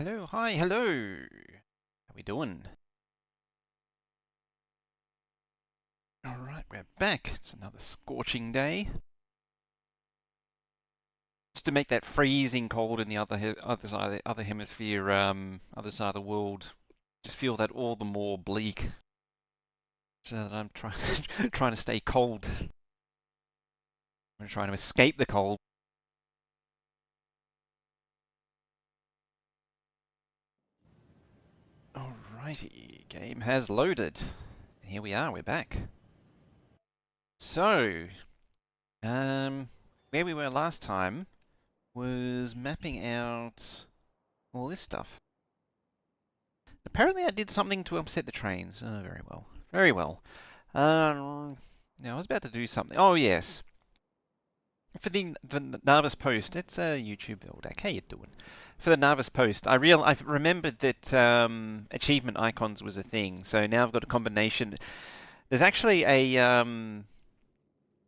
Hello, hi, hello. How we doing? All right, we're back. It's another scorching day. Just to make that freezing cold in the other side of the other hemisphere, other side of the world, just feel that all the more bleak. So that I'm trying trying to stay cold. I'm trying to escape the cold. Alrighty, game has loaded. Here we are. We're back. So, um, where we were last time was mapping out all this stuff. Apparently I did something to upset the trains. Oh, very well. Very well. Now I was about to do something. Oh, yes. For the Narvis Post, it's a YouTube build. How you doing? For the Narvis Post, I remembered that achievement icons was a thing. So now I've got a combination. There's actually a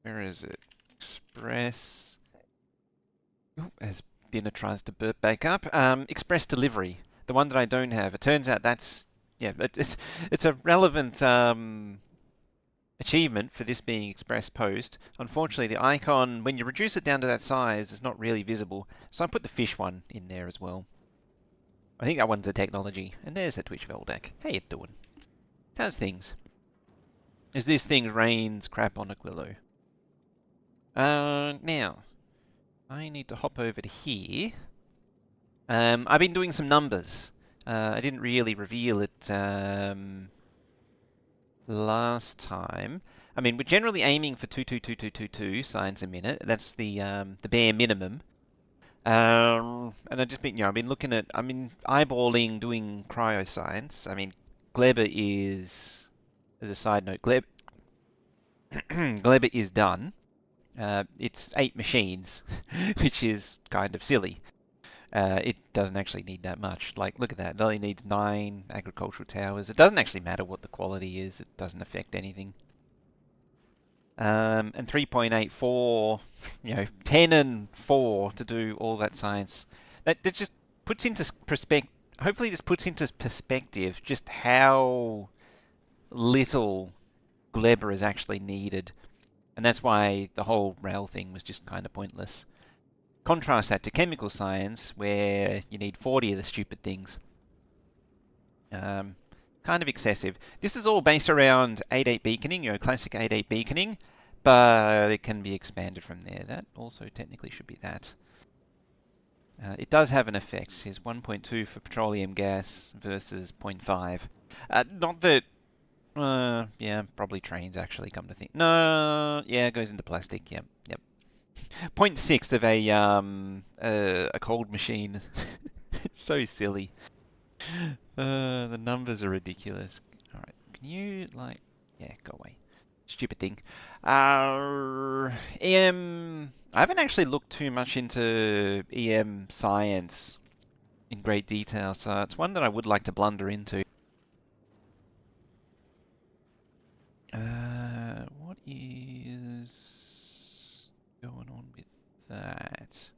where is it? Express. Oh, as Dinner tries to burp back up. Express delivery. The one that I don't have. It turns out that's yeah, it's a relevant achievement for this being Express Post. Unfortunately, the icon, when you reduce it down to that size, is not really visible. So I put the fish one in there as well. I think that one's a technology. And there's the Twitch Veldak. How you doing? How's things? Is this thing rains crap on Aquilo? Now, I need to hop over to here. I've been doing some numbers. I didn't really reveal it last time. I mean, we're generally aiming for 22222 signs a minute. That's the bare minimum. And I just been, I've been looking at, I mean, eyeballing doing cryoscience. I mean, Gleber is, as a side note, Gleber is done. It's 8 machines, which is kind of silly. It doesn't actually need that much. Like, look at that. It only needs 9 agricultural towers. It doesn't actually matter what the quality is. It doesn't affect anything. And 3.84, 10 and 4 to do all that science. That just puts into perspective. Hopefully, this puts into perspective just how little Gleber is actually needed, and that's why the whole rail thing was just kind of pointless. Contrast that to chemical science, where you need 40 of the stupid things. Kind of excessive. This is all based around 8.8 beaconing, classic 8.8 beaconing, but it can be expanded from there. That also technically should be that. It does have an effect. It says 1.2 for petroleum gas versus zero point 0.5. Not that... yeah, probably trains actually, come to think. No, yeah, it goes into plastic. Yep, yep. zero point 0.6 of a cold machine. It's so silly. The numbers are ridiculous. Alright, can you, like... Yeah, go away. Stupid thing. EM... I haven't actually looked too much into EM science in great detail, so it's one that I would like to blunder into. What is going on with that?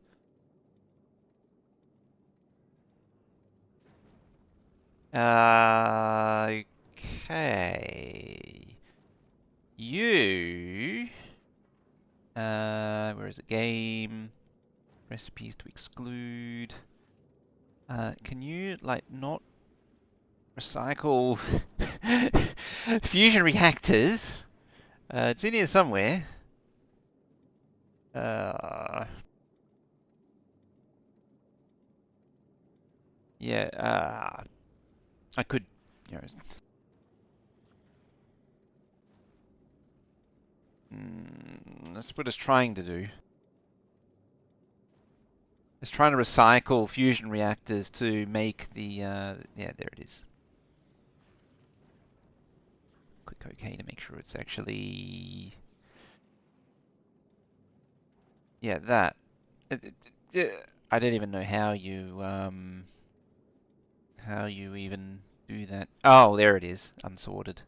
Okay. You... where is it? Game. Recipes to exclude. Can you, like, not recycle fusion reactors? It's in here somewhere. Yeah, I could, you know, that's what it's trying to do. It's trying to recycle fusion reactors to make the, yeah, there it is. Click OK to make sure it's actually, yeah, that. I don't even know how you even do that. Oh, there it is, unsorted.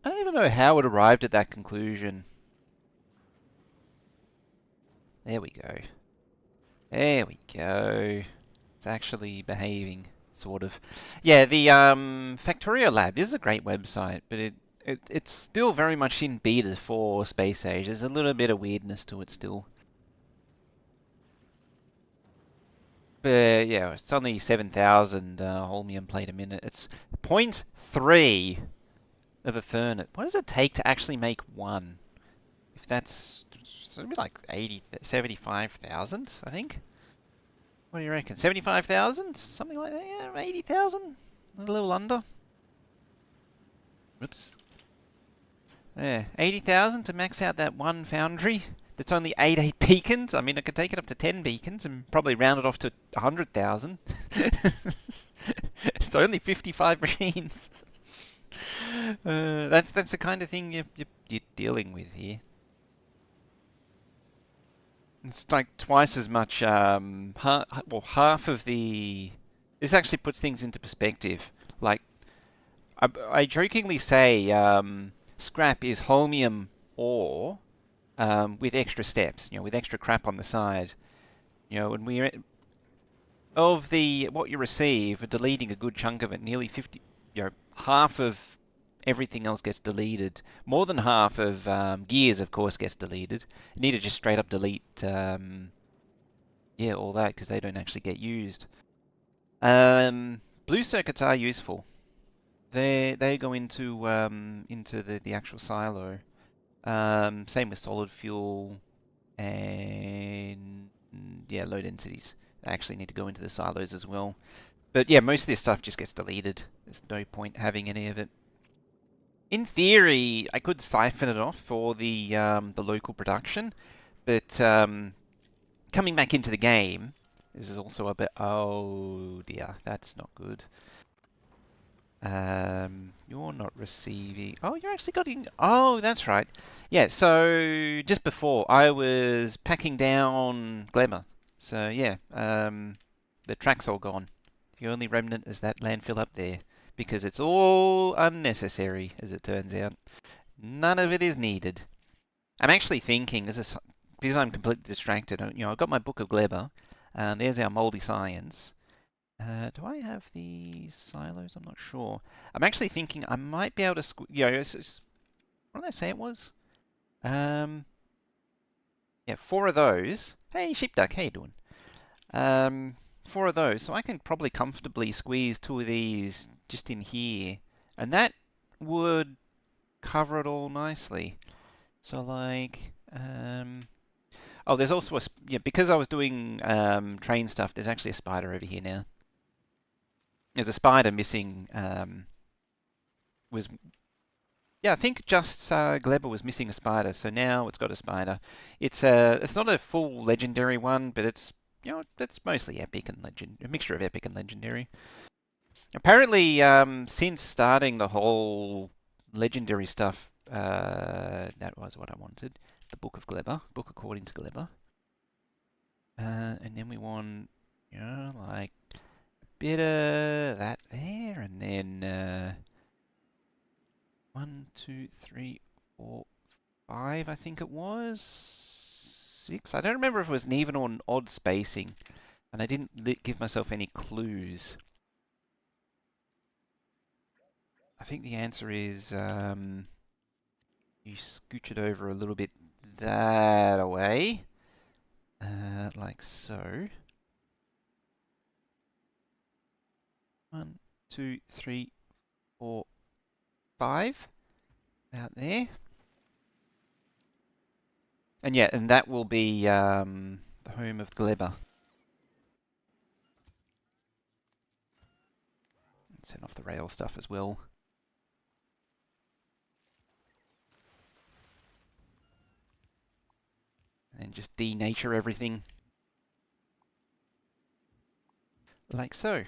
I don't even know how it arrived at that conclusion. There we go. There we go. It's actually behaving, sort of. Yeah, the Factorio Lab is a great website, but it's still very much in beta for Space Age. There's a little bit of weirdness to it still. But yeah, it's only 7,000 holmium plate a minute. It's zero point 0.3 of a Fernet. What does it take to actually make one? If that's something like 75,000, I think. What do you reckon? 75,000? Something like that? Yeah, 80,000? A little under. Oops. Yeah, 80,000 to max out that one foundry. That's only 8 beacons. I mean, I could take it up to 10 beacons and probably round it off to 100,000. It's only 55 machines. That's the kind of thing you're dealing with here. It's like twice as much. Half of the. This actually puts things into perspective. Like, I jokingly say, scrap is holmium ore with extra steps. With extra crap on the side. When we of the what you receive, deleting a good chunk of it, nearly 50. Half of everything else gets deleted. More than half of gears, of course, gets deleted. You need to just straight up delete, yeah, all that, because they don't actually get used. Blue circuits are useful. They go into the actual silo. Same with solid fuel and yeah, low densities. They actually need to go into the silos as well. But yeah, most of this stuff just gets deleted. There's no point having any of it. In theory, I could siphon it off for the local production, but coming back into the game, this is also a bit. Oh dear, that's not good. You're not receiving. Oh, you're actually getting. Oh, that's right. Yeah. So just before I was packing down Glamour. So yeah, the track's all gone. The only remnant is that landfill up there. Because it's all unnecessary, as it turns out. None of it is needed. I'm actually thinking, because I'm completely distracted, I've got my book of Gleber, and there's our moldy science. Do I have the silos? I'm not sure. I'm actually thinking I might be able to, what did I say it was? Yeah, 4 of those. Hey, Sheepduck, how you doing? 4 of those, so I can probably comfortably squeeze 2 of these just in here, and that would cover it all nicely. So like, oh, there's also yeah, because I was doing train stuff. There's actually a spider over here now. There's a spider missing. Yeah, I think just Gleber was missing a spider, so now it's got a spider. It's not a full legendary one, but it's it's mostly epic and a mixture of epic and legendary. Apparently, since starting the whole legendary stuff, that was what I wanted. The Book of Gleber, Book according to Gleber. And then we want, like a bit of that there, and then 1, 2, 3, 4, 5, I think it was. 6. I don't remember if it was an even or an odd spacing, and I didn't give myself any clues. I think the answer is you scooch it over a little bit that way, like so. 1, 2, 3, 4, 5, out there. And yeah, and that will be the home of Gleber. Turn off the rail stuff as well. And just denature everything. Like so.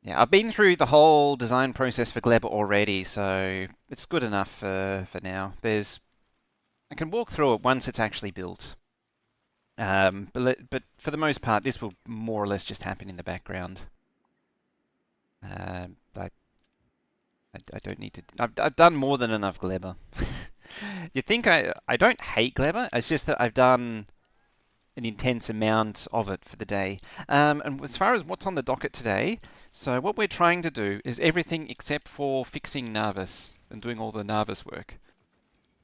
Yeah, I've been through the whole design process for Gleber already, so it's good enough for now. I can walk through it once it's actually built. But for the most part, this will more or less just happen in the background. I don't need to. I've done more than enough Gleber. You think I don't hate Glebber, it's just that I've done an intense amount of it for the day. And as far as what's on the docket today, so what we're trying to do is everything except for fixing Narvis and doing all the Narvis work.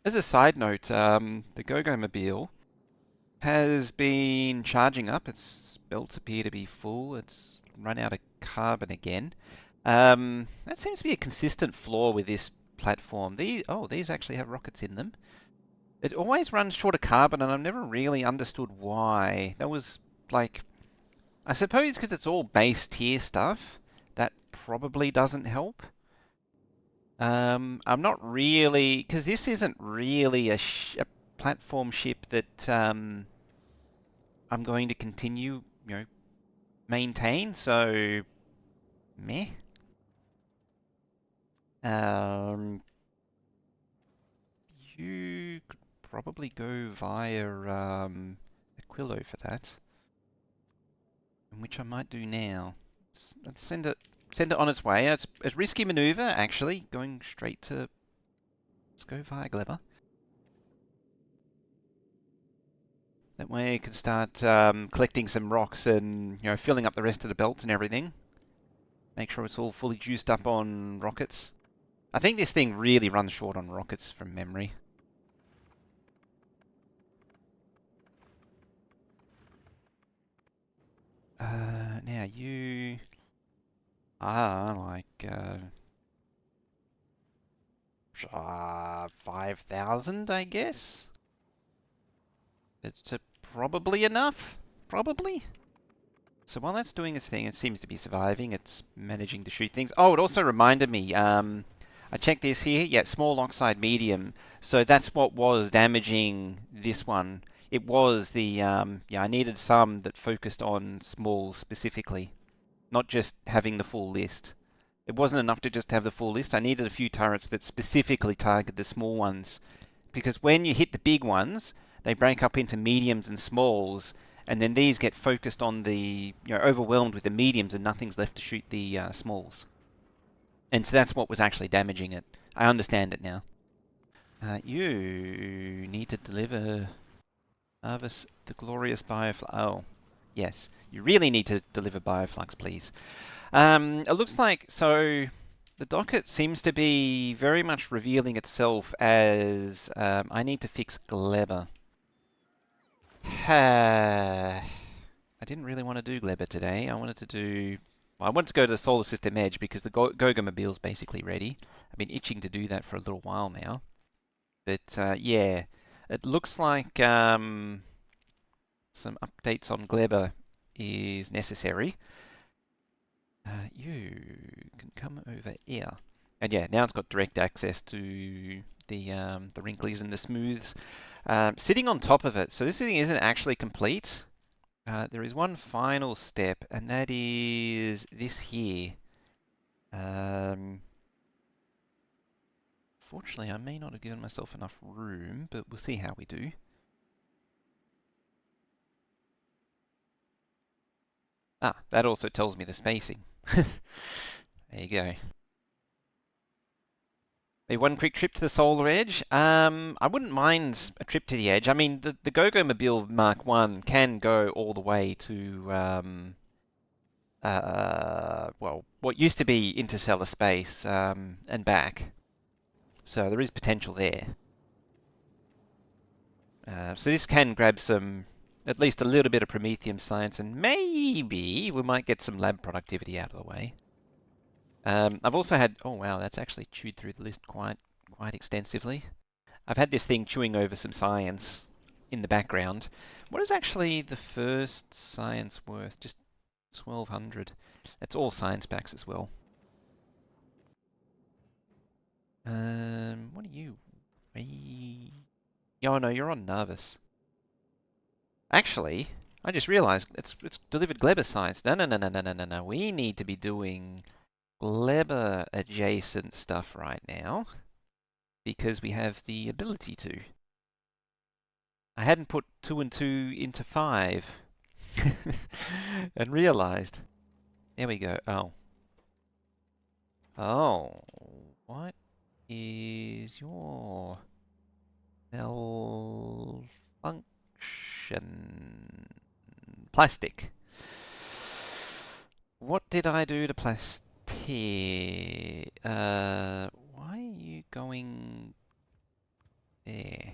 As a side note, the Go-Go-Mobile has been charging up. Its belts appear to be full. It's run out of carbon again. That seems to be a consistent flaw with this platform. These actually have rockets in them. It always runs short of carbon, and I've never really understood why. That was like, I suppose because it's all base tier stuff, that probably doesn't help. I'm not really, because this isn't really a platform ship that I'm going to continue, maintain. So, meh. You could probably go via Aquilo for that, which I might do now. Let's send it on its way. It's a risky maneuver, actually, going straight to. Let's go via Glebber. That way, I can start collecting some rocks and filling up the rest of the belts and everything. Make sure it's all fully juiced up on rockets. I think this thing really runs short on rockets from memory. Now you are like 5,000, I guess. It's probably enough. Probably. So while that's doing its thing, it seems to be surviving. It's managing to shoot things. Oh, it also reminded me. I checked this here. Yeah, small oxide medium. So that's what was damaging this one. It was the yeah. I needed some that focused on small specifically, not just having the full list. It wasn't enough to just have the full list. I needed a few turrets that specifically target the small ones, because when you hit the big ones, they break up into mediums and smalls, and then these get focused on the, overwhelmed with the mediums, and nothing's left to shoot the smalls. And so that's what was actually damaging it. I understand it now. You need to deliver Harvest the glorious bioflux. Oh, yes. You really need to deliver bioflux, please. It looks like, so the docket seems to be very much revealing itself as I need to fix Glebber. I didn't really want to do Glebber today. I wanted to do... Well, I wanted to go to the Solar System Edge because the Go-Go-Mobile's basically ready. I've been itching to do that for a little while now. But yeah, it looks like some updates on Glebber is necessary. You can come over here. And yeah, now it's got direct access to the wrinklies and the smooths. Sitting on top of it, so this thing isn't actually complete. There is one final step, and that is this here. Fortunately, I may not have given myself enough room, but we'll see how we do. Ah, that also tells me the spacing. There you go. One quick trip to the Solar Edge. I wouldn't mind a trip to the Edge. I mean, the Go-Go-Mobile Mark 1 can go all the way to, well, what used to be interstellar space and back. So there is potential there. So this can grab some, at least a little bit of Prometheum science, and maybe we might get some lab productivity out of the way. I've also had, oh wow, that's actually chewed through the list quite extensively. I've had this thing chewing over some science in the background. What is actually the first science worth? Just 1,200. That's all science packs as well. What are you? Oh no, you're on Nervous. Actually, I just realised it's delivered Glebber science. No. We need to be doing Glebber adjacent stuff right now because we have the ability to. I hadn't put 2 and 2 into 5 and realised. There we go. Oh. What is your... Malfunction. Plastic. What did I do to plastic? Why are you going there?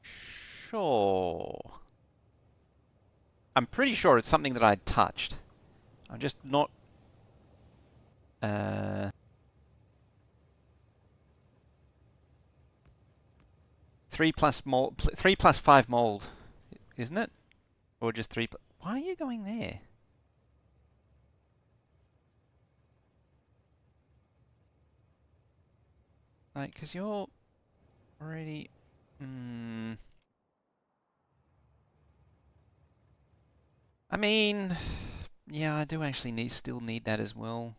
Sure. I'm pretty sure it's something that I'd touched. I'm just not... Uh, 3 plus 5 mold, isn't it? Or just 3 Why are you going there? Like, because you're already... I mean... Yeah, I do actually still need that as well.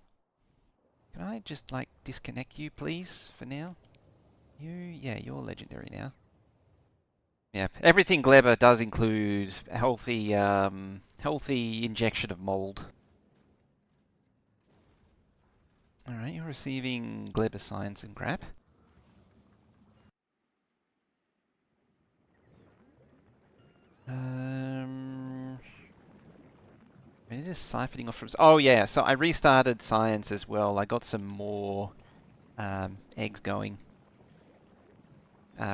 Can I just, like, disconnect you, please, for now? Yeah, you're legendary now. Yeah, everything Glebber does include a healthy injection of mold. Alright, you're receiving Glebber science and crap. It is siphoning off from... Oh yeah, so I restarted science as well. I got some more eggs going.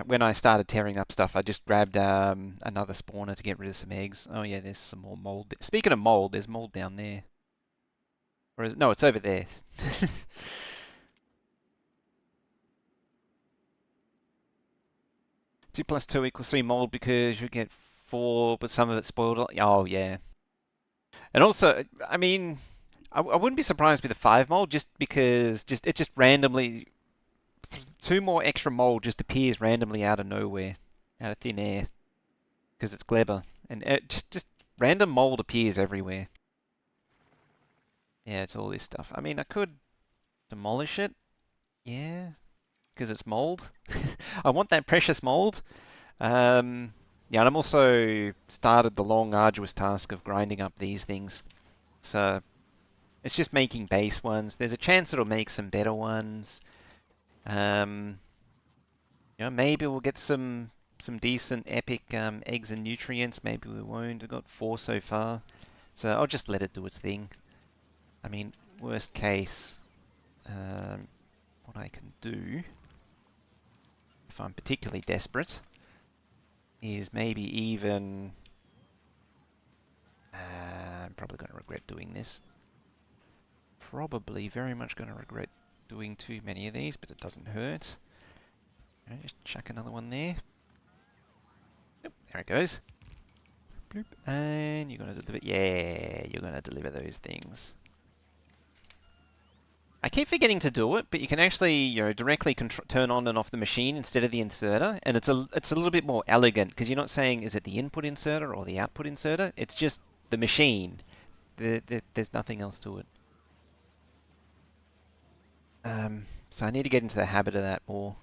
When I started tearing up stuff, I just grabbed another spawner to get rid of some eggs. Oh yeah, there's some more mold. Speaking of mold, there's mold down there. Or is it? No, it's over there. 2 plus 2 equals 3 mold because you get 4, but some of it's spoiled. Oh yeah. And also, I mean, I wouldn't be surprised with the 5 mold just because it just randomly... 2 more extra mold just appears randomly out of nowhere, out of thin air, because it's Glebber. And it just random mold appears everywhere. Yeah, it's all this stuff. I mean, I could demolish it. Yeah, because it's mold. I want that precious mold. Yeah, and I'm also started the long, arduous task of grinding up these things. So it's just making base ones. There's a chance it'll make some better ones. You know, maybe we'll get some decent epic eggs and nutrients. Maybe we won't. We've got 4 so far. So I'll just let it do its thing. I mean, worst case, what I can do, if I'm particularly desperate, is maybe even... I'm probably going to regret doing this. Probably very much going to regret doing too many of these, but it doesn't hurt. Just chuck another one there. Yep, there it goes. Bloop. And you're going to deliver... Yeah, you're going to deliver those things. I keep forgetting to do it, but you can actually, you know, directly turn on and off the machine instead of the inserter, and it's a little bit more elegant because you're not saying is it the input inserter or the output inserter. It's just the machine. There's nothing else to it. So I need to get into the habit of that more.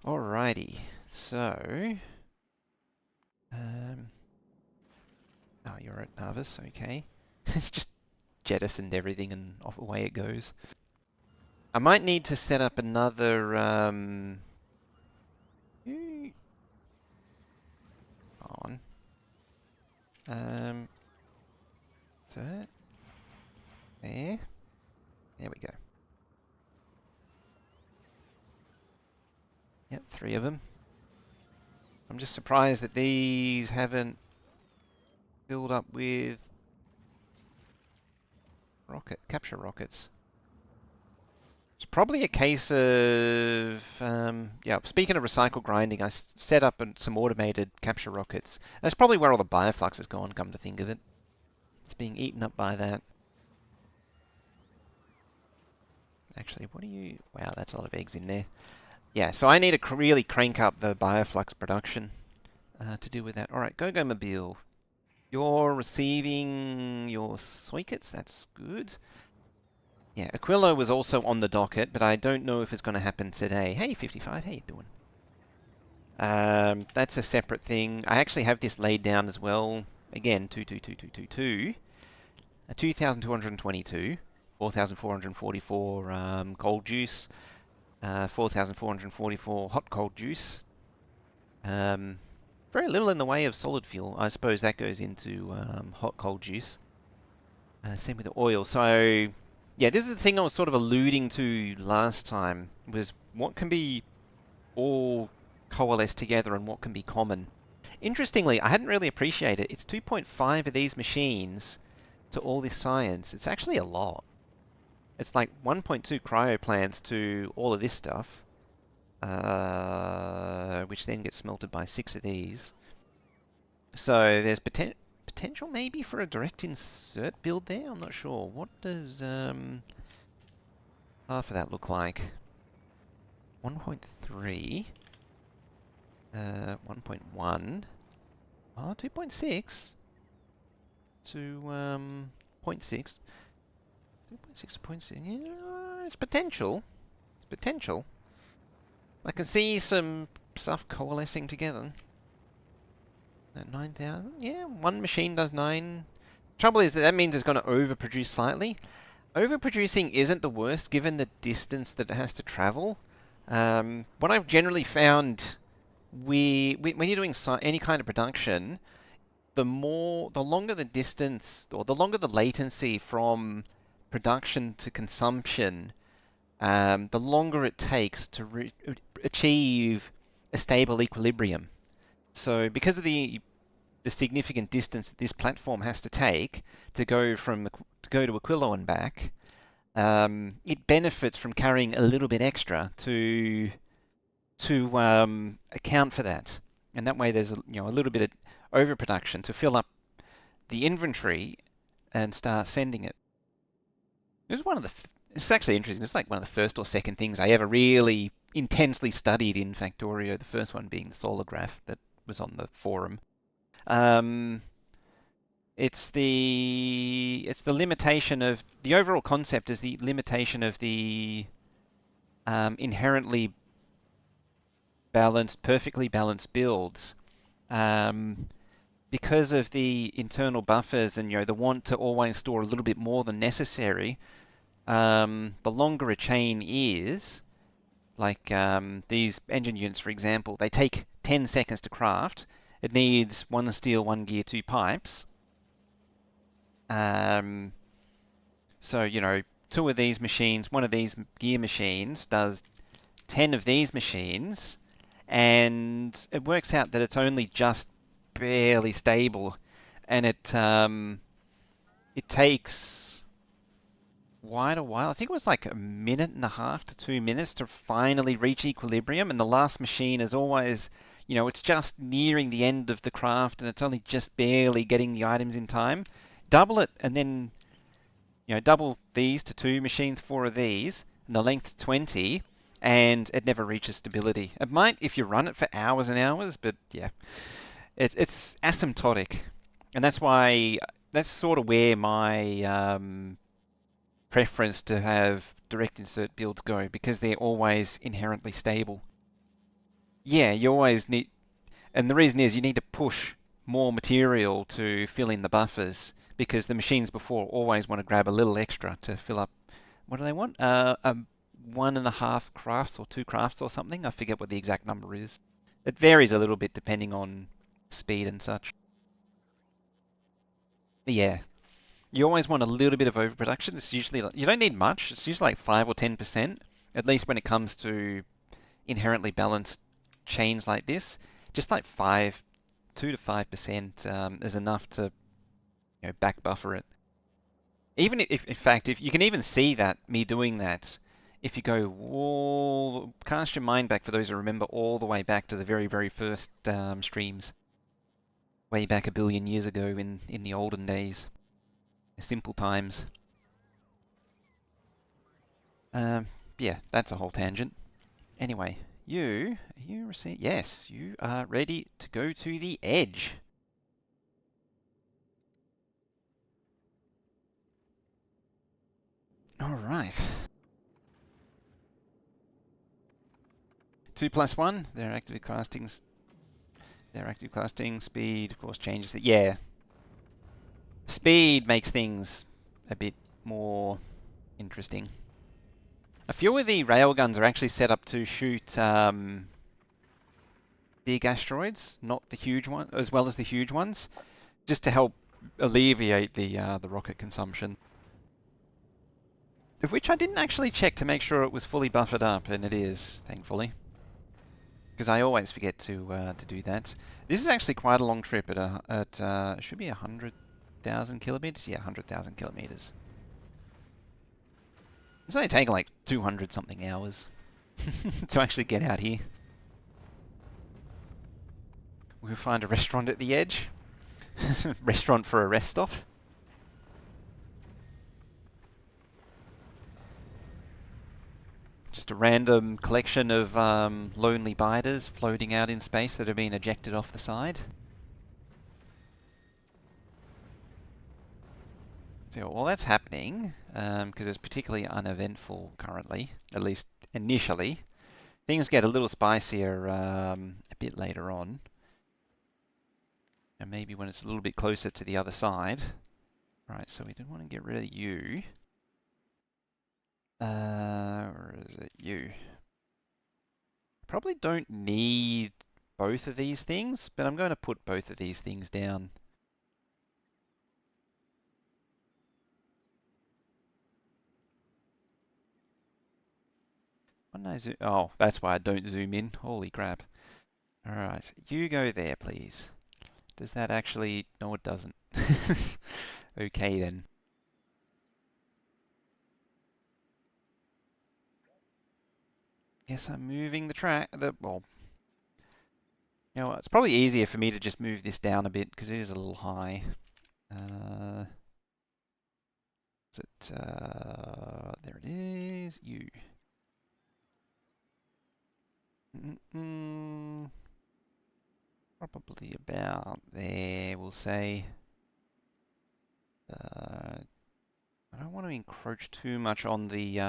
Alrighty, so... Oh, you're at Narvis, okay. It's just jettisoned everything and off away it goes. I might need to set up another... on. So... There. There we go. Yep, 3 of them. I'm just surprised that these haven't filled up with capture rockets. It's probably a case of, yeah, speaking of recycle grinding, I set up some automated capture rockets. That's probably where all the bioflux has gone, come to think of it. It's being eaten up by that. Actually, what do you... Wow, that's a lot of eggs in there. Yeah, so I need to really crank up the bioflux production to do with that. Alright, go Mobile. You're receiving your soikets, that's good. Yeah, Aquilo was also on the docket, but I don't know if it's going to happen today. Hey, 55, how you doing? That's a separate thing. I actually have this laid down as well. Again, 2, 2, 2, 2, 2, 2. a 2,222, 4,444 cold juice, 4,444 hot cold juice. Very little in the way of solid fuel. I suppose that goes into hot cold juice. Same with the oil. So, yeah, this is the thing I was sort of alluding to last time, was what can be all coalesced together and what can be common. Interestingly, I hadn't really appreciated it. It's 2.5 of these machines to all this science. It's actually a lot. It's like 1.2 cryo plants to all of this stuff, which then gets smelted by 6 of these. So there's potential maybe for a direct insert build there. I'm not sure. What does half of that look like? 1.3. 1.1. Oh, 2.6 to 0.6. 2.6 to 0.6. Yeah, it's potential. It's potential. I can see some stuff coalescing together. 9,000? Yeah, one machine does 9. Trouble is that means it's going to overproduce slightly. Overproducing isn't the worst given the distance that it has to travel. What I've generally found, when you're doing any kind of production, the longer the distance, or the longer the latency from production to consumption, the longer it takes to achieve a stable equilibrium. So because of the significant distance that this platform has to take to go to Aquilo and back, it benefits from carrying a little bit extra to account for that, and that way there's a little bit of overproduction to fill up the inventory and start sending it. It was it's actually interesting. It's like one of the first or second things I ever really intensely studied in Factorio. The first one being the solar graph that was on the forum. It's the limitation of the overall concept is the limitation of the inherently balanced, perfectly balanced builds, because of the internal buffers and the want to always store a little bit more than necessary. The longer a chain is, like these engine units, for example, they take 10 seconds to craft. It needs 1 steel, 1 gear, 2 pipes. So 2 of these machines, 1 of these gear machines does 10 of these machines, and it works out that it's only just barely stable, and it takes quite a while. I think it was like 1.5 to 2 minutes to finally reach equilibrium, and the last machine is always, it's just nearing the end of the craft, and it's only just barely getting the items in time. Double it, and then double these to 2 machines, 4 of these, and the length to 20, and it never reaches stability. It might if you run it for hours and hours, but yeah, it's asymptotic, and that's sort of where my preference to have direct insert builds go, because they're always inherently stable. Yeah, you always need, and the reason is you need to push more material to fill in the buffers, because the machines before always want to grab a little extra to fill up. What do they want? 1.5 crafts or 2 crafts or something. I forget what the exact number is. It varies a little bit depending on speed and such. But yeah, you always want a little bit of overproduction. It's usually you don't need much. It's usually like 5 or 10%, at least when it comes to inherently balanced chains like this. Just like 2 to 5% is enough to back buffer it. Even if, in fact, if you can even see that me doing that, if you cast your mind back, for those who remember, all the way back to the very, very first streams, way back 1 billion years ago in the olden days, simple times. Yeah, that's a whole tangent. Anyway, you receive, yes, you are ready to go to the edge. All right. 2 plus 1. Their active casting speed, of course, changes it. Yeah. Speed makes things a bit more interesting. A few of the railguns are actually set up to shoot big asteroids, not the huge one, as well as the huge ones, just to help alleviate the rocket consumption. Of which I didn't actually check to make sure it was fully buffered up, and it is, thankfully. Because I always forget to do that. This is actually quite a long trip at should be 100,000 kilometers. Yeah, 100,000 kilometers. It's only taken like 200 something hours to actually get out here. We'll find a restaurant at the edge. Restaurant for a rest stop. Just a random collection of lonely biters floating out in space that have been ejected off the side. So while that's happening, because it's particularly uneventful currently, at least initially, things get a little spicier a bit later on. And maybe when it's a little bit closer to the other side. Right, so we don't want to get rid of you. Or is it you? Probably don't need both of these things, but I'm going to put both of these things down. Oh, that's why I don't zoom in. Holy crap. Alright, you go there, please. Does that actually... No, it doesn't. Okay, then. Yes, I'm moving the track... Well... You know what, it's probably easier for me to just move this down a bit, because it is a little high. Is it... there it is. You. Probably about there, we'll say. I don't want to encroach too much on the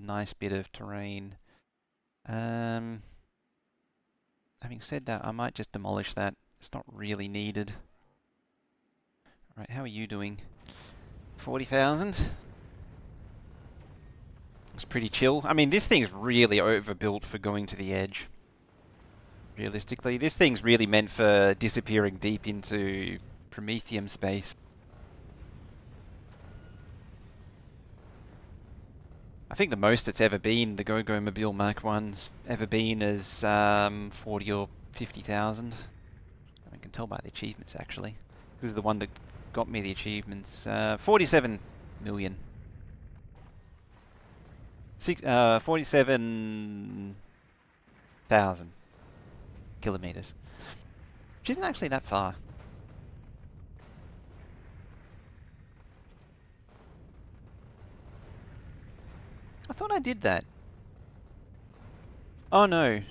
nice bit of terrain. Having said that, I might just demolish that. It's not really needed. Alright, how are you doing? 40,000? It's pretty chill. I mean, this thing's really overbuilt for going to the edge. Realistically, this thing's really meant for disappearing deep into Prometheum space. I think the most it's ever been, the Go-Go Mobile Mark 1's ever been is 40 or 50,000. I can tell by the achievements, actually. This is the one that got me the achievements. 47 million. 47,000 kilometers. Which isn't actually that far. I thought I did that. Oh no.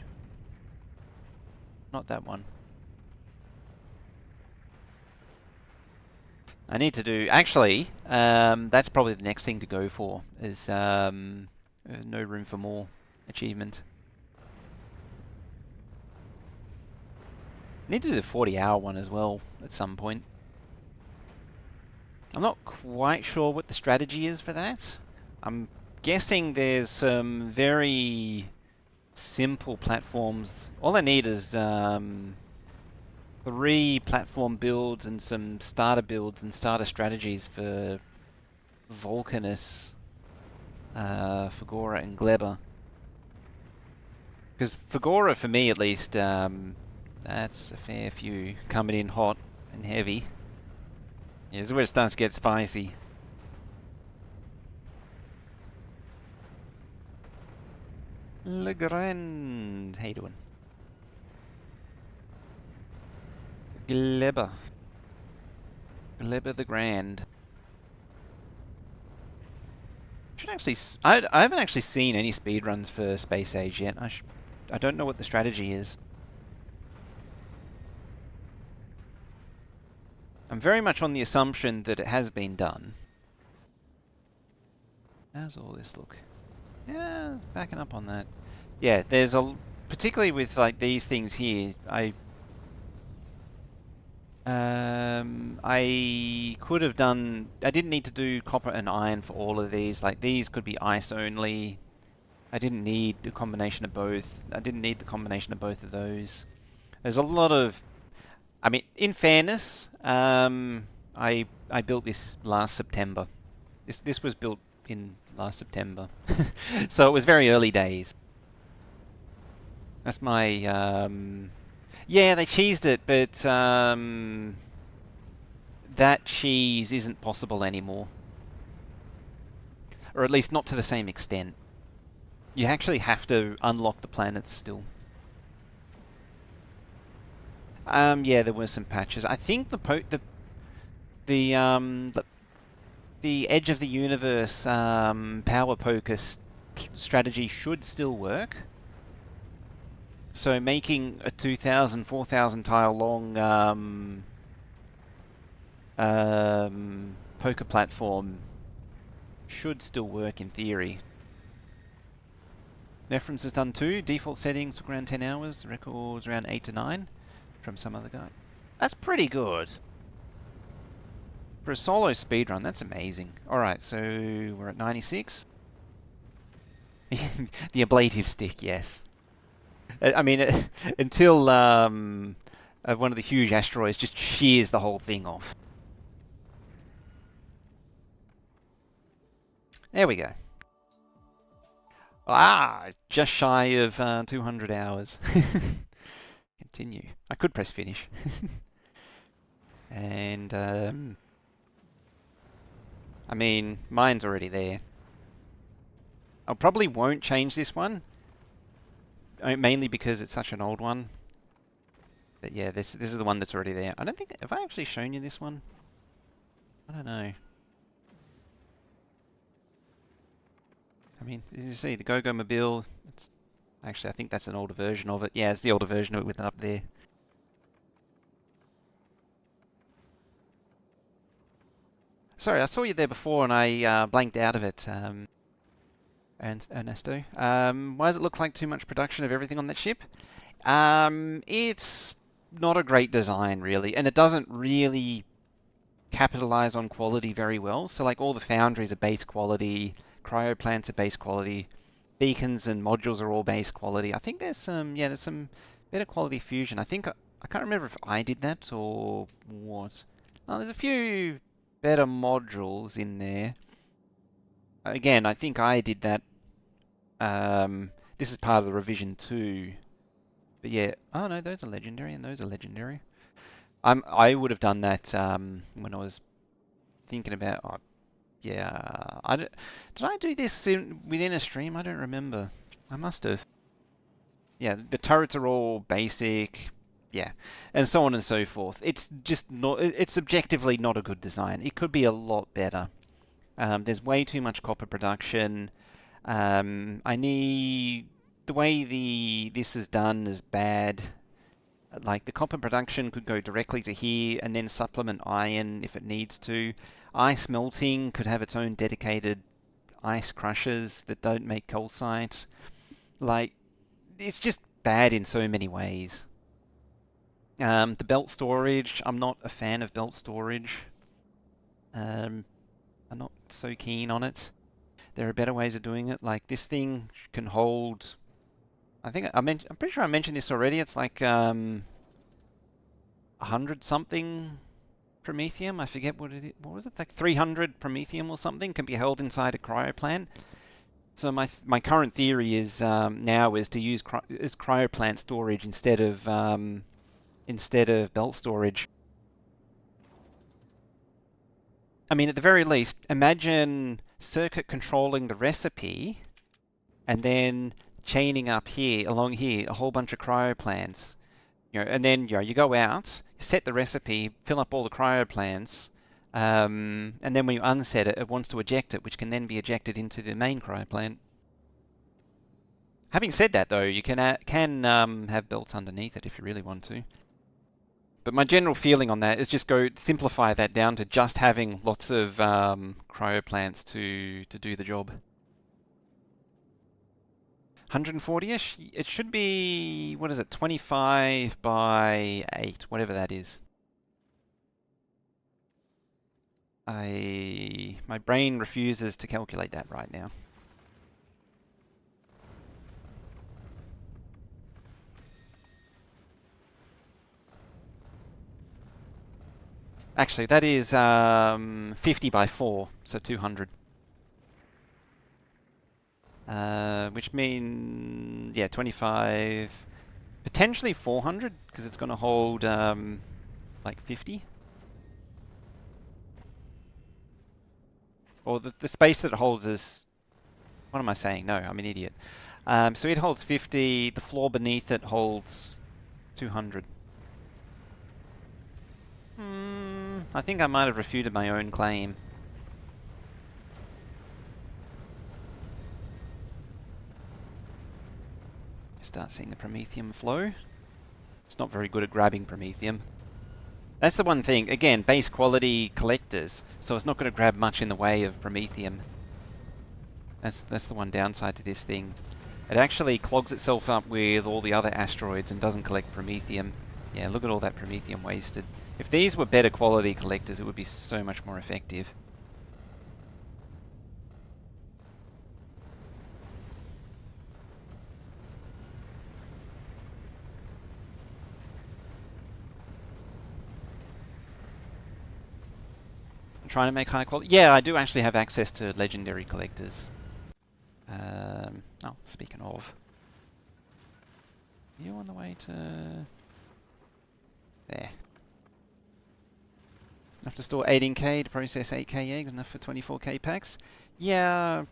Not that one. I need to do... Actually, that's probably the next thing to go for, is no room for more achievement. Need to do the 40-hour one as well at some point. I'm not quite sure what the strategy is for that. I'm guessing there's some very simple platforms. All I need is 3 platform builds and some starter builds and starter strategies for Vulcanus, Fagora and Gleba. Because Fagora, for me at least, that's a fair few coming in hot and heavy. Yeah, this is where it starts to get spicy. Legrand, how you doing? Gleba. Gleba the Grand. Should actually... I haven't actually seen any speedruns for Space Age yet. I don't know what the strategy is. I'm very much on the assumption that it has been done. How's all this look? Yeah, backing up on that. Yeah, there's a... Particularly with like these things here, I could have done... I didn't need to do copper and iron for all of these. Like, these could be ice only. I didn't need the combination of both. I didn't need the combination of both of those. There's a lot of... I mean, in fairness, I built this last September. This was built in last September. So it was very early days. That's my... yeah, they cheesed it, but that cheese isn't possible anymore. Or at least not to the same extent. You actually have to unlock the planets still. Yeah, there were some patches. I think the Edge of the Universe power poker strategy should still work. So making a 2,000, 4,000 tile long poker platform should still work in theory. Reference has done 2. Default settings took around 10 hours. The record's around 8 to 9 from some other guy. That's pretty good. For a solo speedrun, that's amazing. Alright, so we're at 96. The ablative stick, yes. I mean, until one of the huge asteroids just shears the whole thing off. There we go. Ah, just shy of 200 hours. Continue. I could press finish. And, I mean, mine's already there. I probably won't change this one. Mainly because it's such an old one. But yeah, this is the one that's already there. I don't think... Have I actually shown you this one? I don't know. I mean, as you see, the Go-Go Mobile, it's actually, I think that's an older version of it. Yeah, it's the older version of it with it up there. Sorry, I saw you there before and I blanked out of it, Ernesto. Why does it look like too much production of everything on that ship? It's not a great design, really, and it doesn't really capitalize on quality very well. So, like, all the foundries are base quality, cryo plants are base quality, beacons and modules are all base quality. I think there's some, yeah, there's some better quality fusion. I think, I can't remember if I did that or what. Oh, there's a few better modules in there. Again, I think I did that. This is part of the revision 2. But yeah, oh no, those are legendary and those are legendary. I would have done that when I was thinking about. Oh, yeah, did I do this within a stream? I don't remember. I must have. Yeah, the turrets are all basic. Yeah, and so on and so forth. It's just not. It's objectively not a good design. It could be a lot better. There's way too much copper production. I need the way this is done is bad. Like the copper production could go directly to here and then supplement iron if it needs to. Ice melting could have its own dedicated ice crushers that don't make calcite. Like, it's just bad in so many ways. The belt storage, I'm not a fan of belt storage. I'm not so keen on it. There are better ways of doing it. Like this thing can hold. I think I'm pretty sure I mentioned this already. It's like 100 something promethium. I forget what it is. What was it? Like 300 promethium or something can be held inside a cryoplant. So my current theory is now is to use cryoplant storage instead of belt storage. I mean, at the very least, imagine circuit controlling the recipe and then chaining up here, along here, a whole bunch of cryoplants. You know, and then you go out, set the recipe, fill up all the cryoplants, and then when you unset it, it wants to eject it, which can then be ejected into the main cryoplant. Having said that, though, you can have belts underneath it if you really want to. But my general feeling on that is just go simplify that down to just having lots of cryoplants to do the job. 140-ish? It should be, what is it, 25 by 8, whatever that is. My brain refuses to calculate that right now. Actually, that is 50 by 4, so 200. Which means, yeah, 25, potentially 400, because it's going to hold like 50. Or the space that it holds is, what am I saying? No, I'm an idiot. So it holds 50, the floor beneath it holds 200. I think I might have refuted my own claim. Start seeing the Promethium flow. It's not very good at grabbing Promethium. That's the one thing. Again, base quality collectors, so it's not going to grab much in the way of Promethium. That's the one downside to this thing. It actually clogs itself up with all the other asteroids and doesn't collect Promethium. Yeah, look at all that Promethium wasted. If these were better quality collectors, it would be so much more effective. I'm trying to make high quality. Yeah, I do actually have access to legendary collectors. Oh, speaking of. You on the way to... There. Enough to store 18k to process 8k eggs, enough for 24k packs. Yeah,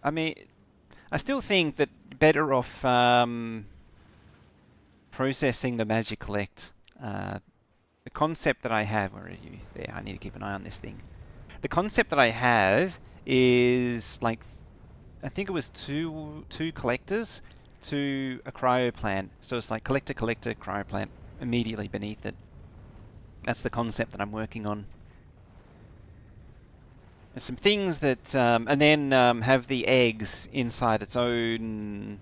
I mean, I still think that better off processing them as you collect. The concept that I have, where are you? There, I need to keep an eye on this thing. The concept that I have is like, I think it was two collectors to a cryo plant. So it's like collector, cryo plant immediately beneath it. That's the concept that I'm working on. There's some things that, and then have the eggs inside its own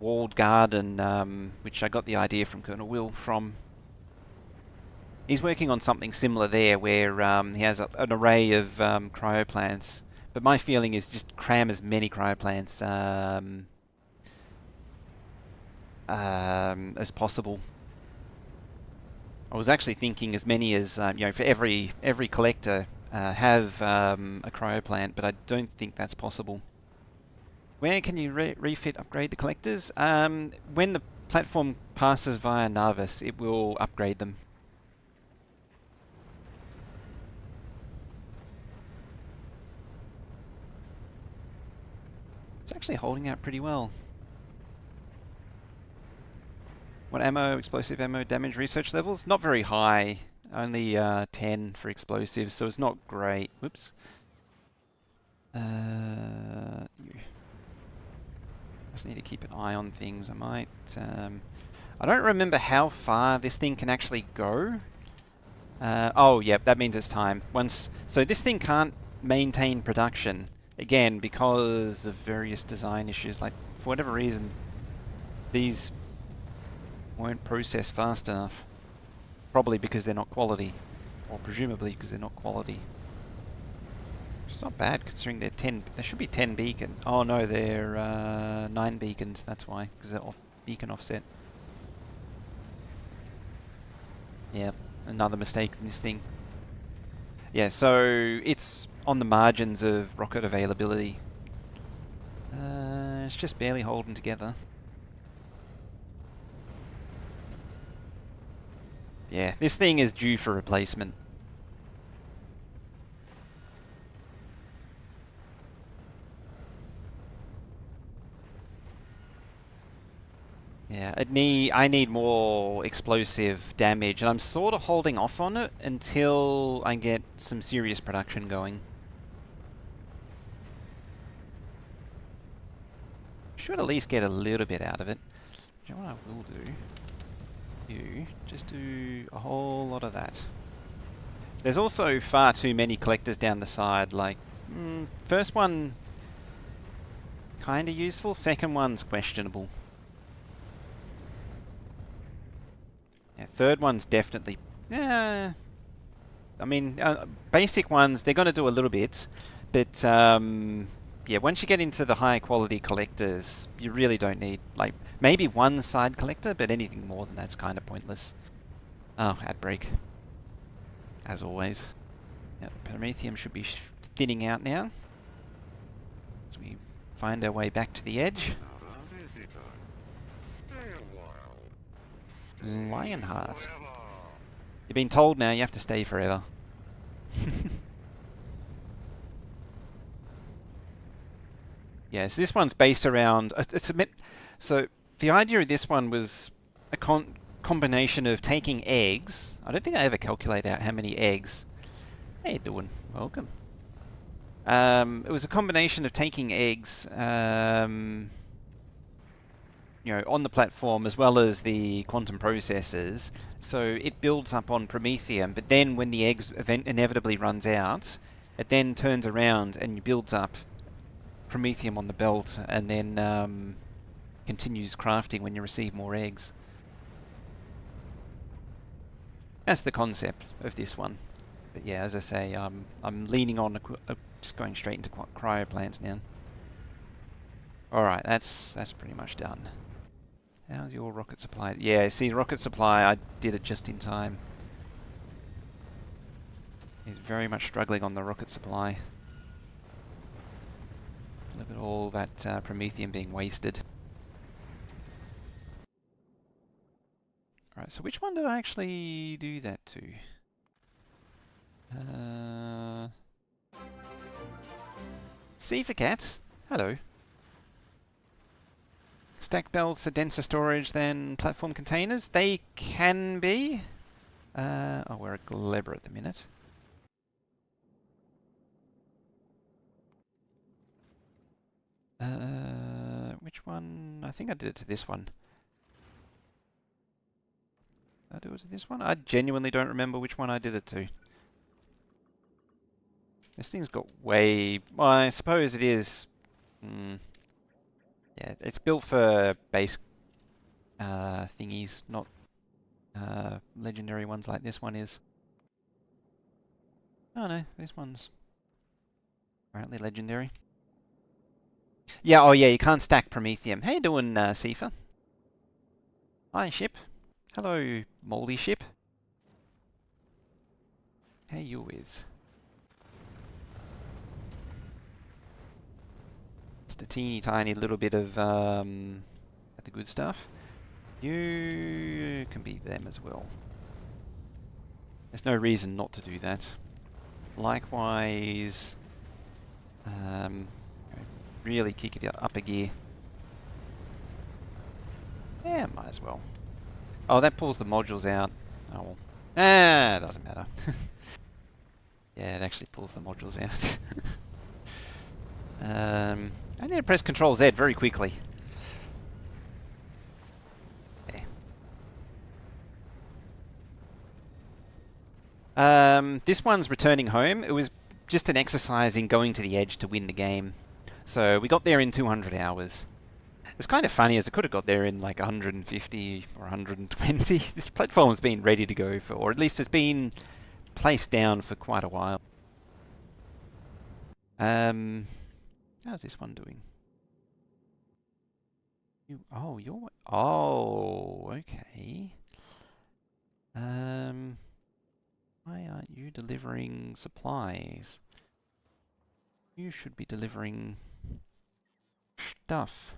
walled garden, which I got the idea from Colonel Will from. He's working on something similar there, where he has an array of cryoplants. But my feeling is just cram as many cryoplants as possible. I was actually thinking as many as for every collector have a cryoplant, but I don't think that's possible. Where can you refit upgrade the collectors? When the platform passes via Navis, it will upgrade them. It's actually holding out pretty well. What ammo, explosive ammo, damage research levels? Not very high. Only 10 for explosives, so it's not great. Whoops. Just need to keep an eye on things. I might... I don't remember how far this thing can actually go. Oh, yep, that means it's time. So this thing can't maintain production, again, because of various design issues. Like, for whatever reason, these won't process fast enough. Probably because they're not quality. Or presumably because they're not quality. It's not bad considering they're 10. There should be 10 beacon. Oh no, they're 9 beaconed. That's why, because they're beacon offset. Yep, another mistake in this thing. Yeah, so it's on the margins of rocket availability. It's just barely holding together. Yeah, this thing is due for replacement. Yeah, I need more explosive damage, and I'm sort of holding off on it until I get some serious production going. Should at least get a little bit out of it. You know what I will do? You just do a whole lot of that. There's also far too many collectors down the side. Like, first one kind of useful, second one's questionable. Yeah, third one's definitely... I mean, basic ones, they're going to do a little bit, but yeah, once you get into the high quality collectors, you really don't need, like, maybe one side collector, but anything more than that's kind of pointless. Oh, ad break. As always. Yeah, Promethium should be thinning out now as we find our way back to the edge. Lionheart. You've been told now you have to stay forever. Yes, this one's based around... So the idea of this one was a combination of taking eggs. I don't think I ever calculated out how many eggs. How you doing? Welcome. It was a combination of taking eggs, you know, on the platform as well as the quantum processors. So it builds up on Promethium, but then when the eggs inevitably runs out, it then turns around and builds up Promethium on the belt, and then continues crafting when you receive more eggs. That's the concept of this one. But yeah, as I say, I'm leaning on just going straight into cryo plants now. Alright, that's pretty much done. How's your rocket supply? Yeah, see, rocket supply, I did it just in time. He's very much struggling on the rocket supply. Look at all that Promethium being wasted. Alright, so which one did I actually do that to? C for cat. Hello. Stack belts are denser storage than platform containers. They can be. Oh, we're at Glebra at the minute. Which one? I think I did it to this one. Did I do it to this one? I genuinely don't remember which one I did it to. This thing's got way... Well, I suppose it is... Yeah, it's built for base thingies, not legendary ones like this one is. Oh no, this one's apparently legendary. Yeah, oh yeah, you can't stack Promethium. How you doing, Sifa? Hi, ship. Hello, moldy ship. How you is? Just a teeny tiny little bit of the good stuff. You can be them as well. There's no reason not to do that. Likewise, really kick it up a gear. Yeah, might as well. Oh, that pulls the modules out. Oh well. Ah, doesn't matter. Yeah, it actually pulls the modules out. I need to press Control Z very quickly. This one's returning home. It was just an exercise in going to the edge to win the game. So we got there in 200 hours. It's kind of funny as I could have got there in like 150 or 120. This platform's been ready to go for, or at least it's been placed down for quite a while. How's this one doing? Oh, okay. Why aren't you delivering supplies? You should be delivering stuff.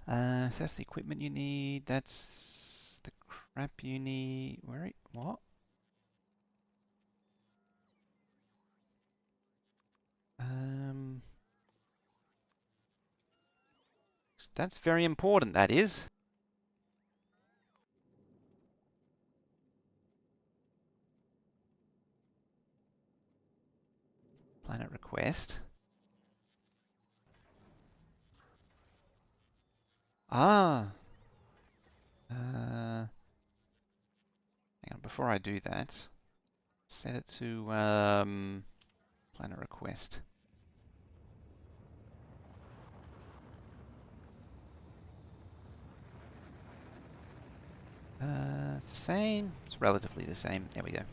So that's the equipment you need. That's the crap you need. What? That's very important, that is. Planet request. Ah. Hang on, before I do that, set it to planet request. It's the same. It's relatively the same. There we go.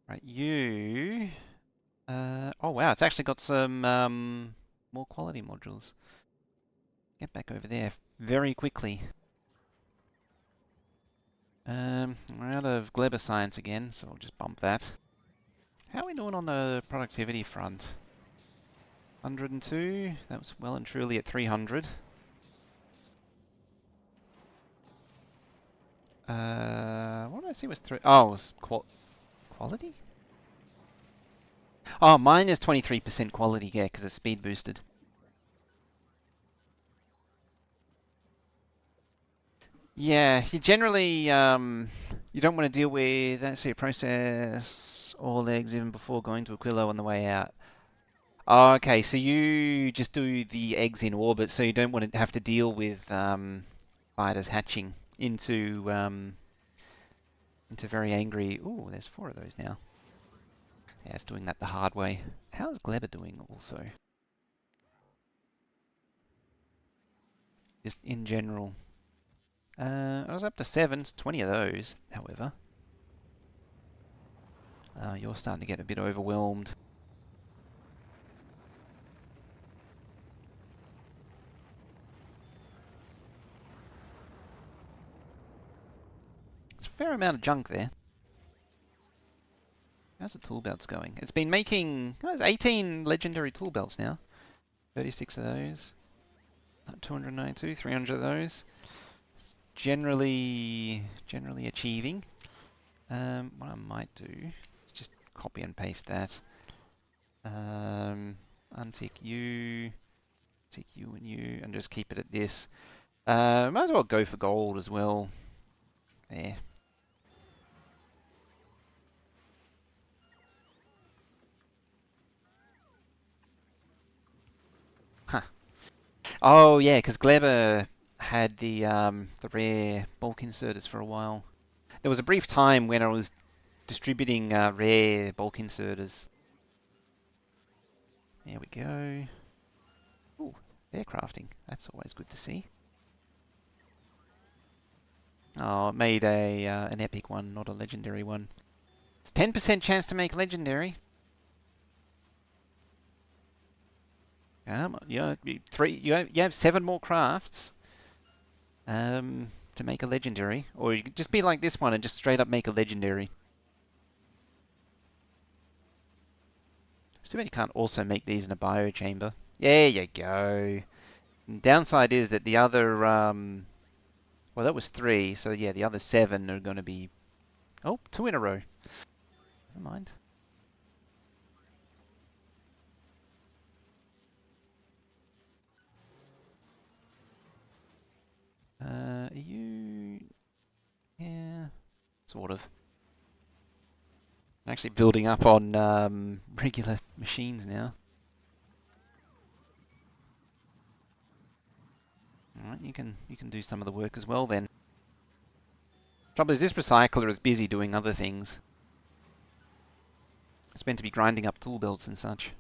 Right, you... oh wow, it's actually got some more quality modules. Get back over there very quickly. We're out of Gleber Science again, so we'll just bump that. How are we doing on the productivity front? 102, that was well and truly at 300. What did I see was oh, it was quality? Oh, mine is 23% quality, yeah, because it's speed boosted. Yeah, you generally, you don't want to deal with, let's see, process all eggs even before going to Aquilo on the way out. Oh, okay, so you just do the eggs in orbit, so you don't want to have to deal with spiders hatching into very angry... Ooh, there's 4 of those now. Yeah, it's doing that the hard way. How's Gleber doing also? Just in general. I was up to 7, 20 of those, however. You're starting to get a bit overwhelmed. It's a fair amount of junk there. How's the tool belts going? It's been making... Oh, there's 18 legendary tool belts now. 36 of those. 292, 300 of those. It's generally achieving. What I might do is just copy and paste that. Untick you, tick you and you, and just keep it at this. Might as well go for gold as well. There. Huh. Oh yeah, because Gleber had the rare bulk inserters for a while. There was a brief time when I was distributing rare bulk inserters. There we go. Ooh, they're crafting. That's always good to see. Oh, it made a an epic one, not a legendary one. It's 10% chance to make legendary. You have 7 more crafts to make a legendary, or you could just be like this one and just straight up make a legendary. Too bad you can't also make these in a bio chamber. There you go. And downside is that the other well, that was 3, so yeah, the other 7 are going to be... Oh, 2 in a row. Never mind. Are you... Yeah, sort of. I'm actually building up on regular machines now. Alright, you can do some of the work as well then. Trouble is, this recycler is busy doing other things. It's meant to be grinding up tool belts and such.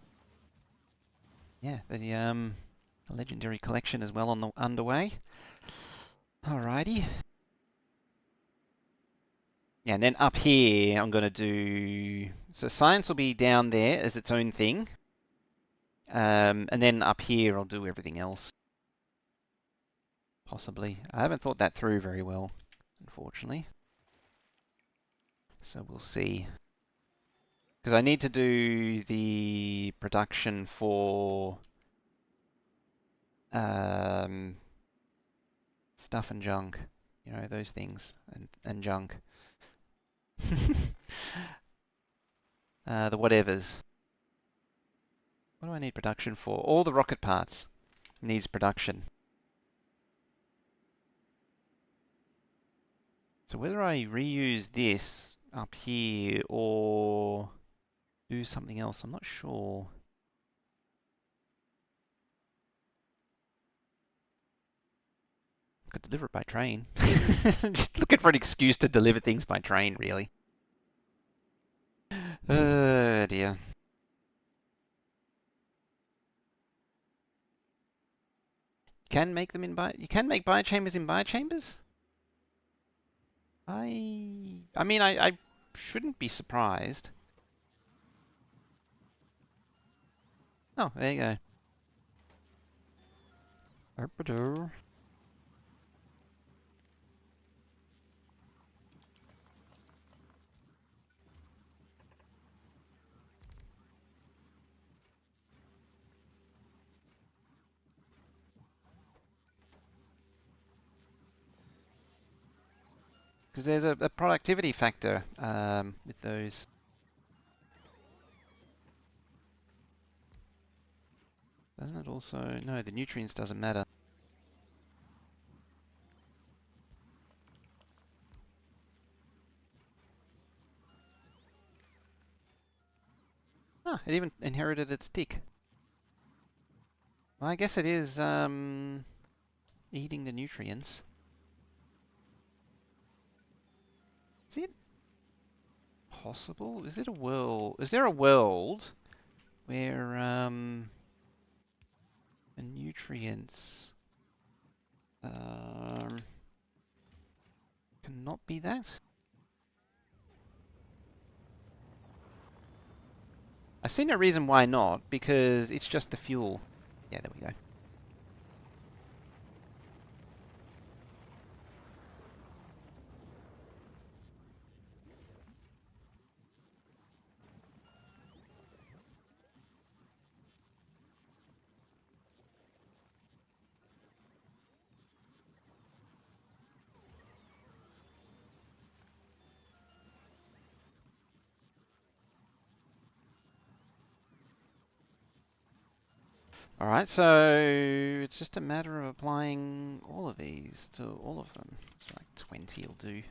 Yeah, the legendary collection is well on the underway. Alrighty. Yeah, and then up here I'm going to do... So science will be down there as its own thing. And then up here I'll do everything else. Possibly. I haven't thought that through very well, unfortunately. So we'll see. Because I need to do the production for stuff and junk. You know, those things. And junk. The whatevers. What do I need production for? All the rocket parts needs production. So whether I reuse this up here or do something else, I'm not sure. I could deliver it by train. Just looking for an excuse to deliver things by train, really. Oh dear. Can make them in you can make biochambers in biochambers? I mean, I shouldn't be surprised. Oh, there you go. Erpado. Because there's a productivity factor with those. Doesn't it also? No, the nutrients doesn't matter. Ah, it even inherited its tick. Well, I guess it is eating the nutrients. Is it possible? Is it a world? Is there a world where the nutrients cannot be that? I see no reason why not, because it's just the fuel. Yeah, there we go. Alright, so it's just a matter of applying all of these to all of them. It's like 20 will do.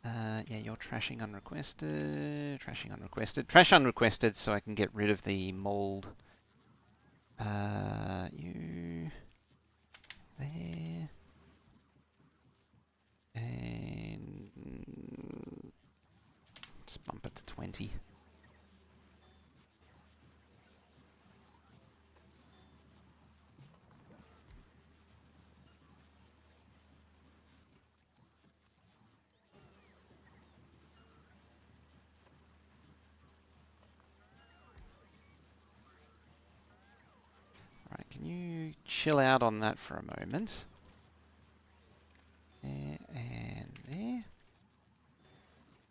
Yeah, you're trashing unrequested, trashing unrequested, trash unrequested so I can get rid of the mold. You there. And just bump it to 20. Alright, can you chill out on that for a moment? There and there.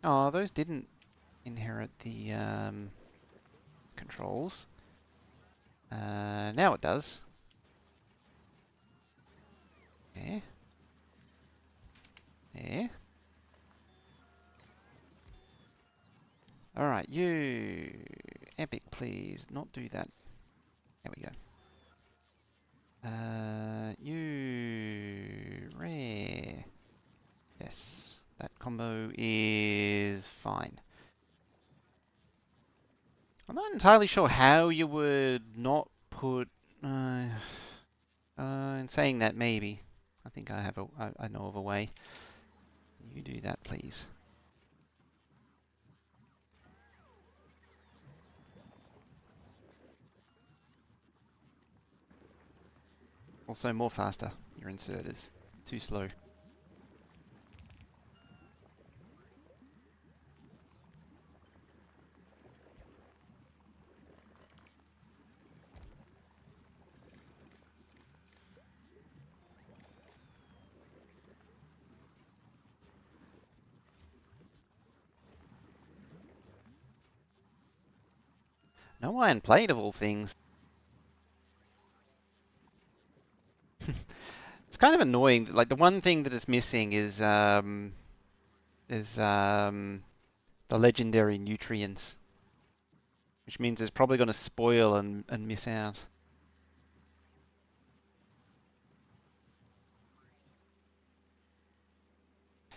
Oh, those didn't inherit the controls. Now it does. There. There. Alright, you... Epic, please. Not do that. There we go. You... Rare. Yes. That combo is fine. I'm not entirely sure how you would not put... in saying that, maybe. I think I have I know of a way. You do that, please. Also, more faster. Your inserters. Too slow. No iron plate of all things. It's kind of annoying. Like the one thing that is missing is the legendary nutrients, which means it's probably going to spoil and miss out.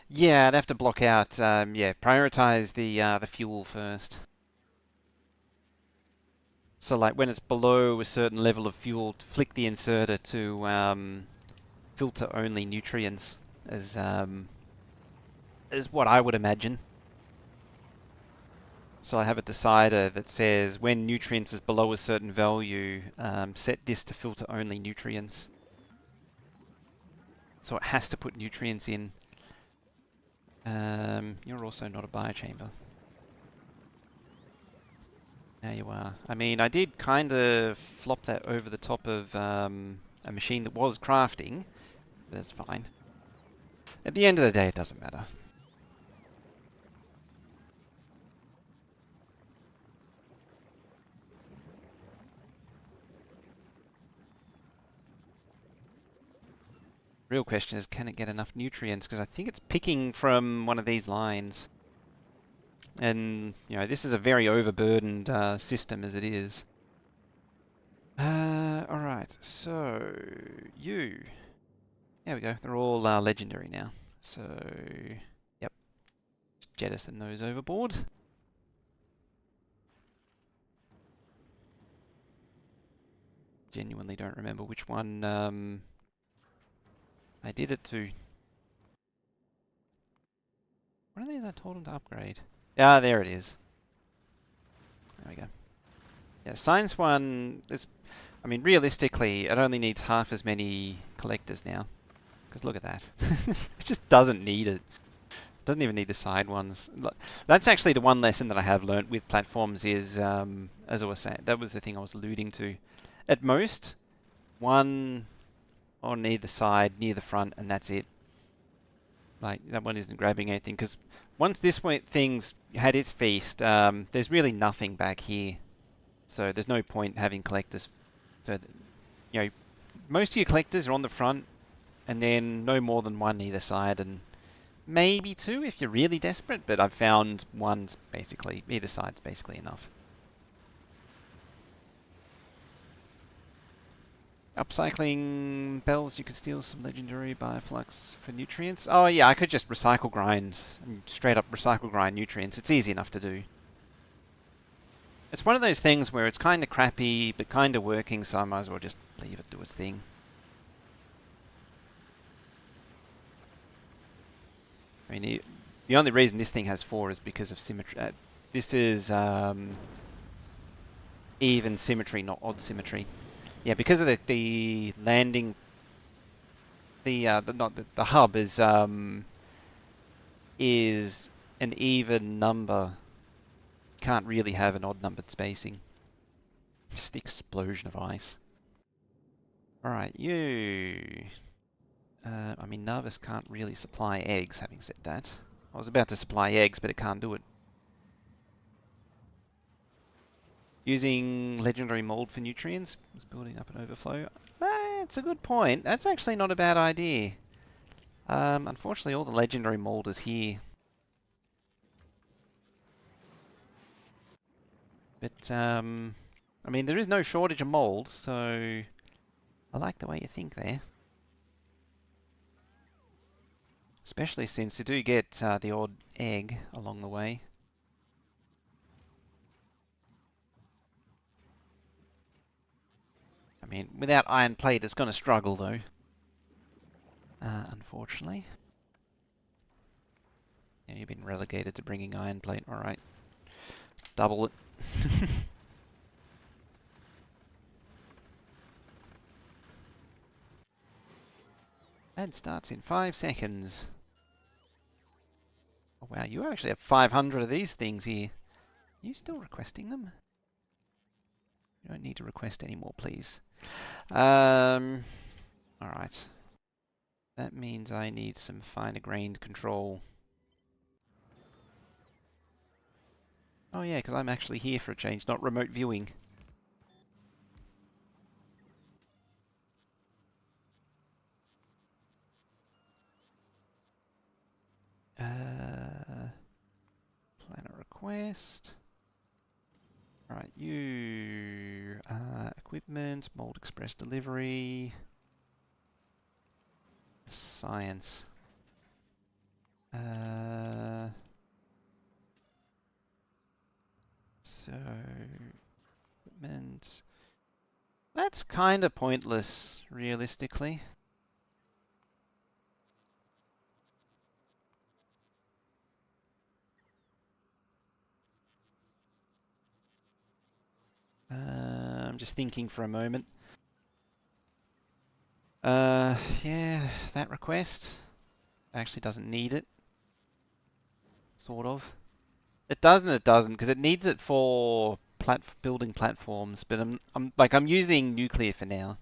Yeah, I'd have to block out. Yeah, prioritize the fuel first. So like when it's below a certain level of fuel, to flick the inserter to filter only nutrients is what I would imagine. So I have a decider that says when nutrients is below a certain value, set this to filter only nutrients. So it has to put nutrients in. You're also not a biochamber. There you are. I mean, I did kind of flop that over the top of a machine that was crafting, but that's fine. At the end of the day, it doesn't matter. Real question is, can it get enough nutrients? Because I think it's picking from one of these lines. And, you know, this is a very overburdened system as it is. Alright, so you. There we go. They're all legendary now. So, yep. Just jettison those overboard. Genuinely don't remember which one I did it to. What are these I told them to upgrade? Ah, there it is. There we go. Yeah, science one is, I mean, realistically, it only needs half as many collectors now. Because look at that. It just doesn't need it. Doesn't even need the side ones. That's actually the one lesson that I have learnt with platforms is, as I was saying, that was the thing I was alluding to. At most, one on either side, near the front, and that's it. Like, that one isn't grabbing anything. Because once this thing's had its feast, there's really nothing back here. So there's no point having collectors further. You know, most of your collectors are on the front, and then no more than one either side, and maybe two if you're really desperate, but I've found one's basically, either side's basically enough. Upcycling bells, you could steal some legendary bioflux for nutrients. Oh yeah, I could just recycle grind, and straight up recycle grind nutrients. It's easy enough to do. It's one of those things where it's kind of crappy, but kind of working, so I might as well just leave it do its thing. I mean, the only reason this thing has 4 is because of symmetry. This is even symmetry, not odd symmetry. Yeah, because of the landing, the hub is an even number. Can't really have an odd numbered spacing. Just the explosion of ice. All right, you. I mean, Nervous can't really supply eggs, having said that. I was about to supply eggs, but it can't do it. Using legendary mold for nutrients was building up an overflow. That's a good point. That's actually not a bad idea. Unfortunately, all the legendary mold is here. But, I mean, there is no shortage of mold, so I like the way you think there. Especially since you do get the odd egg along the way. I mean, without iron plate, it's going to struggle, though. Unfortunately. Yeah, you've been relegated to bringing iron plate. Alright. Double it. And starts in 5 seconds. Oh wow, you actually have 500 of these things here. Are you still requesting them? You don't need to request any more, please. Alright. That means I need some finer grained control. Oh yeah, because I'm actually here for a change, not remote viewing. Planet request. Alright, you... equipment, mold express delivery... Science. So... Equipment... That's kind of pointless, realistically. I'm just thinking for a moment. Yeah, that request actually doesn't need it. Sort of. It does and it doesn't, because it needs it for building platforms, but I'm using nuclear for now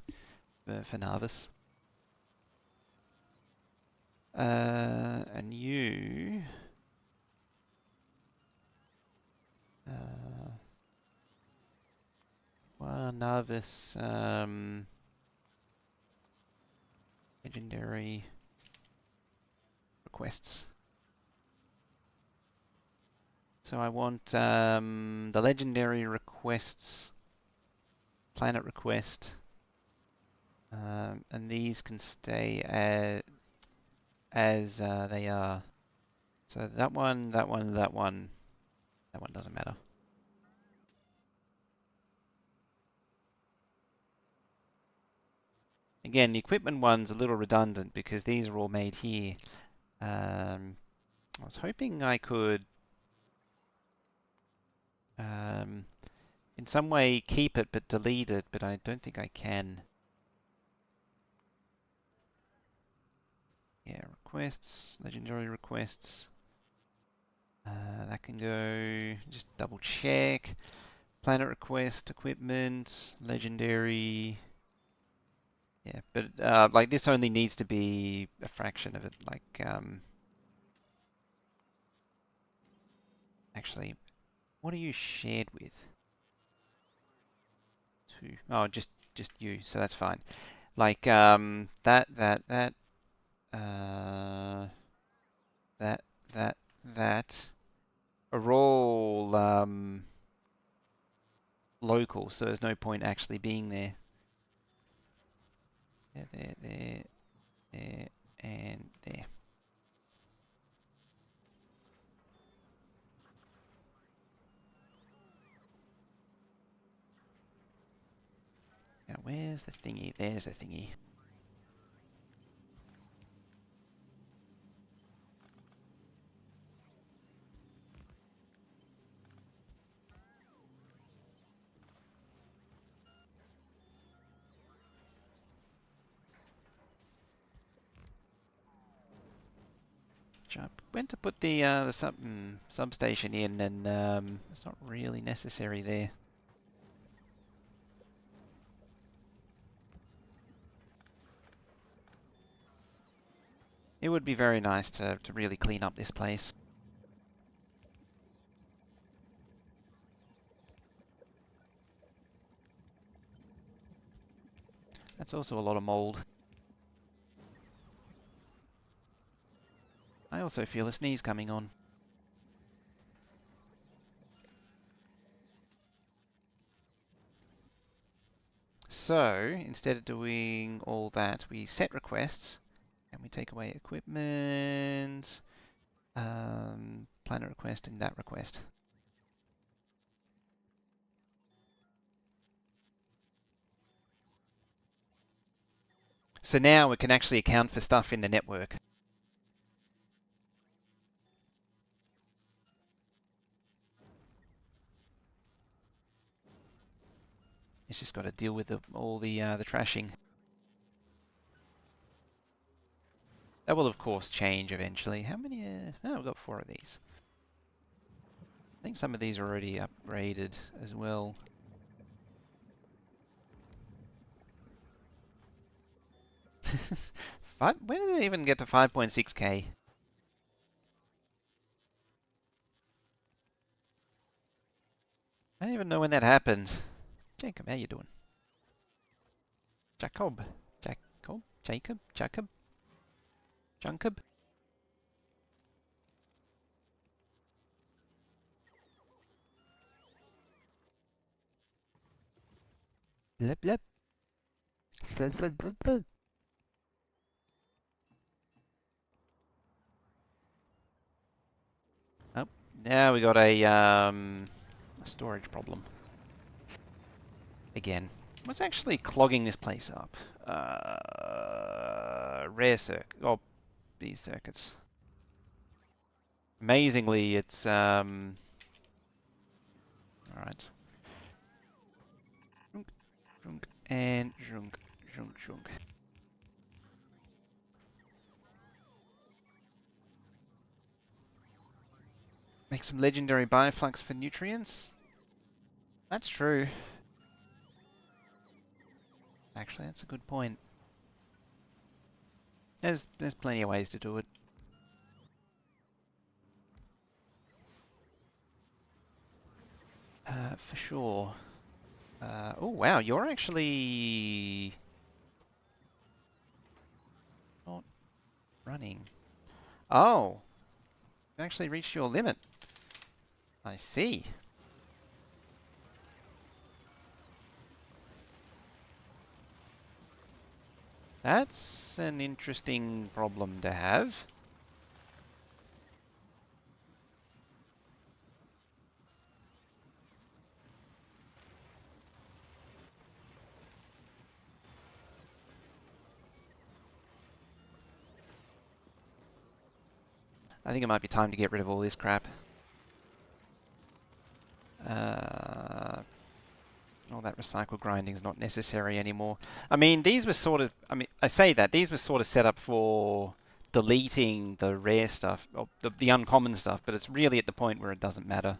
for Narvis. And you. Well, Narvis, legendary requests. So I want the legendary requests, planet request, and these can stay as they are. So that one, that one, that one doesn't matter. Again, the equipment one's a little redundant because these are all made here. I was hoping I could in some way keep it but delete it, but I don't think I can. Yeah, requests, legendary requests. That can go, just double check. Planet request, equipment, legendary. Yeah, but like this only needs to be a fraction of it. Like, actually, what are you shared with? Two. Oh, just you. So that's fine. Like, that, uh, that are all local, so there's no point actually being there. There, and there. Now, where's the thingy? There's the thingy. I went to put the substation in, and it's not really necessary there. It would be very nice to really clean up this place. That's also a lot of mold. I also feel a sneeze coming on. So, instead of doing all that, we set requests, and we take away equipment, planet request, and that request. So now we can actually account for stuff in the network. It's just got to deal with all the trashing. That will of course change eventually. How many? Oh, we've got 4 of these. I think some of these are already upgraded as well. When did it even get to 5.6k? I don't even know when that happened. Jacob, how you doing? Jacob. Jacob. Blip blip. Blip blip blip blip. Oh, now we got a storage problem. Again. What's actually clogging this place up? Rare circuit. Oh, these circuits. Amazingly, it's alright. Junk and junk. Make some legendary bioflux for nutrients. That's true. Actually, that's a good point. There's plenty of ways to do it. For sure. Oh wow, you're actually not running. Oh, you actually reached your limit. I see. That's an interesting problem to have. I think it might be time to get rid of all this crap. All that recycle grinding is not necessary anymore. I mean, these were sort of, I mean, I say that, these were sort of set up for deleting the rare stuff, or the uncommon stuff, but it's really at the point where it doesn't matter.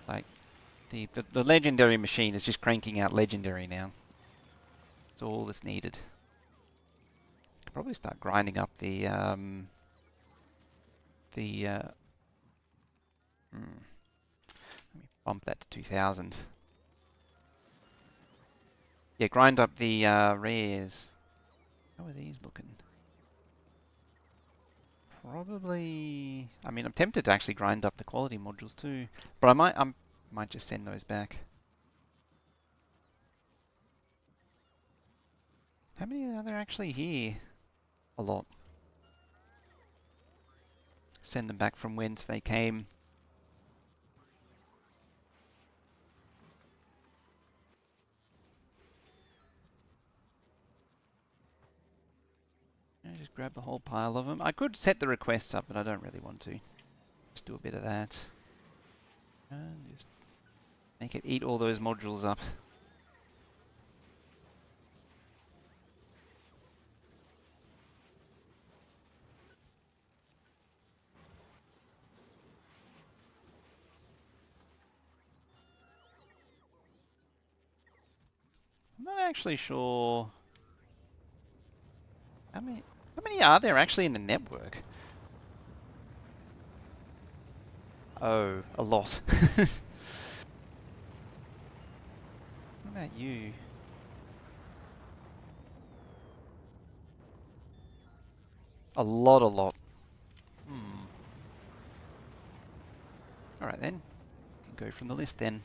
Like, the legendary machine is just cranking out legendary now. That's all that's needed. Could probably start grinding up the let me bump that to 2000. Yeah, grind up the rares. How are these looking? Probably. I mean, I'm tempted to actually grind up the quality modules too, but I might just send those back. How many are there actually here? A lot. Send them back from whence they came. Just grab the whole pile of them. I could set the requests up, but I don't really want to. Just do a bit of that. And just make it eat all those modules up. I'm not actually sure how many are there actually in the network? Oh, a lot. What about you? A lot, a lot. Hmm. Alright then. Go from the list then.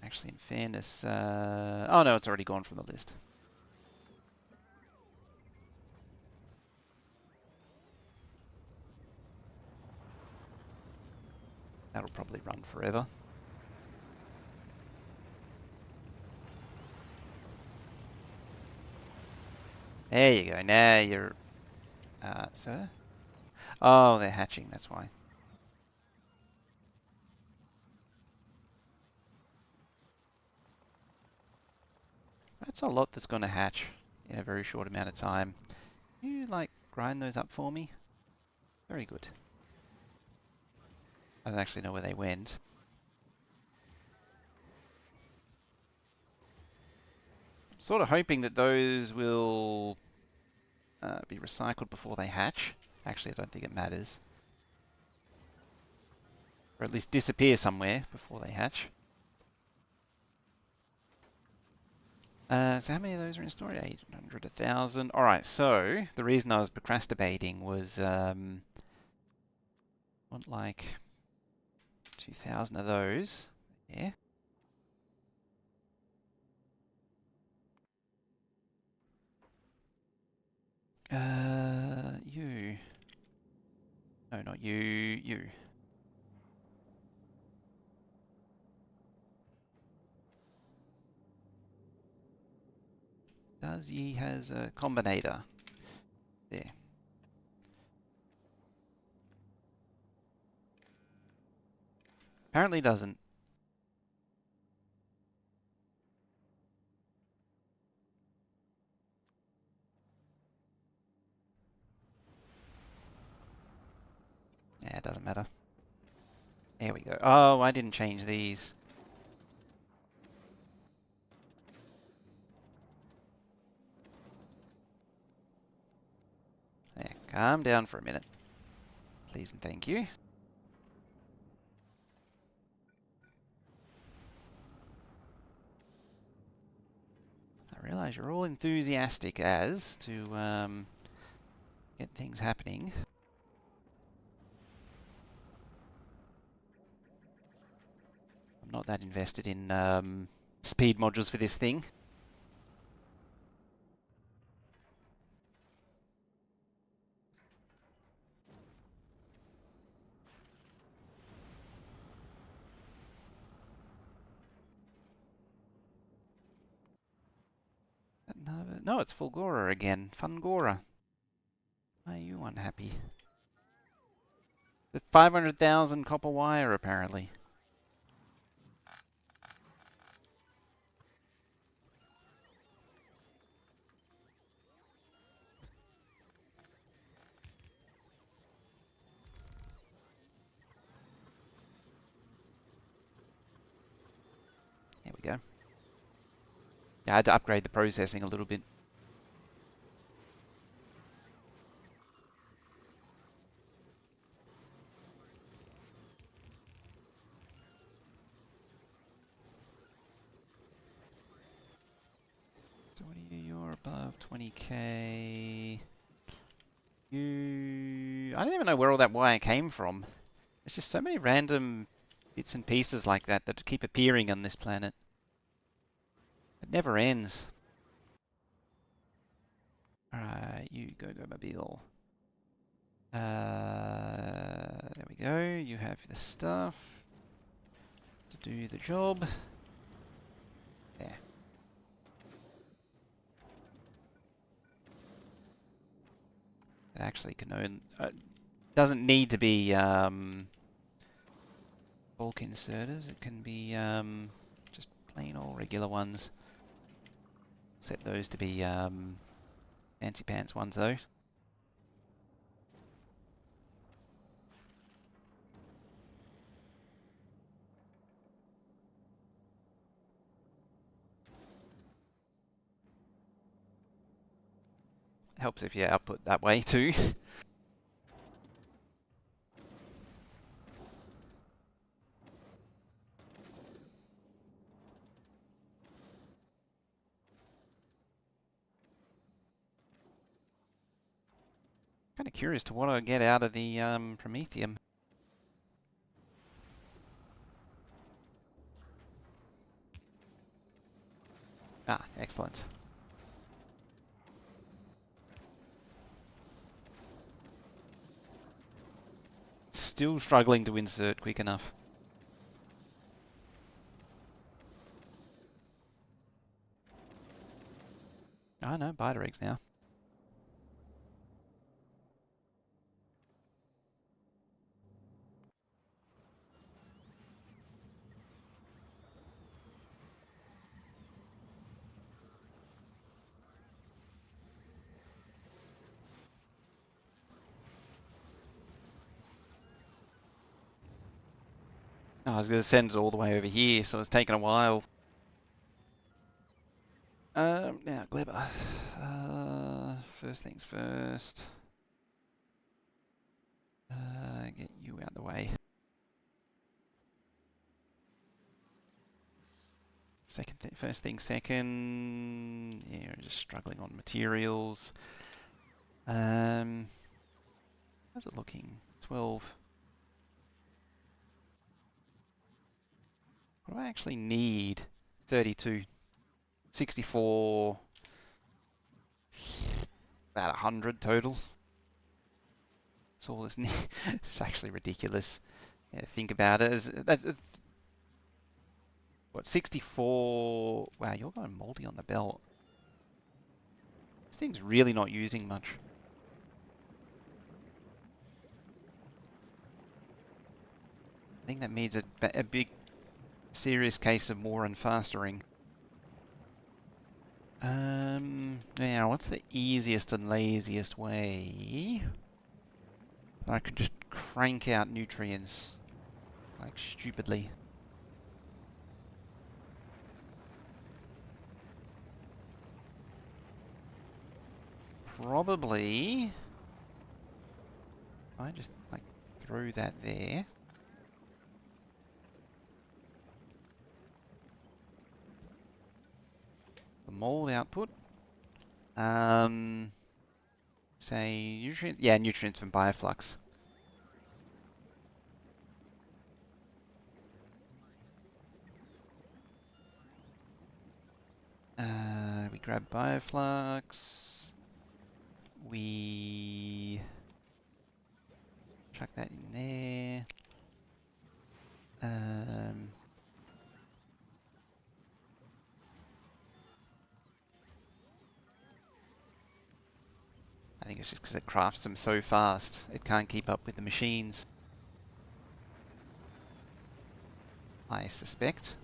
Actually, in fairness, oh no, it's already gone from the list. That'll probably run forever. There you go. Now you're, sir? Oh, they're hatching. That's why. That's a lot that's going to hatch in a very short amount of time. You like grind those up for me? Very good. I don't actually know where they went. I'm sort of hoping that those will be recycled before they hatch. Actually, I don't think it matters. Or at least disappear somewhere before they hatch. So how many of those are in storage? 800, 1,000. Alright, so the reason I was procrastinating was want like 2,000 of those. Yeah. You. No, not you. You. Does he has a combinator? There. Apparently doesn't. Yeah, it doesn't matter. There we go. Oh, I didn't change these. There, calm down for a minute. Please and thank you. I realise you're all enthusiastic as to get things happening. I'm not that invested in speed modules for this thing. No, it's Fulgora again. Fungora. Why are you unhappy? The 500,000 copper wire, apparently. There we go. Yeah, I had to upgrade the processing a little bit. So what are you? You're above 20k. I don't even know where all that wire came from. There's just so many random bits and pieces like that that keep appearing on this planet. It never ends. Alright, you go mobile. There we go. You have the stuff to do the job. There. It actually can own. Doesn't need to be bulk inserters. It can be just plain old regular ones. Set those to be fancy pants ones though. Helps if you output that way too. Kind of curious to what I get out of the Promethium. Ah, excellent. Still struggling to insert quick enough. Oh no, biter eggs now. I was going to send it all the way over here, so it's taken a while. Now, Glebber. First things first. Get you out of the way. First thing second. Yeah, just struggling on materials. How's it looking? 12. What do I actually need? 32. 64. About 100 total. That's all this. It's actually ridiculous. Yeah, think about it. That's what, 64. Wow, you're going moldy on the belt. This thing's really not using much. I think that means a big, serious case of more and fastering. Now, what's the easiest and laziest way I could just crank out nutrients? Like stupidly. Probably... I just, like, throw that there. The mold output. Say nutrient. Yeah, nutrients from bioflux. We grab bioflux. We chuck that in there. I think it's just because it crafts them so fast, it can't keep up with the machines. I suspect.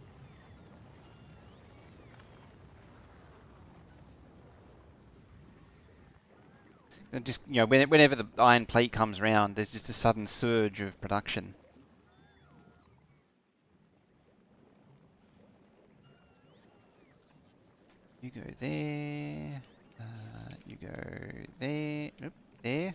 And just, you know, whenever the iron plate comes around, there's just a sudden surge of production. You go there. You go there. Oop, there.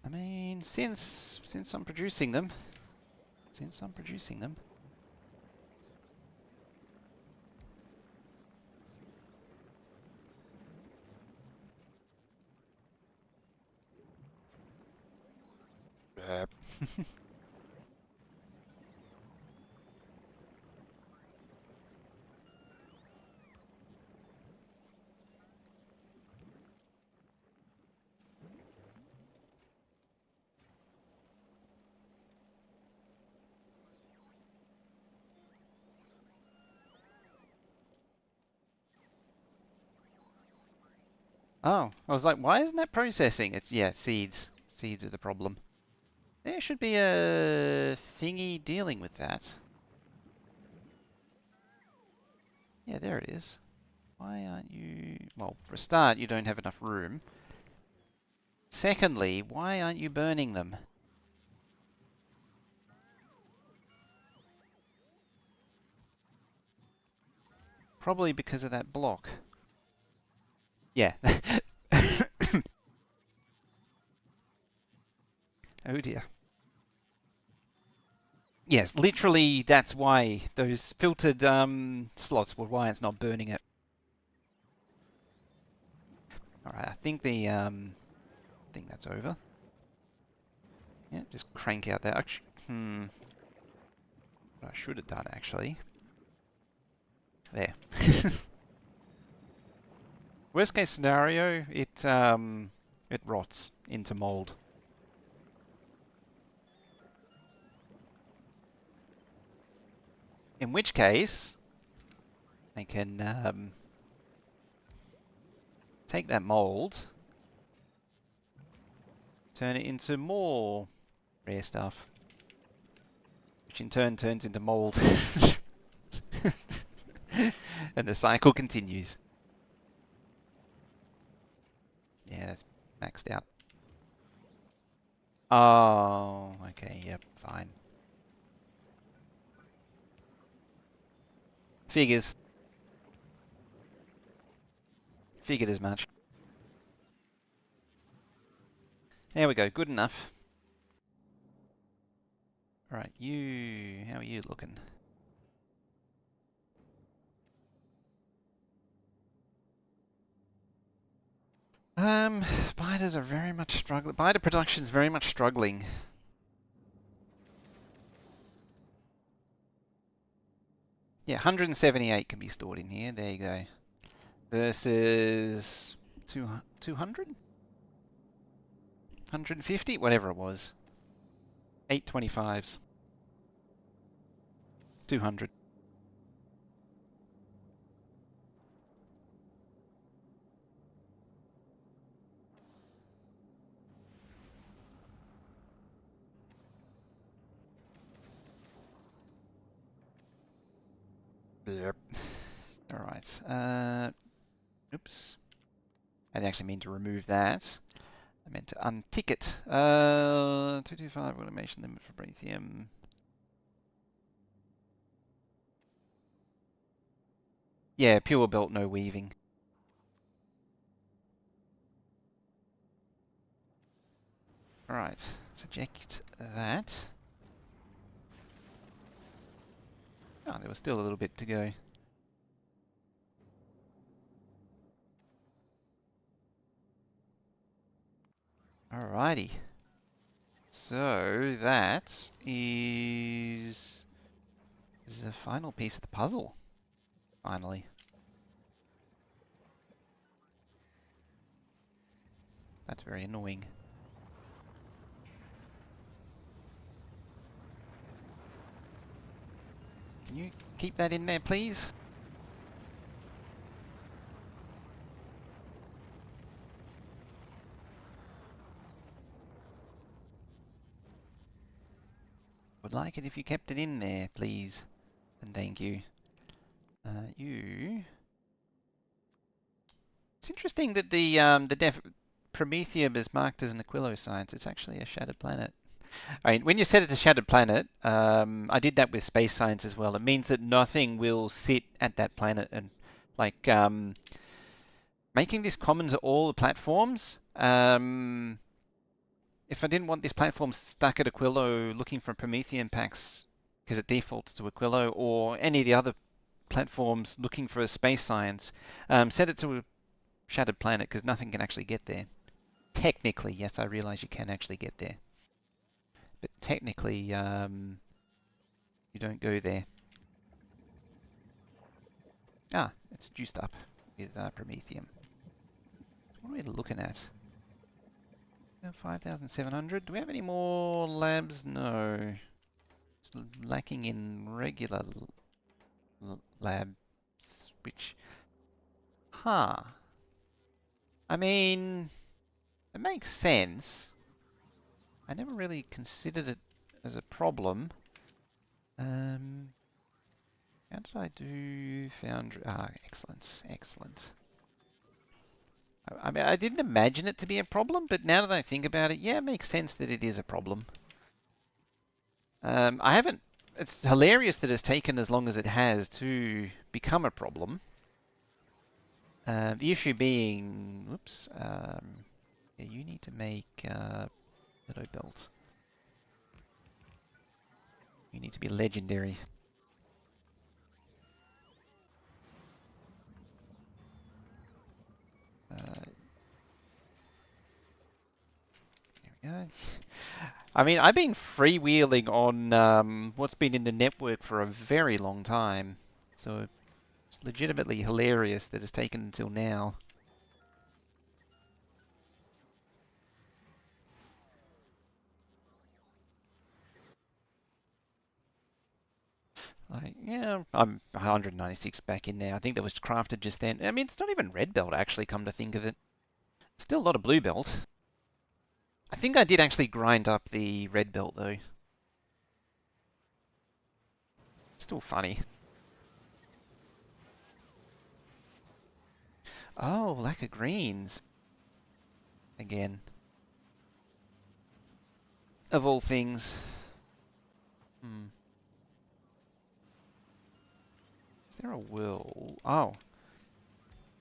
I mean, since I'm producing them, Oh, I was like, why isn't that processing? It's, yeah, seeds. Seeds are the problem. There should be a thingy dealing with that. Yeah, there it is. Why aren't you... Well, for a start, you don't have enough room. Secondly, why aren't you burning them? Probably because of that block. Yeah. Oh dear. Yes, literally that's why those filtered slots were why it's not burning it. Alright, I think that's over. Yeah, just crank out that. What I should have done actually. There. Worst case scenario, it rots into mold. In which case, I can take that mold, turn it into more rare stuff, which in turn turns into mold. And the cycle continues. Yeah, that's maxed out. Oh, okay, yep, fine. Figures. Figured as much. There we go, good enough. Alright, how are you looking? Biters are very much struggling. Biter production's very much struggling. Yeah, 178 can be stored in here. There you go. Versus 200? 150? Whatever it was. 825s. 200. Yep. Alright. Oops. I didn't actually mean to remove that. I meant to untick it. 225 automation limit for Braithium. Yeah, pure belt, no weaving. Alright, let's eject that. Oh, there was still a little bit to go. Alrighty. So that is the final piece of the puzzle. Finally. That's very annoying. Can you keep that in there, please? Would like it if you kept it in there, please. And thank you. It's interesting that the Prometheum is marked as an Aquilo science. It's actually a shattered planet. I mean, when you set it to shattered planet, I did that with space science as well. It means that nothing will sit at that planet, and like making this common to all the platforms. If I didn't want this platform stuck at Aquilo looking for Promethean packs because it defaults to Aquilo, or any of the other platforms looking for a space science, set it to a shattered planet because nothing can actually get there. Technically, yes, I realize you can actually get there. But technically, you don't go there. Ah, it's juiced up with Prometheum. What are we looking at? 5,700. Do we have any more labs? No. It's lacking in regular labs, which... Huh. I mean, it makes sense. I never really considered it as a problem. How did I do Foundry? Ah, excellent, excellent. I mean, I didn't imagine it to be a problem, but now that I think about it, yeah, it makes sense that it is a problem. I haven't... It's hilarious that it's taken as long as it has to become a problem. The issue being... Whoops. Yeah, you need to make Little Belt. You need to be legendary. There we go. I mean, I've been freewheeling on what's been in the network for a very long time, so it's legitimately hilarious that it's taken until now. Like, yeah, I'm 196 back in there. I think that was crafted just then. I mean, it's not even red belt, actually, come to think of it. Still a lot of blue belt. I think I did actually grind up the red belt, though. Still funny. Oh, lack of greens. Again. Of all things. Hmm. Is there a will? Oh.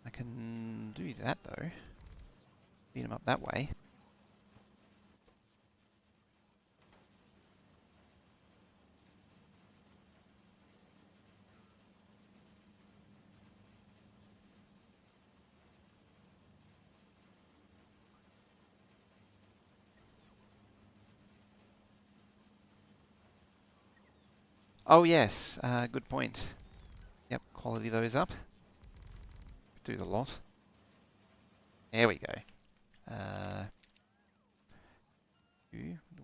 I can do that, though. Beat him up that way. Oh, yes. Good point. Yep, quality those up. Do the lot. There we go.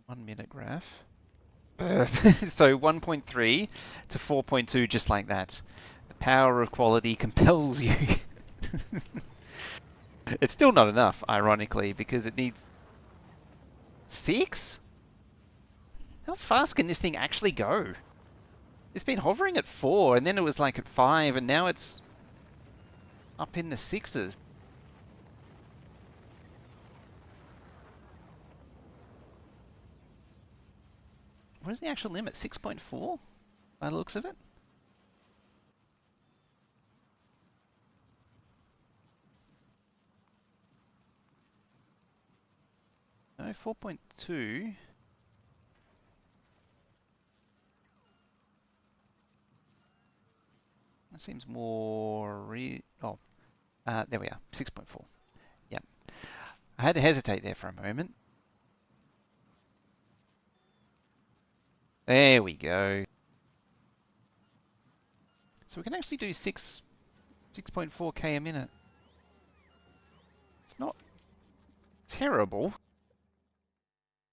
1 minute graph. So 1.3 to 4.2 just like that. The power of quality compels you. It's still not enough, ironically, because it needs 6? How fast can this thing actually go? It's been hovering at 4, and then it was like at 5, and now it's up in the 6s. What is the actual limit? 6.4 by the looks of it? No, 4.2. That seems more there we are, 6.4. Yep. I had to hesitate there for a moment. There we go. So we can actually do 6.4k a minute. It's not terrible.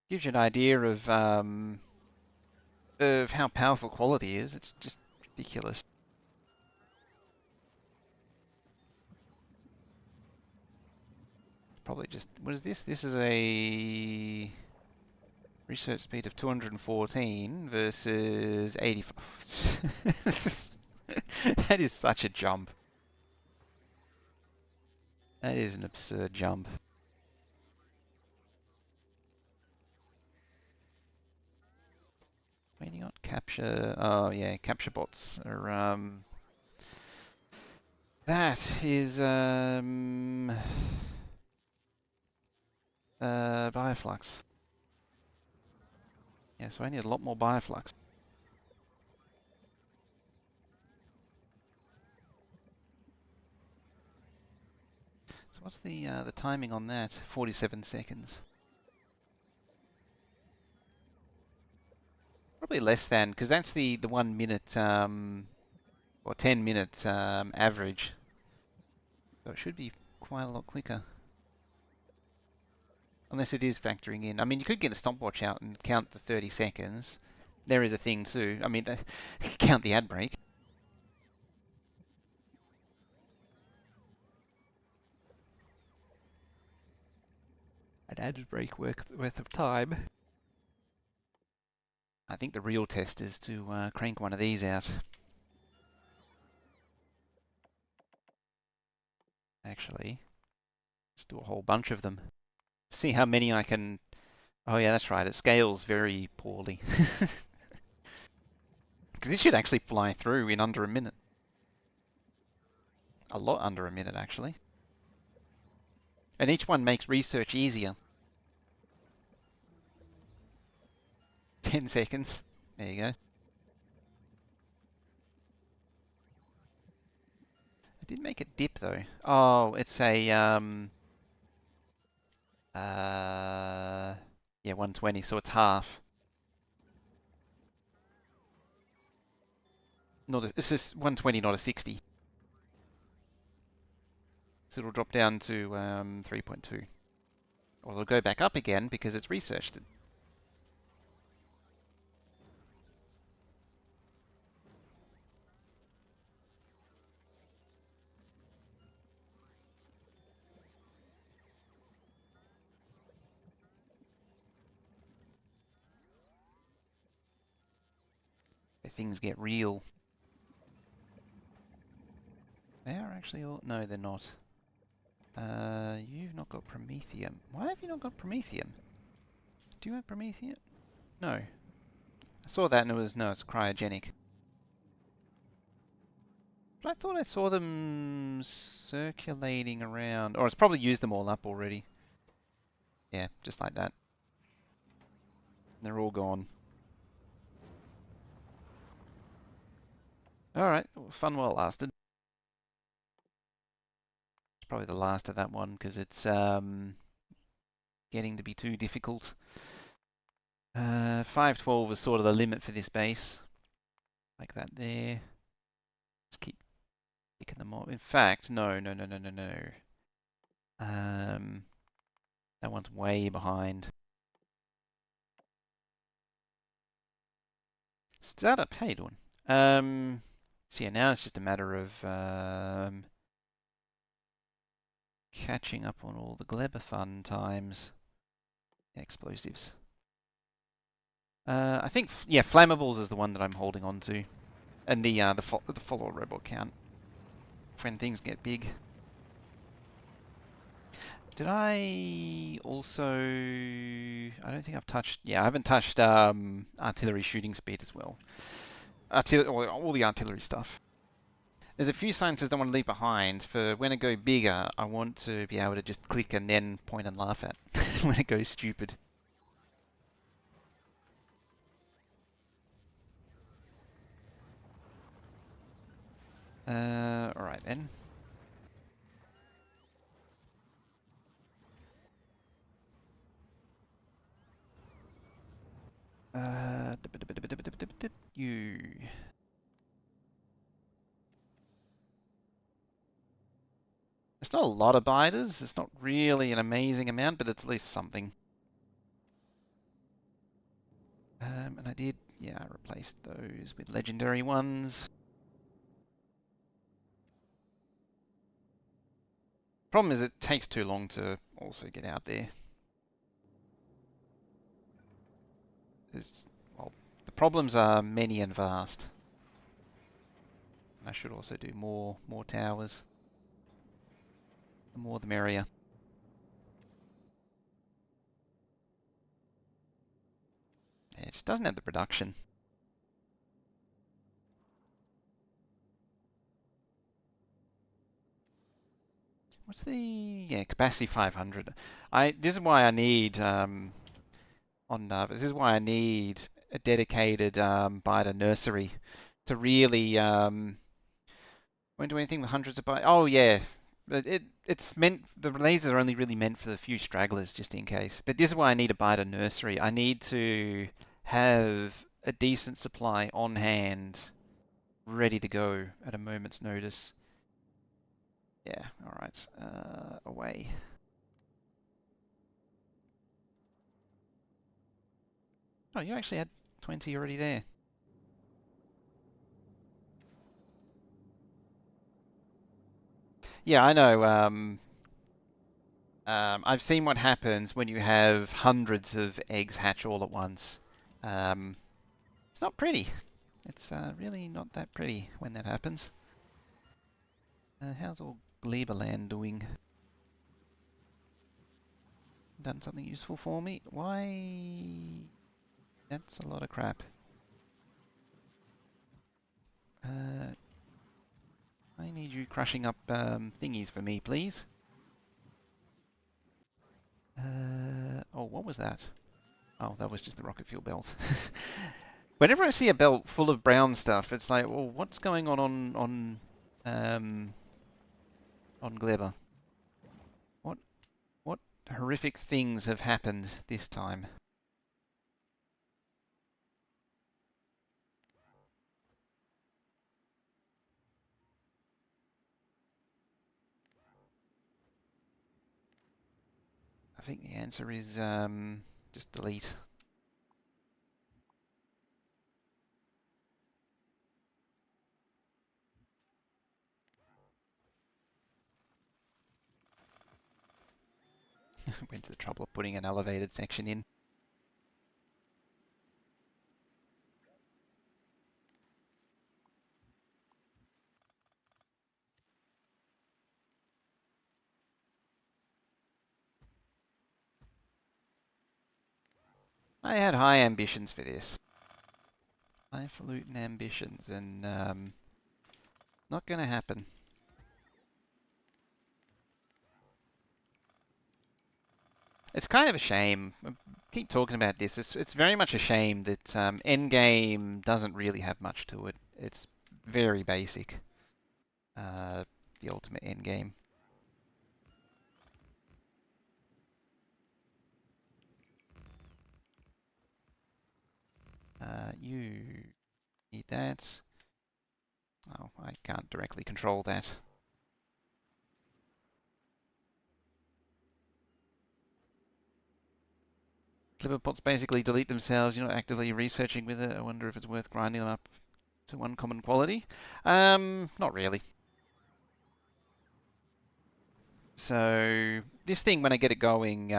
Gives you an idea of how powerful quality is. It's just ridiculous. Probably just, what is this? This is a research speed of 214 versus 85. That is such a jump. That is an absurd jump. Waiting on capture. Oh yeah, capture bots are that is bioflux. Yeah, so I need a lot more bioflux. So what's the timing on that? 47 seconds. Probably less than, because that's the 1 minute or 10 minute average. So it should be quite a lot quicker. Unless it is factoring in. I mean, you could get a stopwatch out and count the 30 seconds. There is a thing too. I mean, count the ad break. An ad break worth of time. I think the real test is to crank one of these out. Actually, just do a whole bunch of them. See how many I can... Oh yeah, that's right. It scales very poorly. Because this should actually fly through in under a minute. A lot under a minute, actually. And each one makes research easier. 10 seconds. There you go. I did make it dip though. Oh, it's a yeah, 120, so it's half. It's just 120, not a 60. So it'll drop down to 3.2. Or it'll go back up again because it's researched it. Where things get real. They are actually all... No, they're not. You've not got Promethium. Why have you not got Promethium? Do you have Promethium? No. I saw that and it was... No, it's cryogenic. But I thought I saw them circulating around. Or it's probably used them all up already. Yeah, just like that. They're all gone. Alright, well, fun while it lasted. It's probably the last of that one because it's getting to be too difficult. 512 is sort of the limit for this base. Like that there. Just keep picking them off. In fact, no. That one's way behind. Startup, how you doing? So yeah, now it's just a matter of catching up on all the Gleba fun times. Explosives. I think, yeah, flammables is the one that I'm holding on to. And the follower robot count when things get big. Did I also... I don't think I've touched... Yeah, I haven't touched artillery shooting speed as well. All the artillery stuff. There's a few sciences I want to leave behind for when I go bigger. I want to be able to just click and then point and laugh at when it goes stupid. Alright then. You. It's not a lot of biters. It's not really an amazing amount, but it's at least something. And I did, yeah, I replaced those with legendary ones. Problem is it takes too long to also get out there. Well, the problems are many and vast. I should also do more towers. The more the merrier. Yeah, it just doesn't have the production. What's the... Yeah, capacity 500. This is why I need... this is why I need a dedicated biter nursery to really... won't do anything with hundreds of bytes. Oh, yeah. But it's meant... The lasers are only really meant for the few stragglers, just in case. But this is why I need a biter nursery. I need to have a decent supply on hand, ready to go at a moment's notice. Yeah, alright. Away. Oh, you actually had 20 already there. Yeah, I know. I've seen what happens when you have hundreds of eggs hatch all at once. It's not pretty. It's really not that pretty when that happens. How's all Gleberland doing? Done something useful for me? Why? That's a lot of crap. I need you crushing up thingies for me, please. Oh, what was that? Oh, that was just the rocket fuel belt. Whenever I see a belt full of brown stuff, it's like, well, what's going on Gleber? What horrific things have happened this time? I think the answer is just delete. Went to the trouble of putting an elevated section in. I had high ambitions for this. Highfalutin ambitions, and not going to happen. It's kind of a shame. I keep talking about this. It's very much a shame that Endgame doesn't really have much to it. It's very basic. The ultimate Endgame. You need that. Oh, I can't directly control that. Clipperpots basically delete themselves. You're not actively researching with it. I wonder if it's worth grinding them up to one common quality. Not really. So this thing, when I get it going,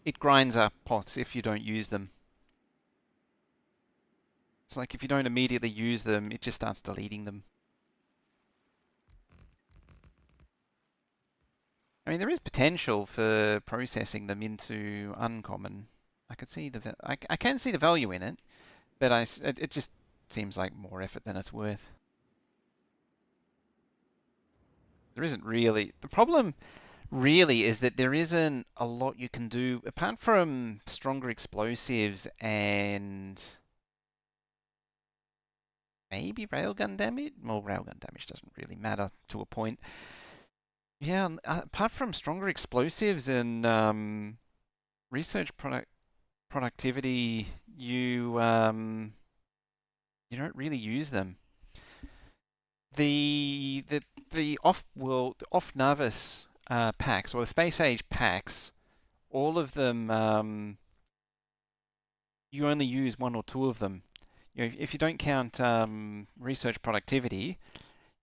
it grinds up pots if you don't use them. It's like if you don't immediately use them, it just starts deleting them. I mean, there is potential for processing them into uncommon. I could see I can see the value in it, but it just seems like more effort than it's worth. There isn't really. The problem really is that there isn't a lot you can do apart from stronger explosives and maybe railgun damage. Well, railgun damage doesn't really matter to a point. Yeah, apart from stronger explosives and research productivity, you don't really use them. The the the off Navis packs or the Space Age packs, all of them you only use one or two of them. You know, if you don't count research productivity,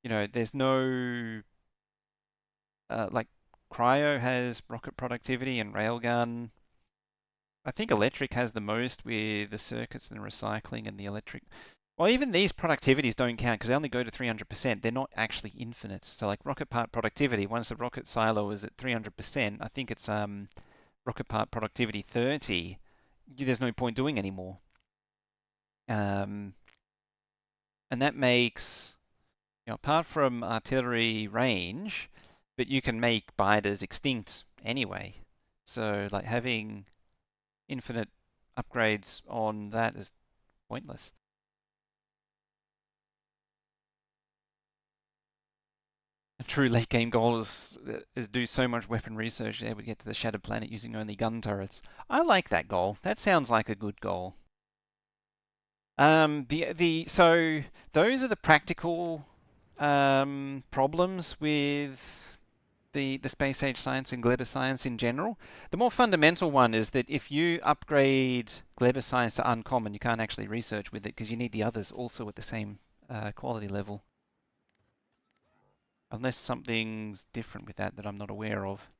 there's no like Cryo has rocket productivity and railgun. I think electric has the most with the circuits and the recycling and the electric. Well, even these productivities don't count because they only go to 300%. They're not actually infinite. So like rocket part productivity, once the rocket silo is at 300%, I think it's rocket part productivity 30. There's no point doing anymore. Um, and that makes, apart from artillery range, but you can make biters extinct anyway. So like having infinite upgrades on that is pointless. A true late game goal is do so much weapon research they would get to the Shattered Planet using only gun turrets. I like that goal. That sounds like a good goal. So those are the practical problems with the space age science and Gleba science in general. The more fundamental one is that if you upgrade Gleba science to uncommon, you can't actually research with it because you need the others also at the same quality level. Unless something's different with that I'm not aware of.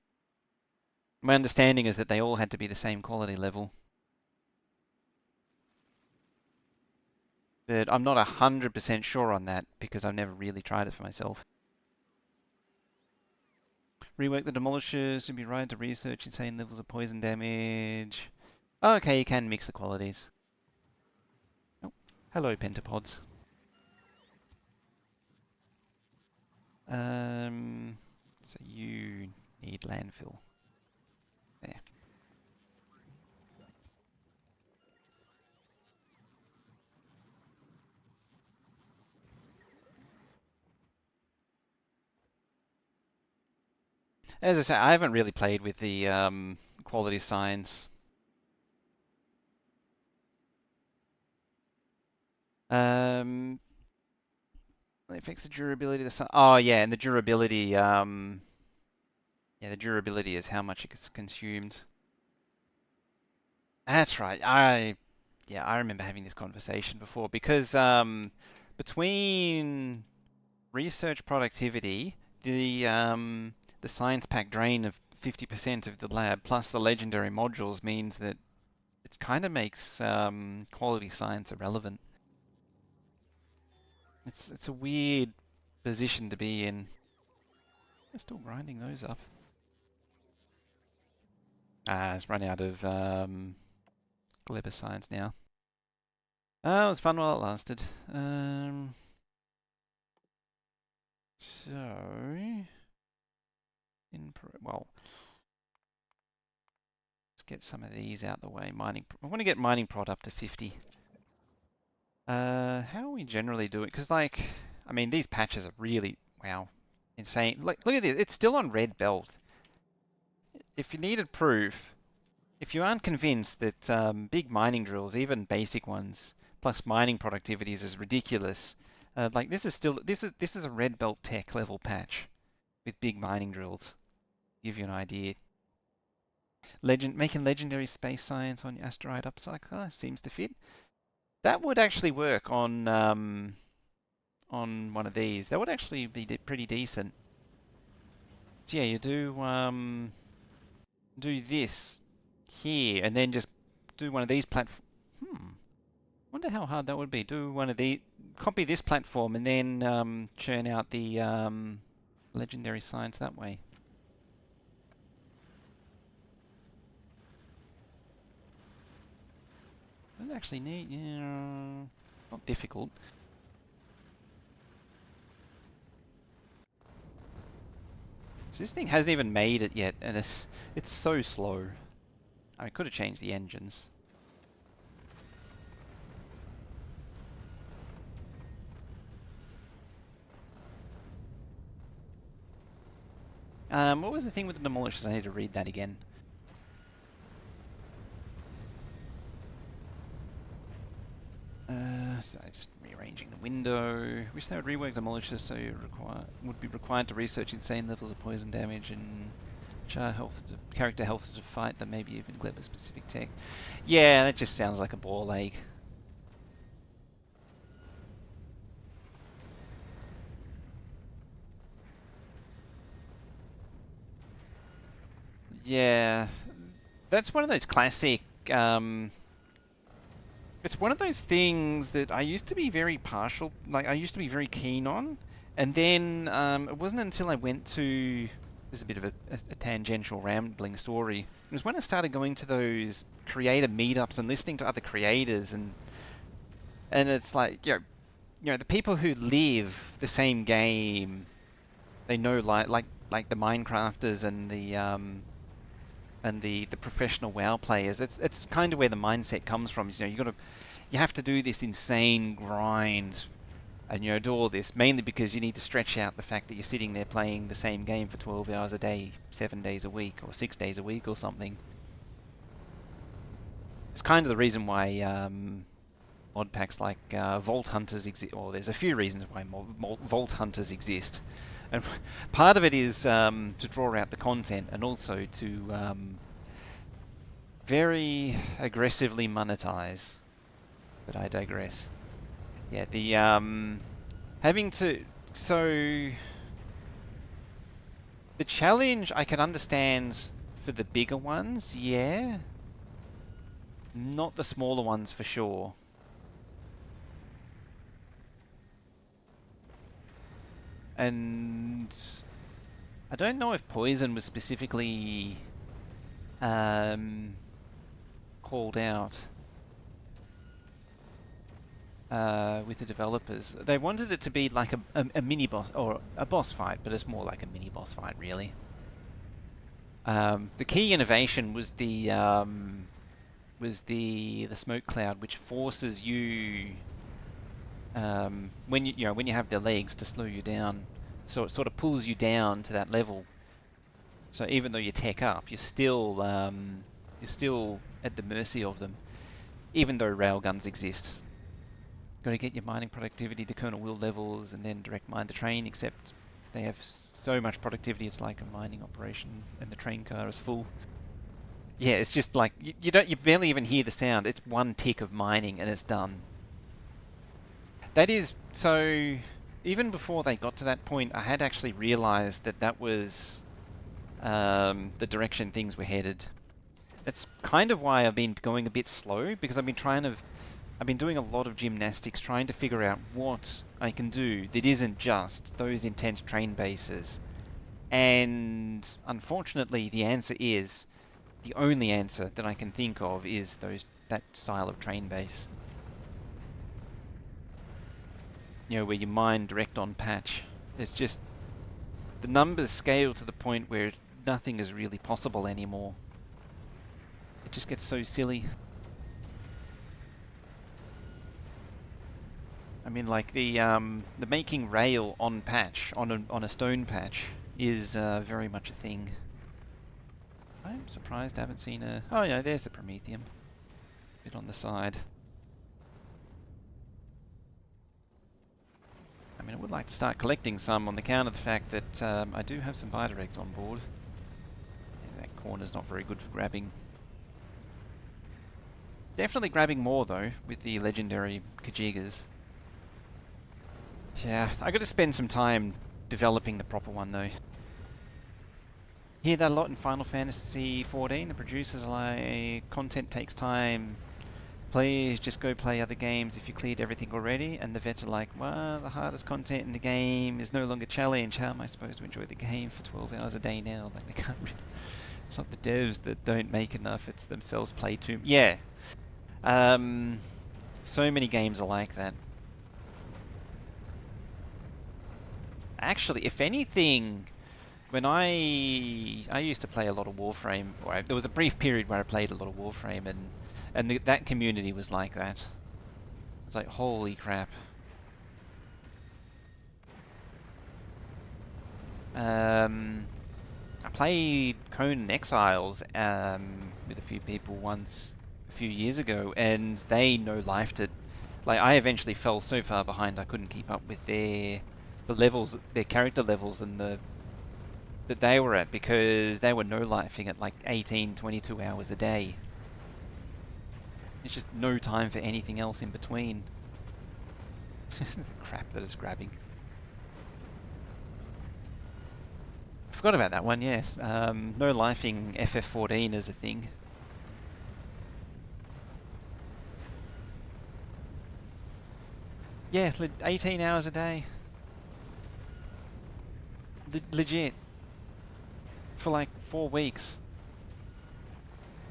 My understanding is that they all had to be the same quality level. But I'm not 100% sure on that because I've never really tried it for myself. Rework the demolishers to be right to research insane levels of poison damage. Oh, okay, you can mix the qualities. Oh, hello, pentapods. So you need landfill. There. As I say, I haven't really played with the quality signs. Um, it affects the durability of the sun. Oh yeah, and the durability. Yeah, the durability is how much it gets consumed. That's right. Yeah, I remember having this conversation before because between research productivity, the science pack drain of 50% of the lab plus the legendary modules means that it kind of makes quality science irrelevant. It's a weird position to be in. We're still grinding those up. It's run out of Gleba science now. It was fun while it lasted. So, well, let's get some of these out the way. Mining. I want to get mining prod up to 50. How are we generally doing? Because I mean, these patches are really wow, insane. Like, look at this. It's still on red belt. If you needed proof, if you aren't convinced that big mining drills, even basic ones, plus mining productivities is ridiculous, like this is a red belt tech level patch with big mining drills. Give you an idea. Making legendary space science on your asteroid upcycler seems to fit. That would actually work on one of these. That would actually be pretty decent. So yeah, you do this here, and then just do one of these platforms. Wonder how hard that would be. Do one of the copy this platform and then churn out the legendary science that way. Does actually need, yeah, not difficult. So this thing hasn't even made it yet, and it's so slow. I could have changed the engines. What was the thing with the demolishers? I need to read that again. So just rearranging the window. Wish they would rework demolishers so you would be required to research insane levels of poison damage and character health to fight them, maybe even Glebber specific tech. Yeah, that just sounds like a ball ache. Yeah, that's one of those classic. It's one of those things that I used to be very partial, like I used to be very keen on, and then it wasn't until I went to, this is a bit of a tangential rambling story, it was when I started going to those creator meetups and listening to other creators, and it's like, the people who live the same game, they know like the Minecrafters and the professional WoW players. It's kind of where the mindset comes from. You have to do this insane grind, and do all this mainly because you need to stretch out the fact that you're sitting there playing the same game for 12 hours a day, 7 days a week, or 6 days a week, or something. It's kind of the reason why mod packs like Vault Hunters exist. Or there's a few reasons why Vault Hunters exist. And part of it is to draw out the content, and also to very aggressively monetize. But I digress. Yeah, the having to the challenge I can understand for the bigger ones, yeah. Not the smaller ones for sure. And I don't know if poison was specifically called out with the developers. They wanted it to be like a mini boss or a boss fight, but it's more like a mini boss fight, really. The key innovation was the smoke cloud, which forces you when you have the legs to slow you down, so it sort of pulls you down to that level. So even though you tech up, you're still at the mercy of them, even though railguns exist. Got to get your mining productivity to Colonel Will levels and then direct mine the train, except they have so much productivity it's like a mining operation and the train car is full. Yeah, it's just like you barely even hear the sound. It's one tick of mining and it's done. That is, so even before they got to that point, I had actually realized that was the direction things were headed. That's kind of why I've been going a bit slow, because I've been doing a lot of gymnastics trying to figure out what I can do that isn't just those intense train bases. And unfortunately, the only answer that I can think of is that style of train base. Where you mine direct on patch. It's just, the numbers scale to the point where nothing is really possible anymore. It just gets so silly. I mean, like the making rail on patch, on a stone patch, is very much a thing. I'm surprised I haven't seen a... Oh yeah, there's the Prometheum. Bit on the side. I mean, I would like to start collecting some on the count of the fact that I do have some biter eggs on board. Yeah, that corner's not very good for grabbing. Definitely grabbing more though, with the legendary Kajigas. Yeah, I got to spend some time developing the proper one though. Hear that a lot in Final Fantasy XIV. The producers like content takes time. please just go play other games if you cleared everything already. And the vets are like, well, the hardest content in the game is no longer challenge. How am I supposed to enjoy the game for 12 hours a day now? Like, they can't really... It's not the devs that don't make enough, it's themselves play too... Yeah. So many games are like that. Actually, if anything, when I used to play a lot of Warframe, or there was a brief period where I played a lot of Warframe, and that community was like that. It's like, holy crap. I played Conan Exiles with a few people once a few years ago, and they no-lifed it. Like, I eventually fell so far behind I couldn't keep up with the levels, their character levels, and that they were at, because they were no-lifing at like 18, 22 hours a day. It's just no time for anything else in between. The crap that is grabbing. I forgot about that one, yes. No-lifing FF14 is a thing. Yeah, 18 hours a day. Legit. For like 4 weeks.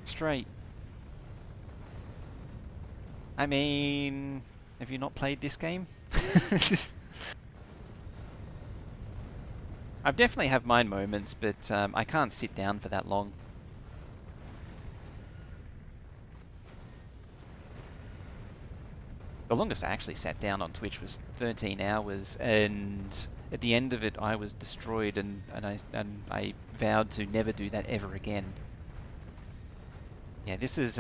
Straight. I mean, have you not played this game? I've definitely had my moments, but I can't sit down for that long. The longest I actually sat down on Twitch was 13 hours, and at the end of it I was destroyed, and I vowed to never do that ever again. Yeah, this is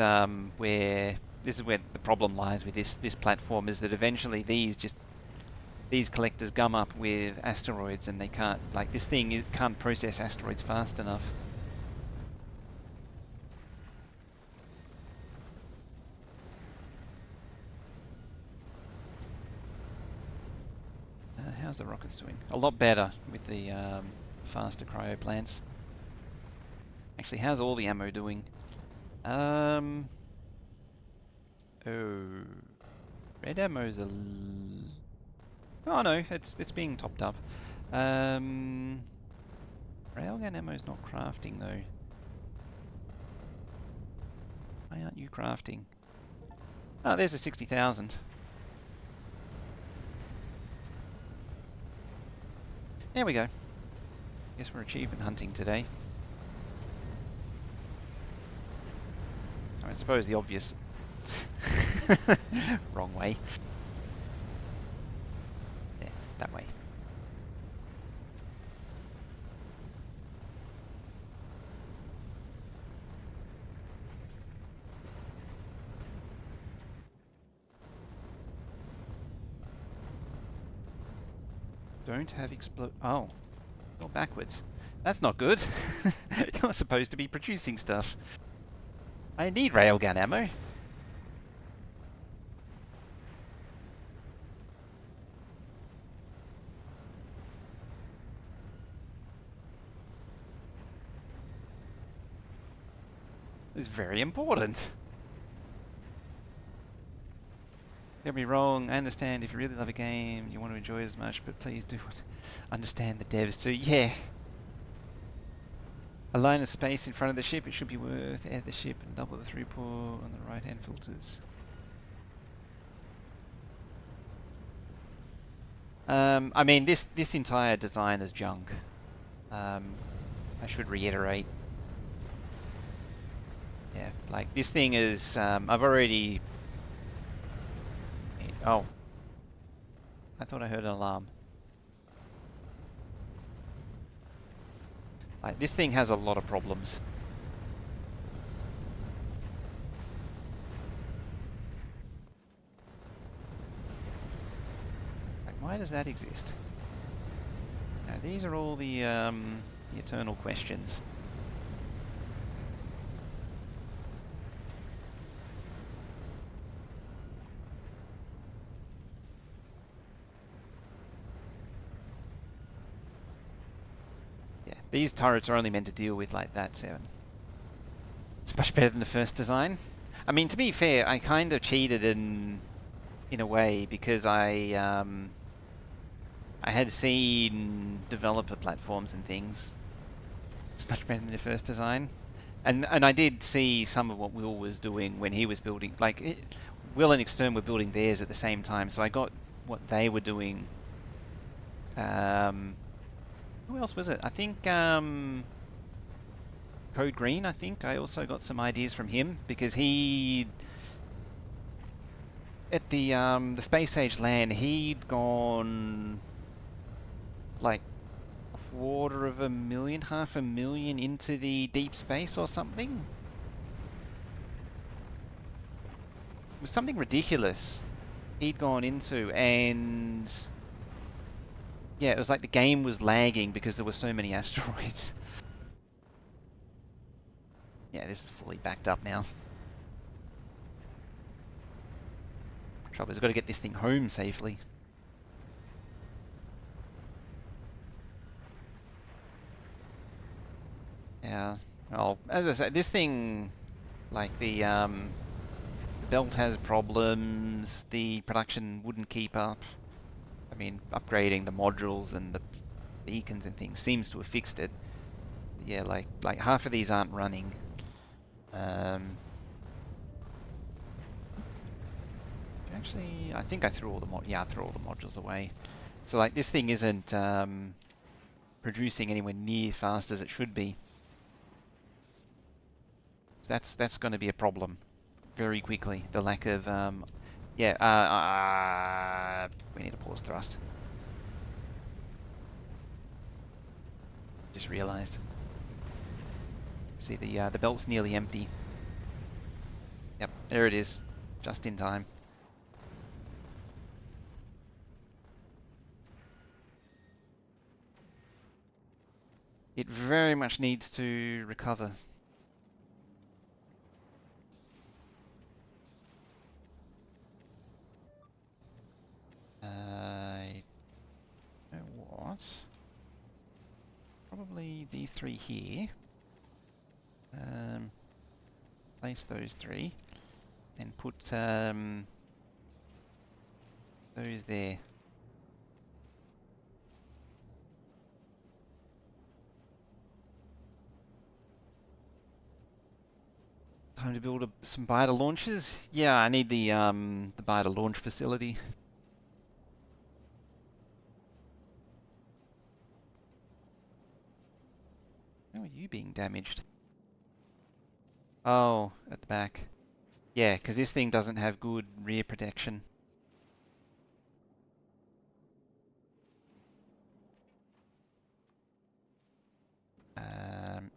where the problem lies with this platform, is that eventually these collectors gum up with asteroids, and they can't, like, this thing can't process asteroids fast enough. How's the rockets doing? A lot better with the faster cryo plants. Actually, how's all the ammo doing? Oh, red ammo's a... Oh no, it's being topped up. Railgun ammo's not crafting though. Why aren't you crafting? Oh, there's a 60,000. There we go. Guess we're achievement hunting today. I suppose the obvious... Wrong way. Yeah, that way. Don't have explode... Oh. Or backwards. That's not good. You're supposed to be producing stuff. I need railgun ammo. It's very important. Don't be wrong, I understand if you really love a game, you want to enjoy it as much, but please do understand the devs. So yeah. A line of space in front of the ship, it should be worth. Add the ship and double the throughput on the right hand filters. I mean, this entire design is junk. I should reiterate. Yeah, like this thing is, I've already... Oh. I thought I heard an alarm. Like, this thing has a lot of problems. Like, why does that exist? Now, these are all the eternal questions. These turrets are only meant to deal with like that 7. It's much better than the first design. I mean, to be fair, I kind of cheated in a way because I had seen developer platforms and things. It's much better than the first design. And I did see some of what Will was doing when he was building. Will and Extern were building theirs at the same time, so I got what they were doing. Who else was it? I think Code Green. I think I also got some ideas from him because he at the Space Age LAN he'd gone like $250,000, $500,000 into the deep space or something. It was something ridiculous he'd gone into, and yeah, it was like the game was lagging because there were so many asteroids. Yeah, this is fully backed up now. Trouble is, I've got to get this thing home safely. Yeah. Well, as I said, this thing, like the belt has problems. The production wouldn't keep up. I mean, upgrading the modules and the beacons and things seems to have fixed it. Yeah, like half of these aren't running. Actually, I think I threw all the I threw all the modules away. So like this thing isn't producing anywhere near fast as it should be. So that's going to be a problem very quickly. The lack of yeah. We need a pause thrust. Just realised. See the belt's nearly empty. Yep, there it is, just in time. It very much needs to recover. You know what? Probably these three here. Place those three, and put those there. Time to build some biter launchers. Yeah, I need the biter launch facility. How are you being damaged? Oh, at the back. Yeah, because this thing doesn't have good rear protection.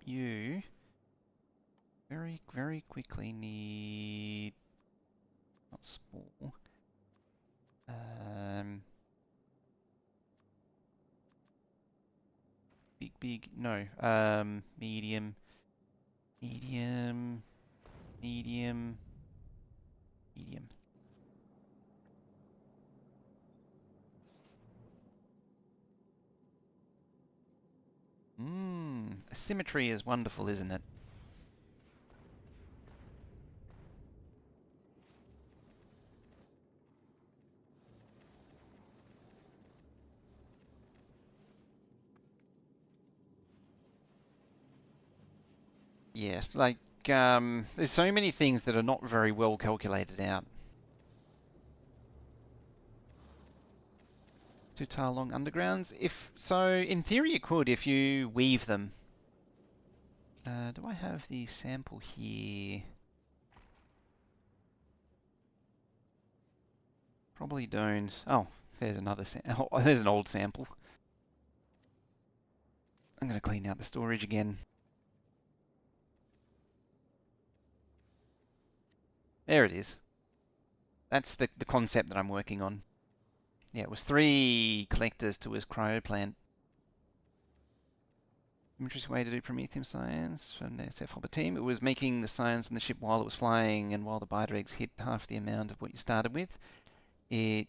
You very quickly need not small. Big no. Medium, medium, medium, medium. Symmetry is wonderful, isn't it? Yes, like, there's so many things that are not very well calculated out. 2 tile long undergrounds? If so, in theory you could if you weave them. Do I have the sample here? Probably don't. Oh, there's another oh, there's an old sample. I'm going to clean out the storage again. There it is. That's the concept that I'm working on. Yeah, it was 3 collectors to his cryo plant. Interesting way to do Prometheum science from the SF Hopper team. It was making the science on the ship while it was flying, and while the biter eggs hit half the amount of what you started with, it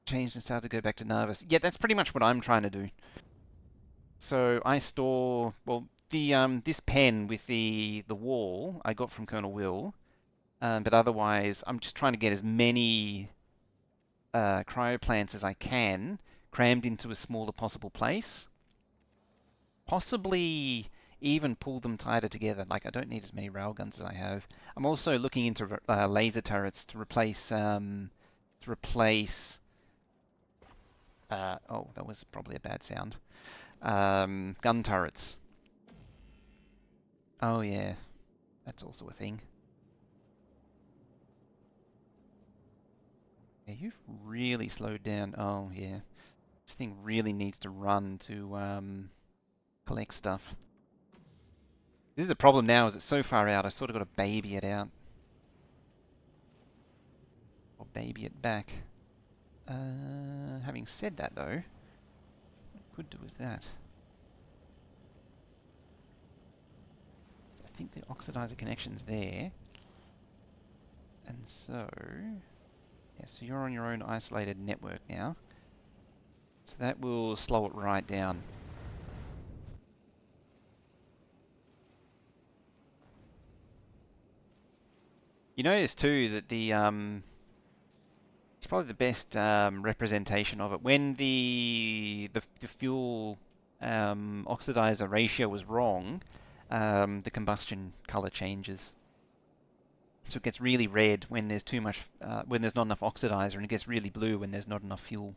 changed and started to go back to Narvis. Yeah, that's pretty much what I'm trying to do. So I store, well, the this pen with the wall I got from Colonel Will. But otherwise, I'm just trying to get as many cryo plants as I can crammed into a smaller possible place. Possibly even pull them tighter together. Like, I don't need as many railguns as I have. I'm also looking into laser turrets to replace oh, that was probably a bad sound. Gun turrets. Oh yeah, that's also a thing. Yeah, you've really slowed down. Oh yeah, this thing really needs to run to collect stuff. This is the problem now, is it's so far out, I sort of got to baby it out. Or baby it back. Having said that though, what I could do is that. I think the oxidizer connection's there. And so... yeah, so you're on your own isolated network now. So that will slow it right down. You notice too that the it's probably the best representation of it. When the fuel oxidizer ratio was wrong, the combustion color changes. So it gets really red when there's too much, when there's not enough oxidizer, and it gets really blue when there's not enough fuel.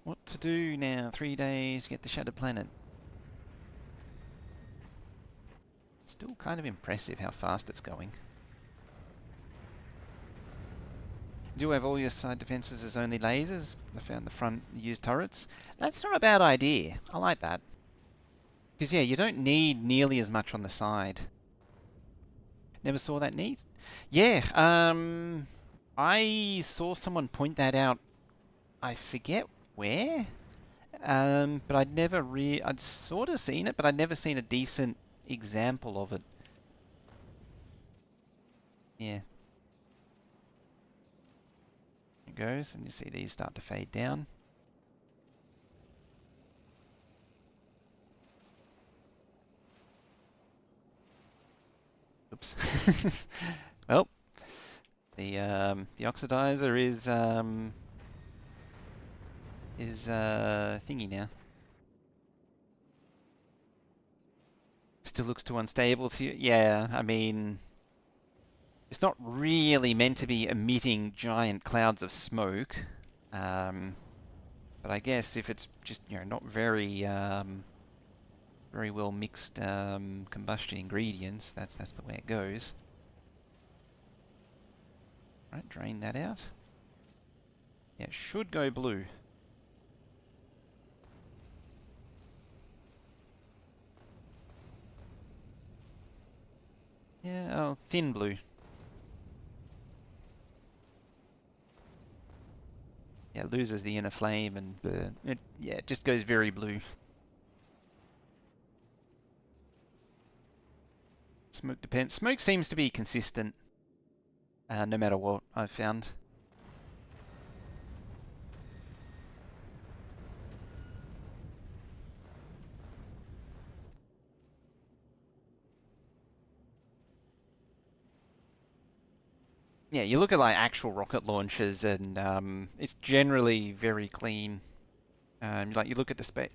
What to do now? 3 days, get the Shattered Planet. It's still kind of impressive how fast it's going. Do have all your side defenses as only lasers. I found the front used turrets. That's not a bad idea. I like that. Because yeah, you don't need nearly as much on the side. Never saw that need? Yeah, I saw someone point that out. I forget where. But I'd sort of seen it, but I'd never seen a decent example of it. Yeah. It goes, and you see these start to fade down. Oops. Well, the oxidizer is thingy now. Still looks too unstable to you. Yeah, I mean, it's not really meant to be emitting giant clouds of smoke. But I guess if it's just, you know, not very very well mixed combustion ingredients, that's the way it goes. Right, drain that out. Yeah, it should go blue. Yeah, oh, thin blue. Yeah, it loses the inner flame and yeah, it just goes very blue. Smoke depends. Smoke seems to be consistent, no matter what I've found. Yeah, you look at like actual rocket launches, and it's generally very clean. Like you look at what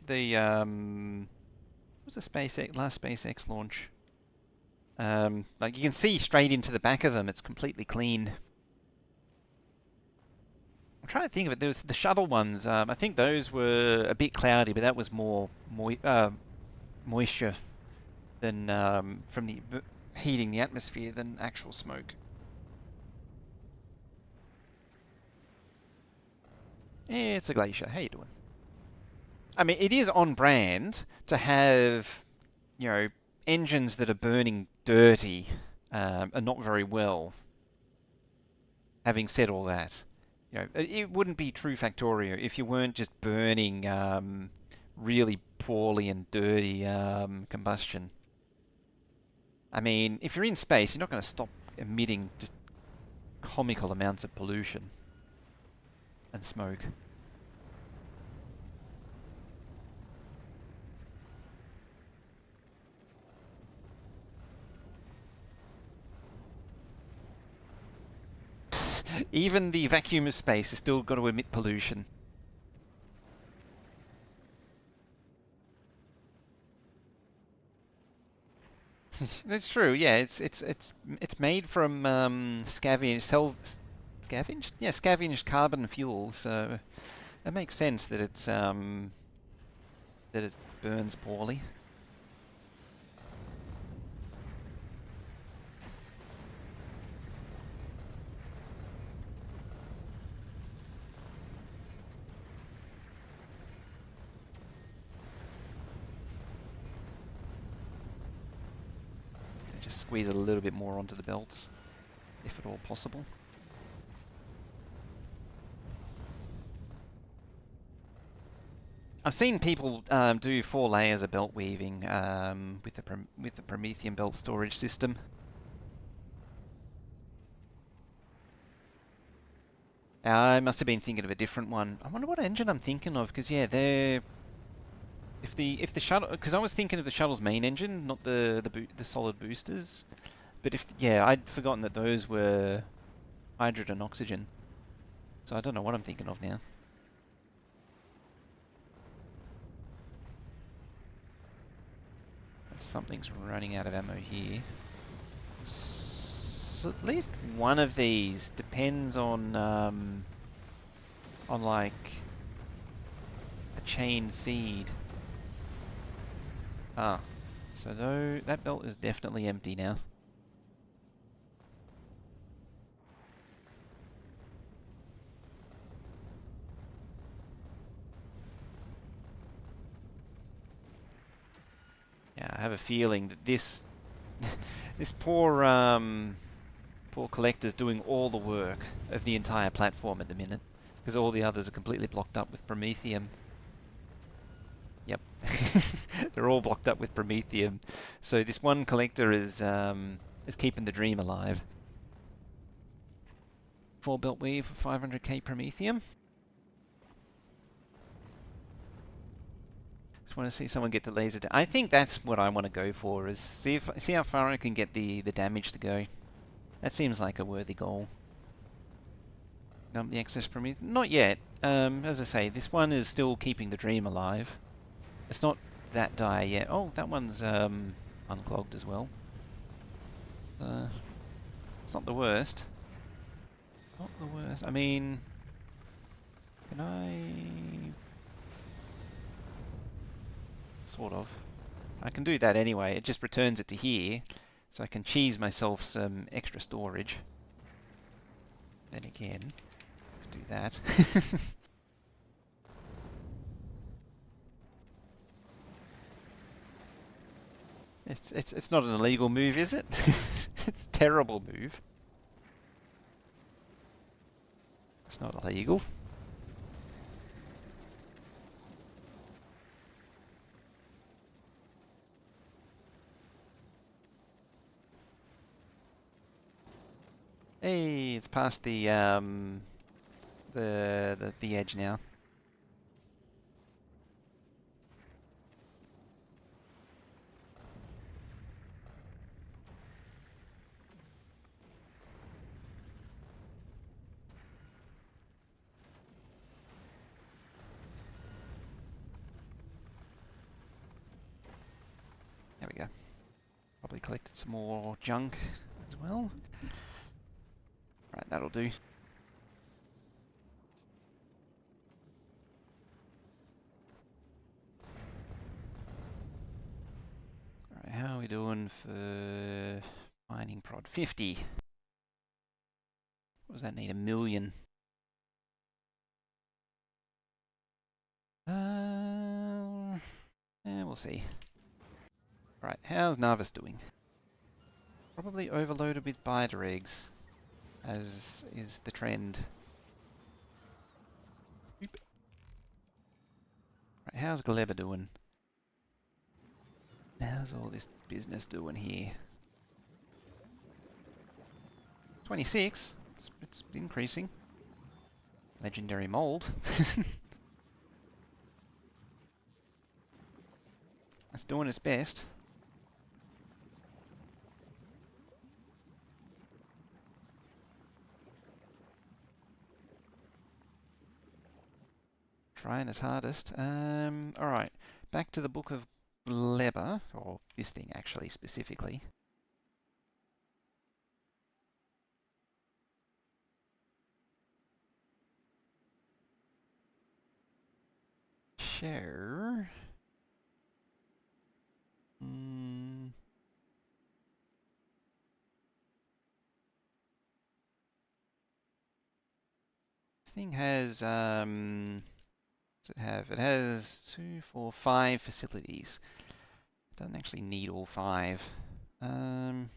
was the last SpaceX launch? Like you can see straight into the back of them. It's completely clean. I'm trying to think of it. There was the shuttle ones. I think those were a bit cloudy, but that was more moisture than from the heating the atmosphere than actual smoke. Yeah, it's a glacier. How you doing? I mean, it is on brand to have, you know, engines that are burning dirty and not very well. Having said all that, you know, it wouldn't be true Factorio if you weren't just burning really poorly and dirty combustion. I mean, if you're in space, you're not going to stop emitting just comical amounts of pollution and smoke. Even the vacuum of space has still got to emit pollution. That's true. Yeah, it's made from scavenged carbon fuel. So it makes sense that it burns poorly. Just squeeze it a little bit more onto the belts, if at all possible. I've seen people do 4 layers of belt weaving with the Promethean belt storage system. I must have been thinking of a different one. I wonder what engine I'm thinking of, because yeah, they're if the shuttle, because I was thinking of the shuttle's main engine, not the solid boosters. But yeah, I'd forgotten that those were hydrogen oxygen. So I don't know what I'm thinking of now. Something's running out of ammo here. So at least one of these depends on like a chain feed. Ah, so though that belt is definitely empty now. Yeah, I have a feeling that this this poor collector's doing all the work of the entire platform at the minute, because all the others are completely blocked up with Promethium. Yep, they're all blocked up with Promethium. So this one collector is keeping the dream alive. 4 belt weave for 500k Promethium. Just want to see someone get the laser. I think that's what I want to go for. Is see how far I can get the damage to go. That seems like a worthy goal. The excess Promethium. Not yet. As I say, this one is still keeping the dream alive. It's not that dire yet. Oh, that one's unclogged as well. It's not the worst. Not the worst. I mean, can I... Sort of. I can do that anyway. It just returns it to here, so I can cheese myself some extra storage. Then again, do that. It's not an illegal move, is it? It's a terrible move. It's not illegal. Hey, it's past the edge now. There we go. Probably collected some more junk as well. Right, that'll do. Alright, how are we doing for mining prod? 50. What does that need? 1 million. Yeah, we'll see. Right, how's Narvis doing? Probably overloaded with biter eggs, as is the trend. Oop. Right, how's Gleba doing? How's all this business doing here? 26? It's increasing. Legendary mold. It's doing its best. right? It's hardest. Alright. Back to the Book of Gleba, or this thing actually specifically. Share. This thing has, what's it have? It has 2, 4, 5 facilities. It doesn't actually need all 5. Right,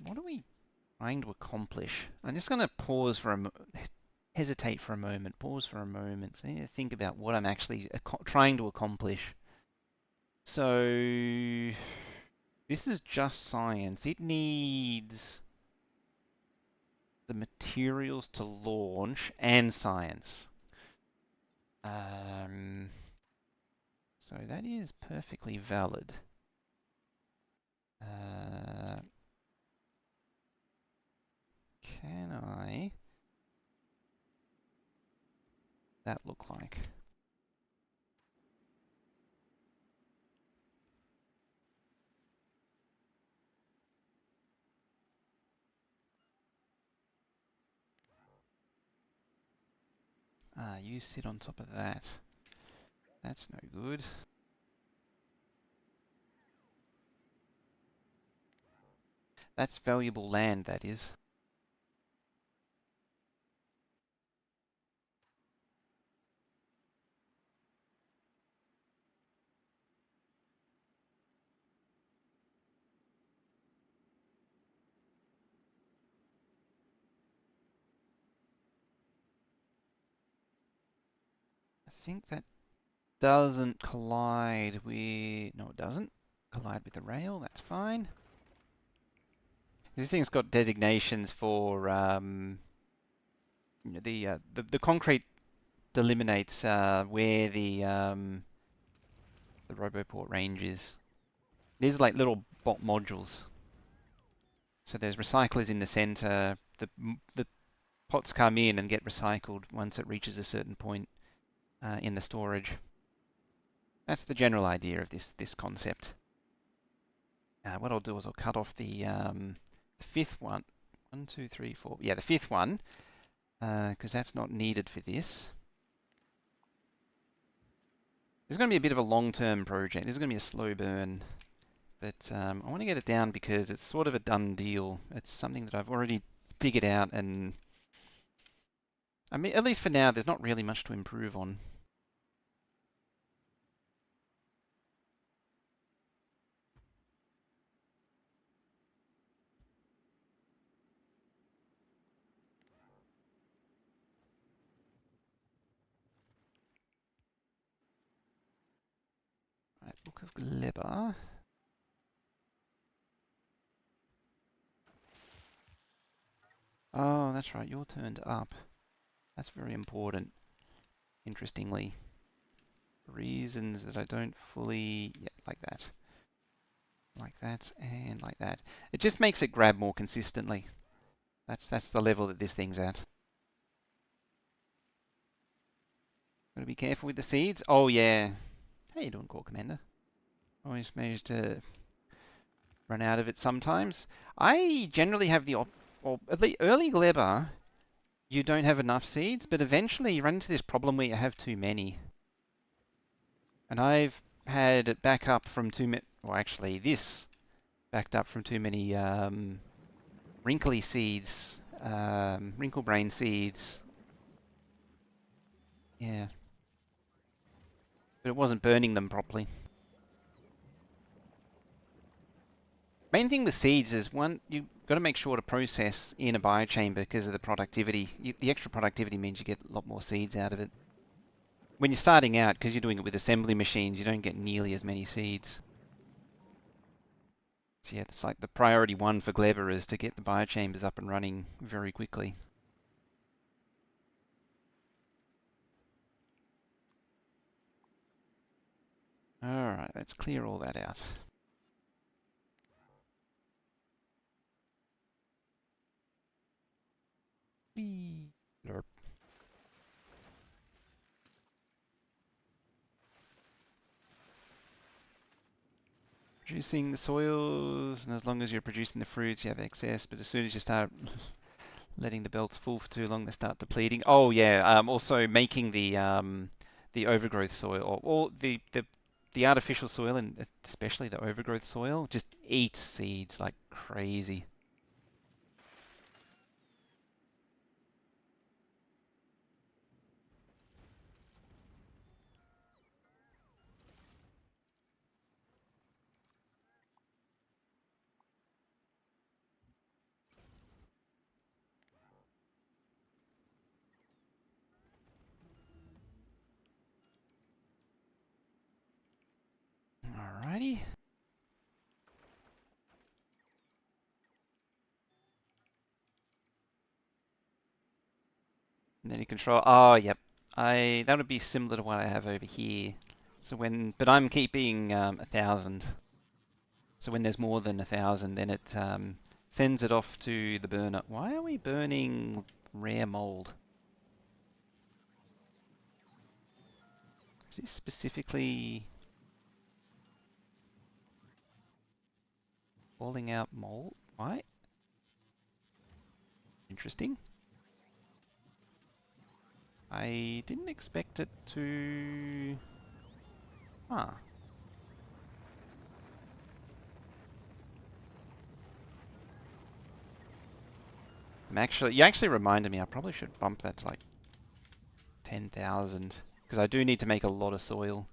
what are we trying to accomplish? I'm just going to pause for hesitate for a moment, pause for a moment. So I need to think about what I'm actually trying to accomplish. So this is just science. It needs the materials to launch and science. So that is perfectly valid. Can I that look like? You sit on top of that. That's no good. That's valuable land, that is. I think that doesn't collide with... No, it doesn't collide with the rail. That's fine. This thing's got designations for the concrete delimitates where the Roboport range is. These are like little bot modules. So there's recyclers in the center. The pots come in and get recycled once it reaches a certain point in the storage. That's the general idea of this concept. What I'll do is I'll cut off the fifth one. 1, 2, 3, 4. Yeah, the fifth one, because that's not needed for this. This is going to be a bit of a long-term project. This is going to be a slow burn. But I want to get it down because it's sort of a done deal. It's something that I've already figured out, and I mean, at least for now, there's not really much to improve on. Right, Book of Gleba. Oh, that's right, you're turned up. That's very important, interestingly. Reasons that I don't fully... Yeah, like that. Like that, and like that. It just makes it grab more consistently. That's the level that this thing's at. Gotta be careful with the seeds. Oh, yeah. How you doing, Corps Commander? Always manage to run out of it sometimes. I generally have well, at least early Gleba, you don't have enough seeds, but eventually you run into this problem where you have too many. And I've had it back up from too many... Well, actually, this backed up from too many wrinkly seeds, wrinkle brain seeds. Yeah. But it wasn't burning them properly. Main thing with seeds is, one, you've got to make sure to process in a biochamber because of the productivity. The extra productivity means you get a lot more seeds out of it. When you're starting out, because you're doing it with assembly machines, you don't get nearly as many seeds. So yeah, it's like the priority one for Gleba is to get the biochambers up and running very quickly. Alright, let's clear all that out. Whee! Lerp. Producing the soils, and as long as you're producing the fruits, you have excess. But as soon as you start letting the belts full for too long, they start depleting. Oh yeah, also making the overgrowth soil, or the artificial soil, and especially the overgrowth soil, just eats seeds like crazy. Alrighty. And then you control. Oh, yep. That would be similar to what I have over here. So but I'm keeping 1,000. So when there's more than 1,000, then it sends it off to the burner. Why are we burning rare mold? Is this specifically calling out mold? Why? Interesting. I didn't expect it to... Huh. You actually reminded me, I probably should bump that to like 10,000. Because I do need to make a lot of soil.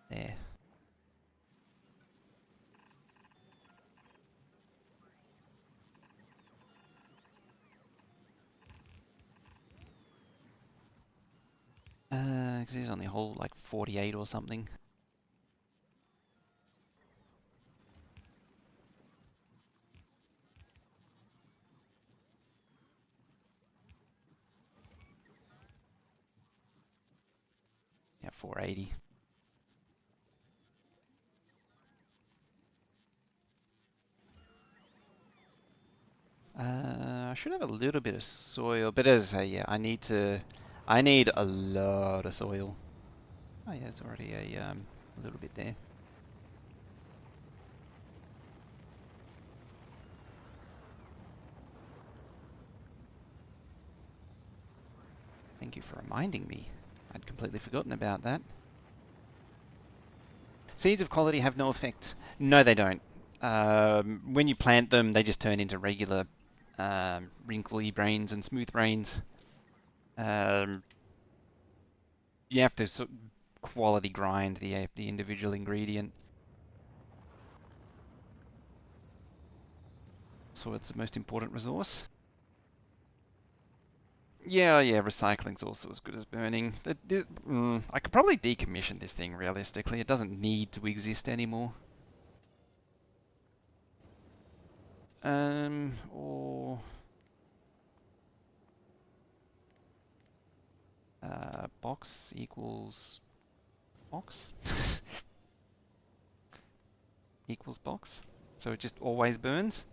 There. Because he's only whole like 48 or something. Yeah, 480. I should have a little bit of soil, but as I say, yeah, I need a lot of soil. Oh yeah, it's already a little bit there. Thank you for reminding me. I'd completely forgotten about that. Seeds of quality have no effect. No, they don't. When you plant them, they just turn into regular wrinkly brains and smooth brains. Um, you have to quality grind the individual ingredient. So it's the most important resource. Yeah, yeah, recycling's also as good as burning. I could probably decommission this thing realistically. It doesn't need to exist anymore. Or box equals box equals box. So it just always burns.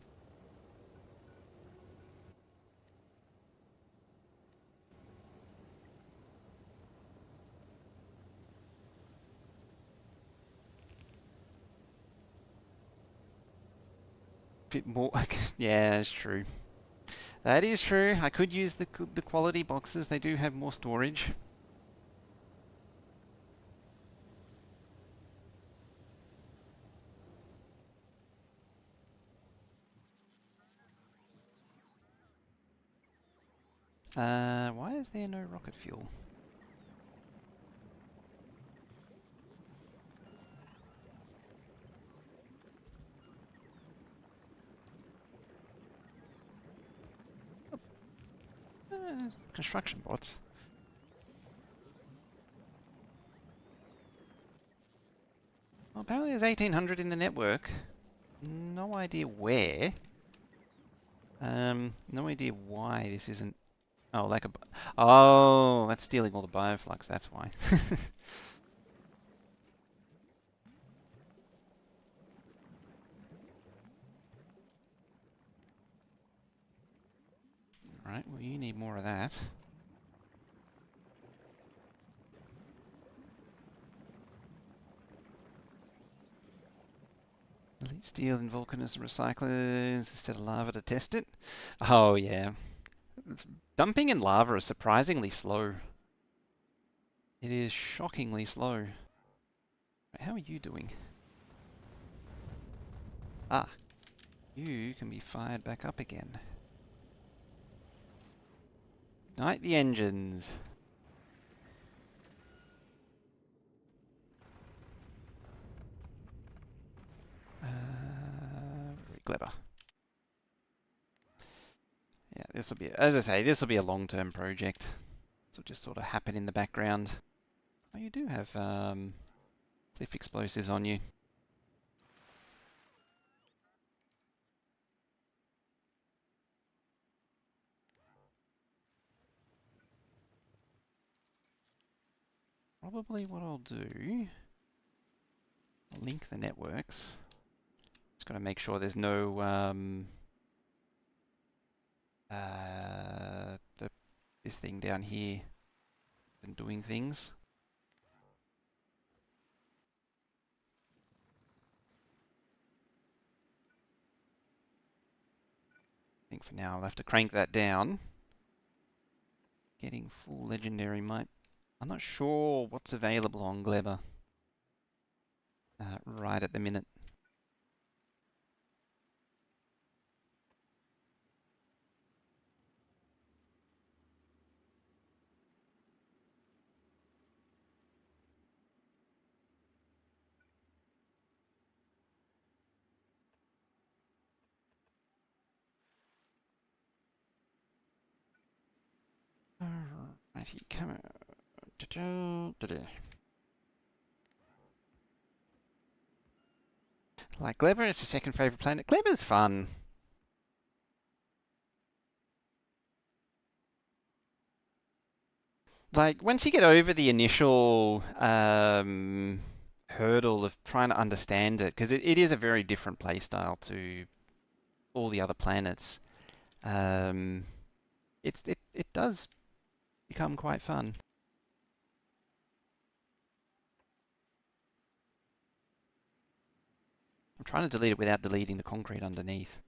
Bit more. Yeah, it's true. That is true. I could use the quality boxes. They do have more storage. Why is there no rocket fuel? Construction bots. Well, apparently there's 1,800 in the network. No idea where. No idea why this isn't... Oh, like a... Oh, that's stealing all the bioflux, that's why. Right, well you need more of that. Steel and volcanism recyclers instead of lava to test it. Oh yeah. Dumping in lava is surprisingly slow. It is shockingly slow. How are you doing? Ah, you can be fired back up again. Ignite the engines. Very clever. Yeah, this will be, as I say, this will be a long-term project. This will just sort of happen in the background. Oh, you do have cliff explosives on you. Probably what I'll do, I'll link the networks. Just got to make sure there's no this thing down here and doing things. I think for now I'll have to crank that down. Getting full legendary might... I'm not sure what's available on Glebber right at the minute. Alrighty, come on. Like Glebber, it's the second favourite planet. Glebber's fun. Like, once you get over the initial hurdle of trying to understand it, because it is a very different playstyle to all the other planets, um, it does become quite fun. I'm trying to delete it without deleting the concrete underneath.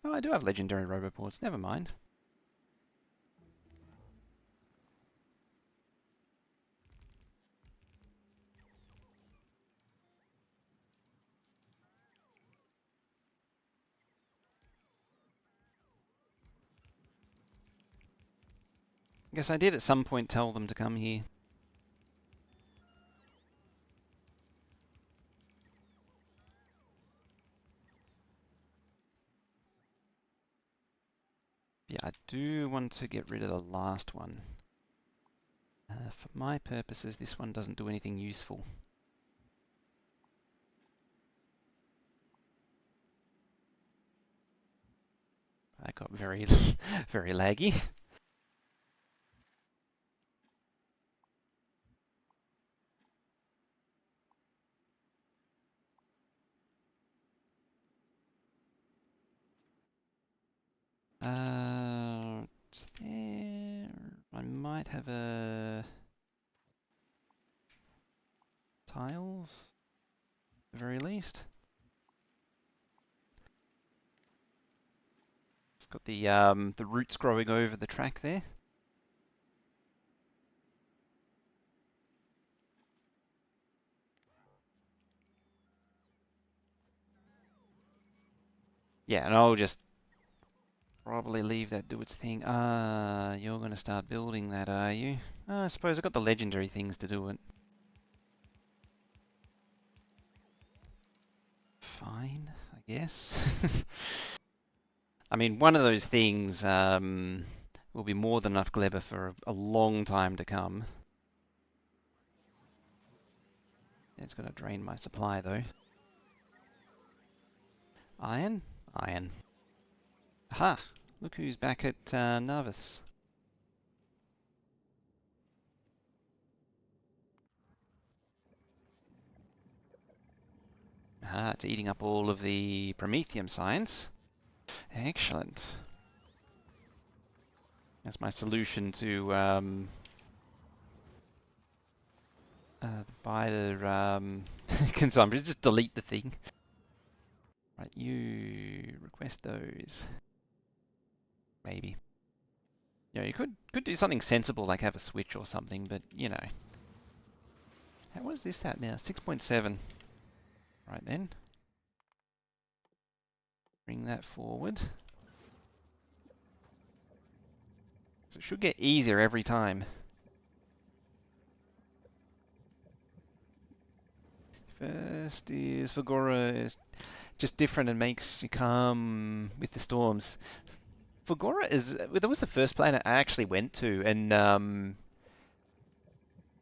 Oh, I do have legendary roboports, never mind. I guess I did at some point tell them to come here. Yeah, I do want to get rid of the last one. For my purposes, this one doesn't do anything useful. I got very, very laggy. It's there. I might have a tiles, at the very least. It's got the roots growing over the track there. Yeah, and I'll just probably leave that do its thing. Ah, you're going to start building that, are you? I suppose I've got the legendary things to do it. Fine, I guess. I mean, one of those things will be more than enough Glebber for a long time to come. It's going to drain my supply, though. Iron? Iron. Aha! Look who's back at Narvis. Aha, it's eating up all of the Promethium science. Excellent. That's my solution to the consumption. Just delete the thing. Right, you request those. Maybe. You know, you could do something sensible like have a switch or something, but you know. What is this at now? 6.7. Right then. Bring that forward. So it should get easier every time. First is Fagora is just different and makes you calm with the storms. Fagora is that was the first planet I actually went to, and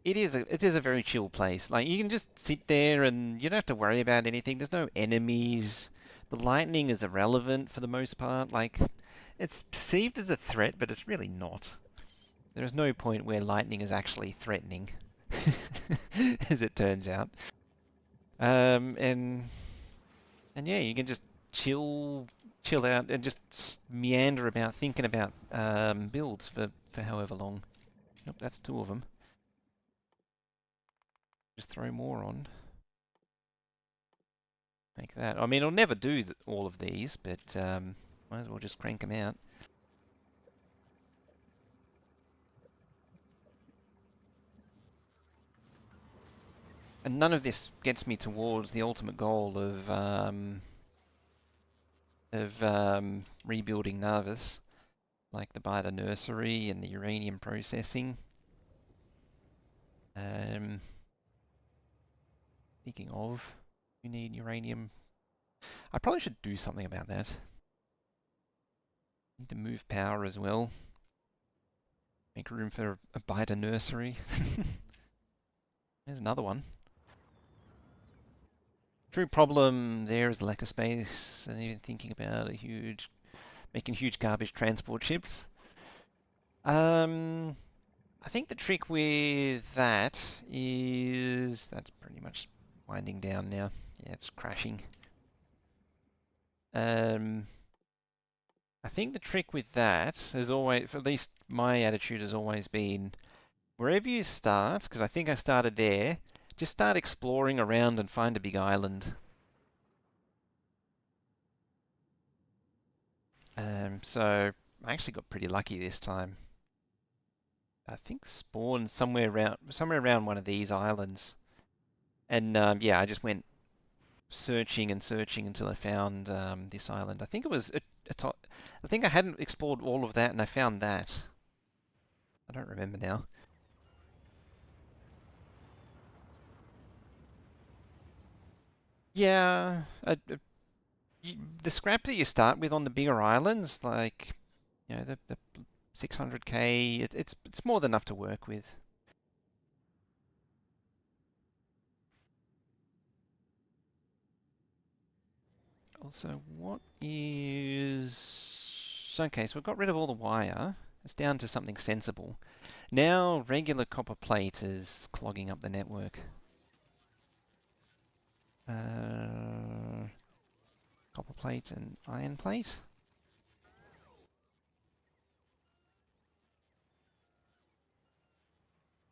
it is a very chill place. Like you can just sit there and you don't have to worry about anything. There's no enemies. The lightning is irrelevant for the most part. Like it's perceived as a threat, but it's really not. There is no point where lightning is actually threatening, as it turns out. Um, and and yeah, you can just chill out and just meander about, thinking about builds for however long. Nope, that's two of them. Just throw more on. Like that. I mean, I'll never do all of these, but might as well just crank them out. And none of this gets me towards the ultimate goal of rebuilding Narvis, like the Biter Nursery and the uranium processing. Speaking of, you need uranium. I probably should do something about that. Need to move power as well. Make room for a Biter Nursery. There's another one. True problem there is the lack of space, and even thinking about making huge garbage transport ships. I think the trick with that is that's pretty much winding down now. Yeah, it's crashing. I think the trick with that has always, at least my attitude has always been, wherever you start, because I think I started there, just start exploring around and find a big island. So I actually got pretty lucky this time. I think spawned somewhere around one of these islands, and yeah, I just went searching and searching until I found this island. I think it was I think I hadn't explored all of that, and I found that. I don't remember now. Yeah, the scrap that you start with on the bigger islands, like you know the 600k, it's more than enough to work with. Also, what is... Okay, so we've got rid of all the wire. It's down to something sensible. Now, regular copper plate is clogging up the network. Copper plate and iron plate.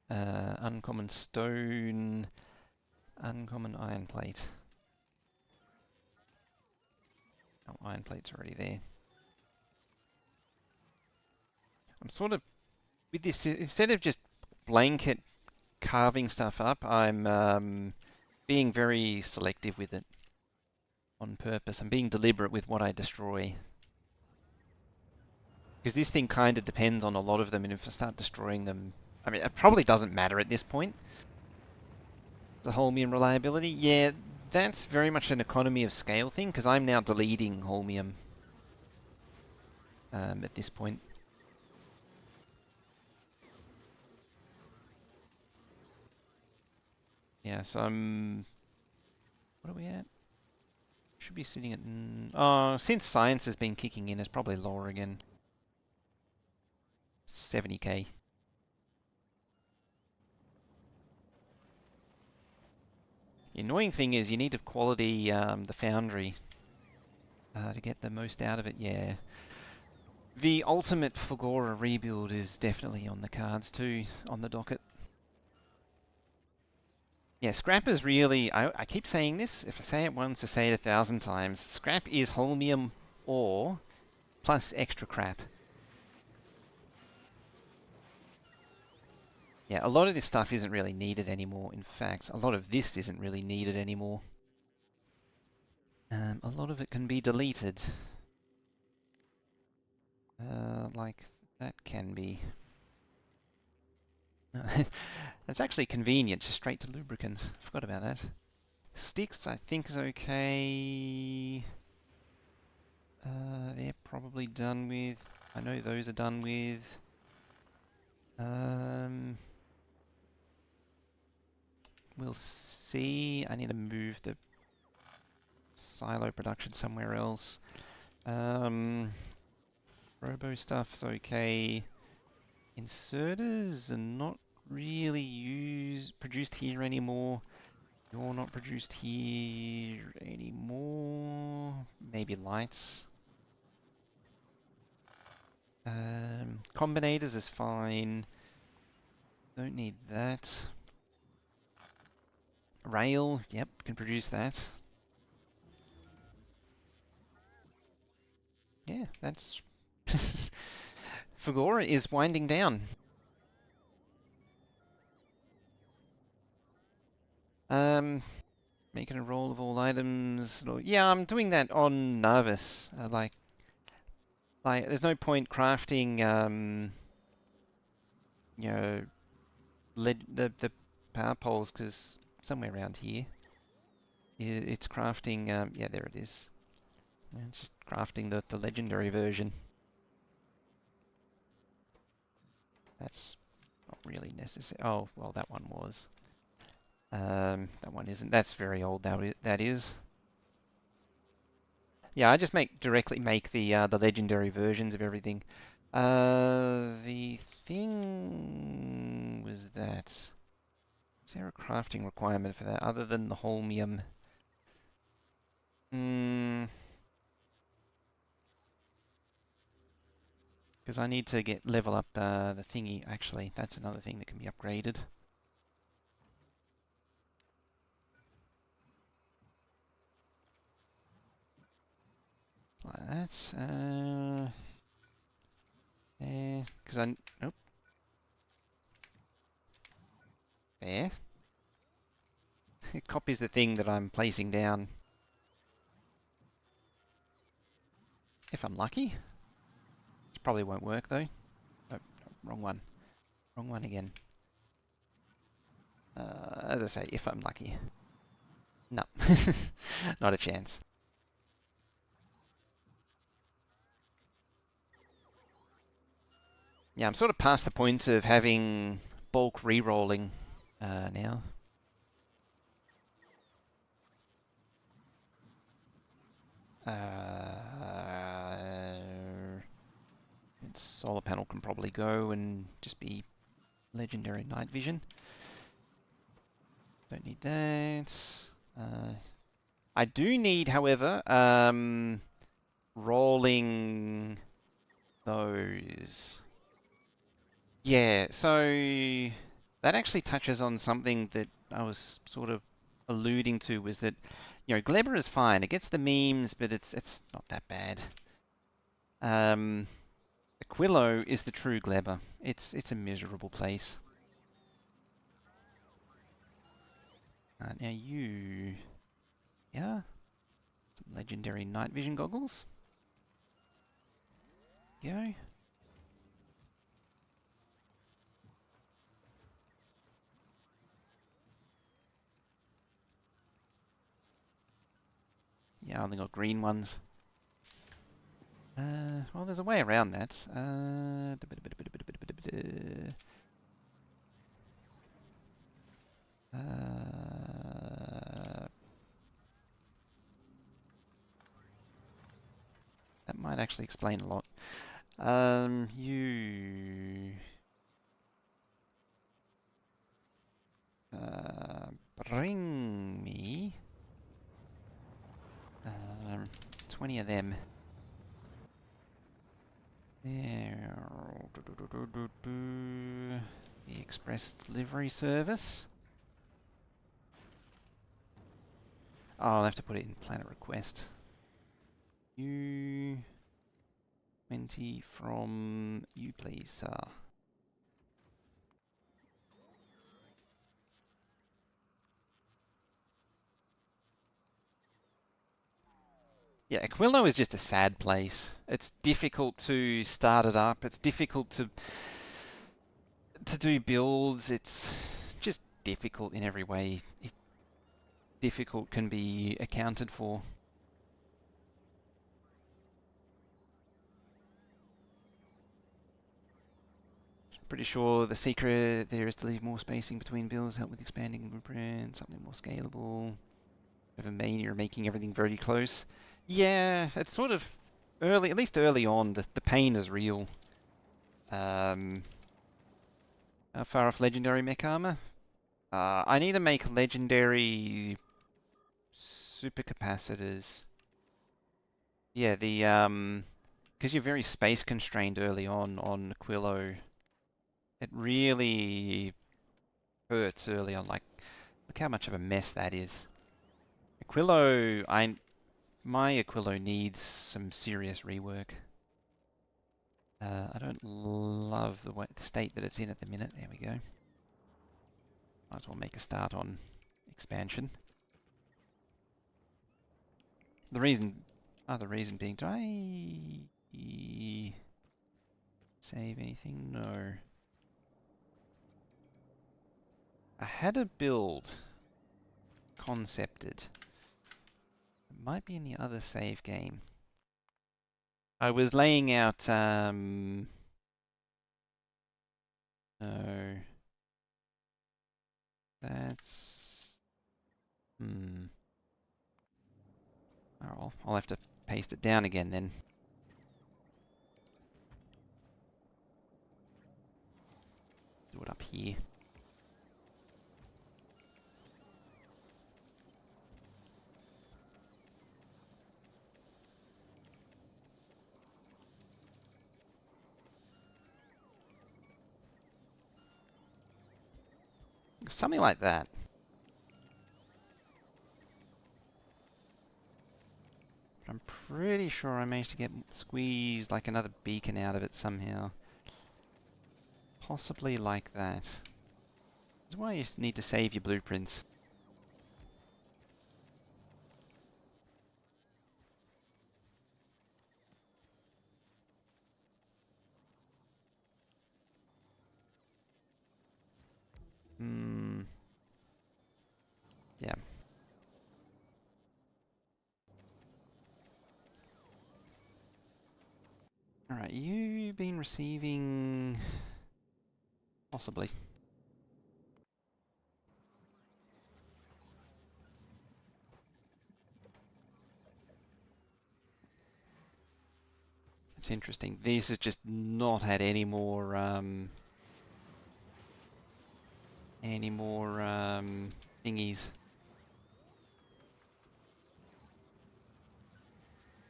Uncommon stone, uncommon iron plate. Oh, iron plate's already there. I'm sort of, with this, instead of just blanket carving stuff up, I'm being very selective with it on purpose. I'm being deliberate with what I destroy. Because this thing kind of depends on a lot of them, and if I start destroying them, I mean, it probably doesn't matter at this point. The holmium reliability, yeah, that's very much an economy of scale thing, because I'm now deleting holmium at this point. Yeah, so I'm... What are we at? Should be sitting at... Oh, since science has been kicking in, it's probably lower again. 70k. The annoying thing is you need to quality the foundry to get the most out of it, yeah. The ultimate Fagora rebuild is definitely on the cards too, on the docket. Yeah, scrap is really, I keep saying this, if I say it once, I say it 1,000 times. Scrap is holmium ore plus extra crap. Yeah, a lot of this stuff isn't really needed anymore. In fact, a lot of this isn't really needed anymore. A lot of it can be deleted. Like that can be. That's actually convenient, just straight to lubricant. Forgot about that. Sticks, I think, is okay. They're probably done with. I know those are done with. Um, we'll see. I need to move the silo production somewhere else. Robo stuff's okay. Inserters are not really produced here anymore. You're not produced here anymore. Maybe lights. Combinators is fine. Don't need that. Rail, yep, can produce that. Yeah, that's... Fagora is winding down. Making a roll of all items. Yeah, I'm doing that on Nervous. There's no point crafting, you know, the power poles, because somewhere around here, it's crafting, yeah, there it is. Yeah, it's just crafting the legendary version. That's not really necessary. Oh, well, that one was. That one isn't. That's very old, that is. Yeah, I just directly make the legendary versions of everything. The thing was that... Is there a crafting requirement for that other than the holmium? Because I need to level up the thingy. Actually, that's another thing that can be upgraded. Like that. Because nope. There. It copies the thing that I'm placing down. If I'm lucky. It probably won't work though. Nope, wrong one. Wrong one again. As I say, if I'm lucky. No. Not a chance. Yeah, I'm sort of past the point of having bulk re-rolling now. Solar panel can probably go and just be legendary night vision. Don't need that. I do need, however, rolling those. Yeah, so that actually touches on something that I was sort of alluding to, was that, Glebber is fine. It gets the memes, but it's not that bad. Aquilo is the true Glebber. It's a miserable place. Now you... Yeah? Some legendary night vision goggles. Go. Yeah, I only got green ones. Well, there's a way around that. That might actually explain a lot. You... bring me... 20 of them. There. The express delivery service. Oh, I'll have to put it in planet request. U 20 from you, please, sir. Yeah, Aquilo is just a sad place. It's difficult to start it up. It's difficult to do builds. It's just difficult in every way. Difficult can be accounted for. Pretty sure the secret there is to leave more spacing between builds, help with expanding blueprint, something more scalable. Have a mania making everything very close. Yeah, it's sort of early, at least early on, the pain is real. How far off legendary mech armor? I need to make legendary supercapacitors. Yeah, because you're very space constrained early on Aquilo. It really hurts early on. Like, look how much of a mess that is. Aquilo, my Aquilo needs some serious rework. I don't love the state that it's in at the minute. There we go. Might as well make a start on expansion. Other reason being, do I save anything? No. I had a build concepted. It might be in the other save game. I was laying out, no. That's, Oh, I'll have to paste it down again then. Do it up here. Something like that. But I'm pretty sure I managed to squeeze like another beacon out of it somehow. Possibly like that. That's why you need to save your blueprints. Yeah. Alright, you've been receiving... Possibly. It's interesting. This has just not had any more thingies.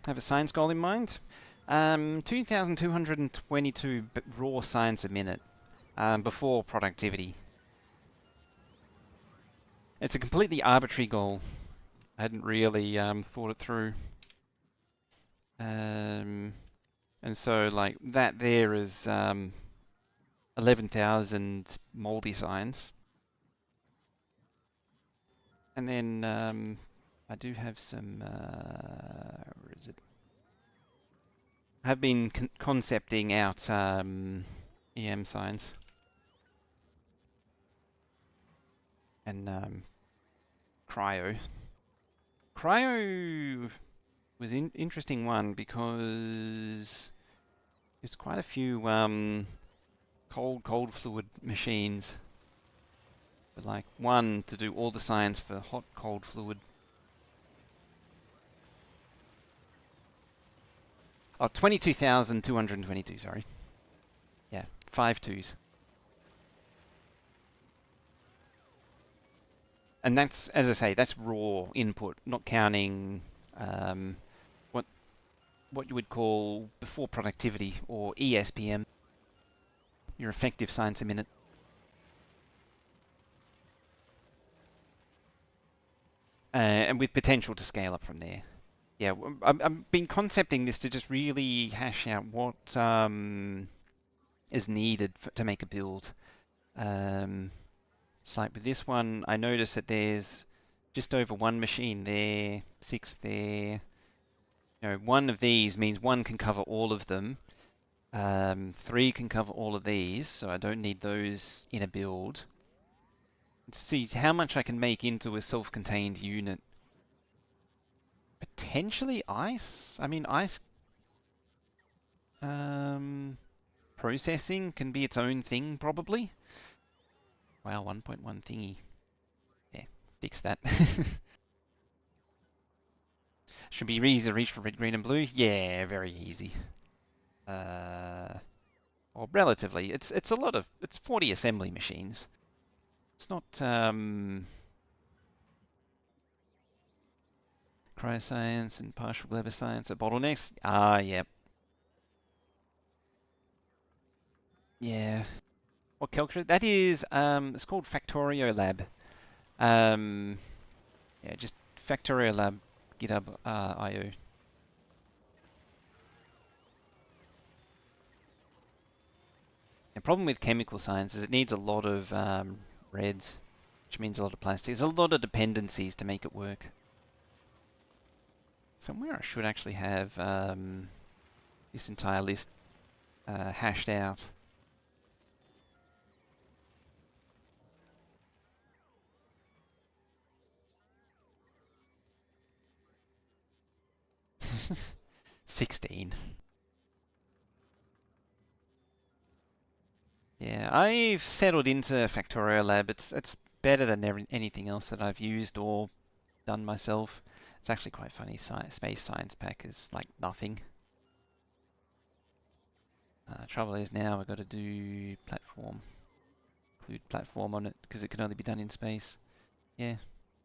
Have a science goal in mind? 2,222 raw science a minute before productivity. It's a completely arbitrary goal. I hadn't really thought it through. And so, like, that there is 11,000 moldy science. And then I do have some... where is it? I have been concepting out EM science. And cryo. Cryo was an interesting one because there's quite a few cold fluid machines. But like one to do all the science for hot cold fluid. Oh, 22,222, sorry. Yeah, 5 twos. And that's, as I say, that's raw input, not counting what you would call before productivity, or ESPM, your effective science a minute. and with potential to scale up from there. Yeah, I've been concepting this to just really hash out what is needed to make a build. It's like with this one, I notice that there's just over one machine there, 6 there. You know, one of these means one can cover all of them. 3 can cover all of these, so I don't need those in a build. Let's see how much I can make into a self-contained unit. Potentially ice? I mean, ice processing can be its own thing, probably. Wow, 1.1 thingy. Yeah, fix that. Should be easy to reach for red, green, and blue. Yeah, very easy. Or relatively. It's a lot of... It's 40 assembly machines. It's not, cryoscience and partial Weber science are bottlenecks. Ah, yep. Yeah. What calculator? That is, it's called Factorio Lab. Yeah, just Factorio Lab, GitHub, IO. The problem with chemical science is it needs a lot of reds, which means a lot of plastics. There's a lot of dependencies to make it work. Somewhere I should actually have this entire list hashed out. $16. Yeah, I've settled into Factorio Lab. It's better than anything else that I've used or done myself. It's actually quite funny. Space Science Pack is like nothing. Trouble is now I've got to do platform. Include platform on it because it can only be done in space. Yeah,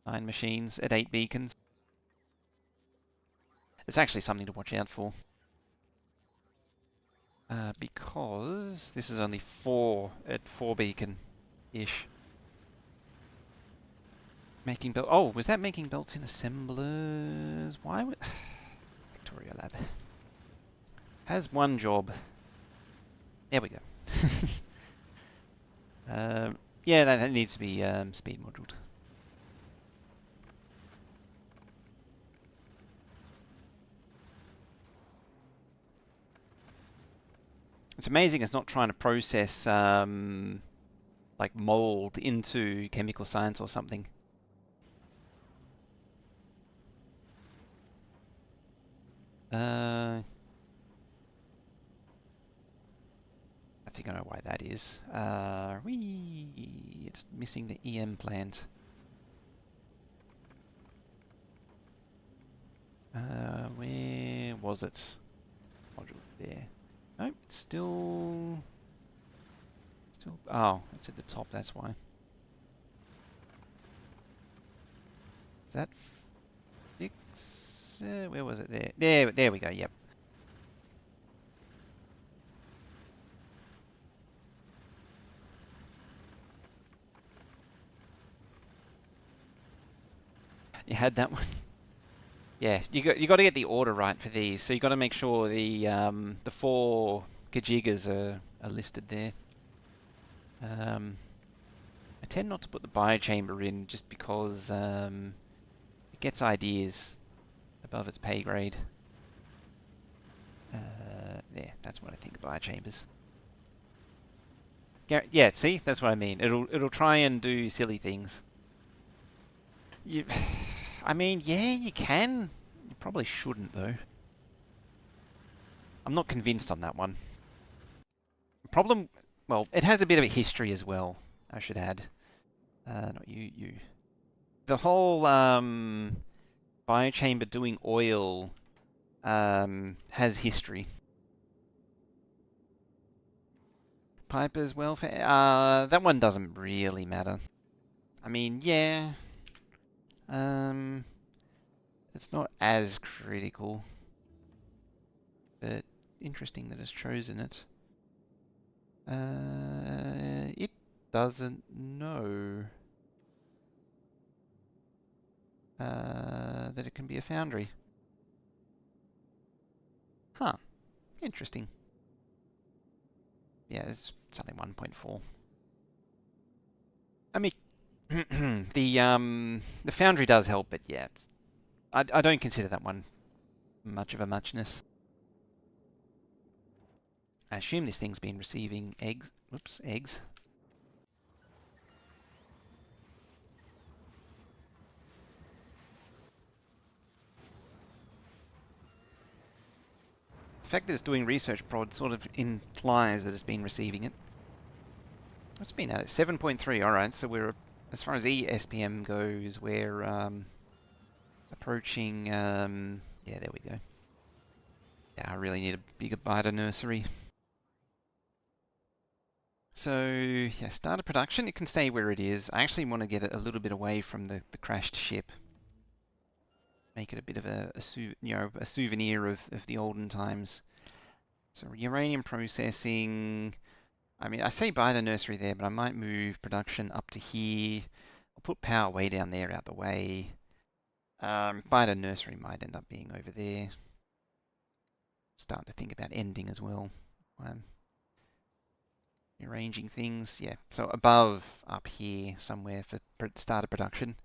9 machines at 8 beacons. It's actually something to watch out for. Because this is only 4 at 4 beacon-ish. Making belt. Oh, was that making belts in assemblers? Why would... Factorio Lab. Has one job. There we go. Yeah, that needs to be speed moduled. It's amazing it's not trying to process like mold into chemical science or something. I think I know why that is. It's missing the EM plant. Where was it? Module there. Nope, it's still... Oh, it's at the top, that's why. Is that fix? Where was it? There we go, yep. You had that one. Yeah, you got to get the order right for these. So you got to make sure the 4 Kajigas are listed there. I tend not to put the biochamber in just because it gets ideas above its pay grade. There, that's what I think of biochambers. Yeah, see, that's what I mean. It'll try and do silly things. I mean, yeah, you can. You probably shouldn't, though. I'm not convinced on that one. Problem... Well, it has a bit of a history as well, I should add. Not you. The whole biochamber doing oil has history. Piper's welfare? That one doesn't really matter. I mean, yeah... it's not as critical, but interesting that it's chosen it. It doesn't know. that it can be a foundry. Huh. Interesting. Yeah, it's something 1.4. I mean, the foundry does help, but yeah, I don't consider that one much of a muchness. I assume this thing's been receiving eggs. Whoops, eggs. The fact that it's doing research prod sort of implies that it's been receiving it. What's been at it? 7.3. All right, so we're, as far as ESPM goes, we're approaching. Yeah, there we go. Yeah, I really need a bigger biter nursery. So yeah, starter production. It can stay where it is. I actually want to get it a little bit away from the crashed ship. Make it a bit of a souvenir of the olden times. So uranium processing. I mean, I say buy the nursery there, but I might move production up to here. I'll put power way down there, out the way. Buy the nursery might end up being over there. Starting to think about ending as well. Arranging things, yeah. So above, up here somewhere for starter production.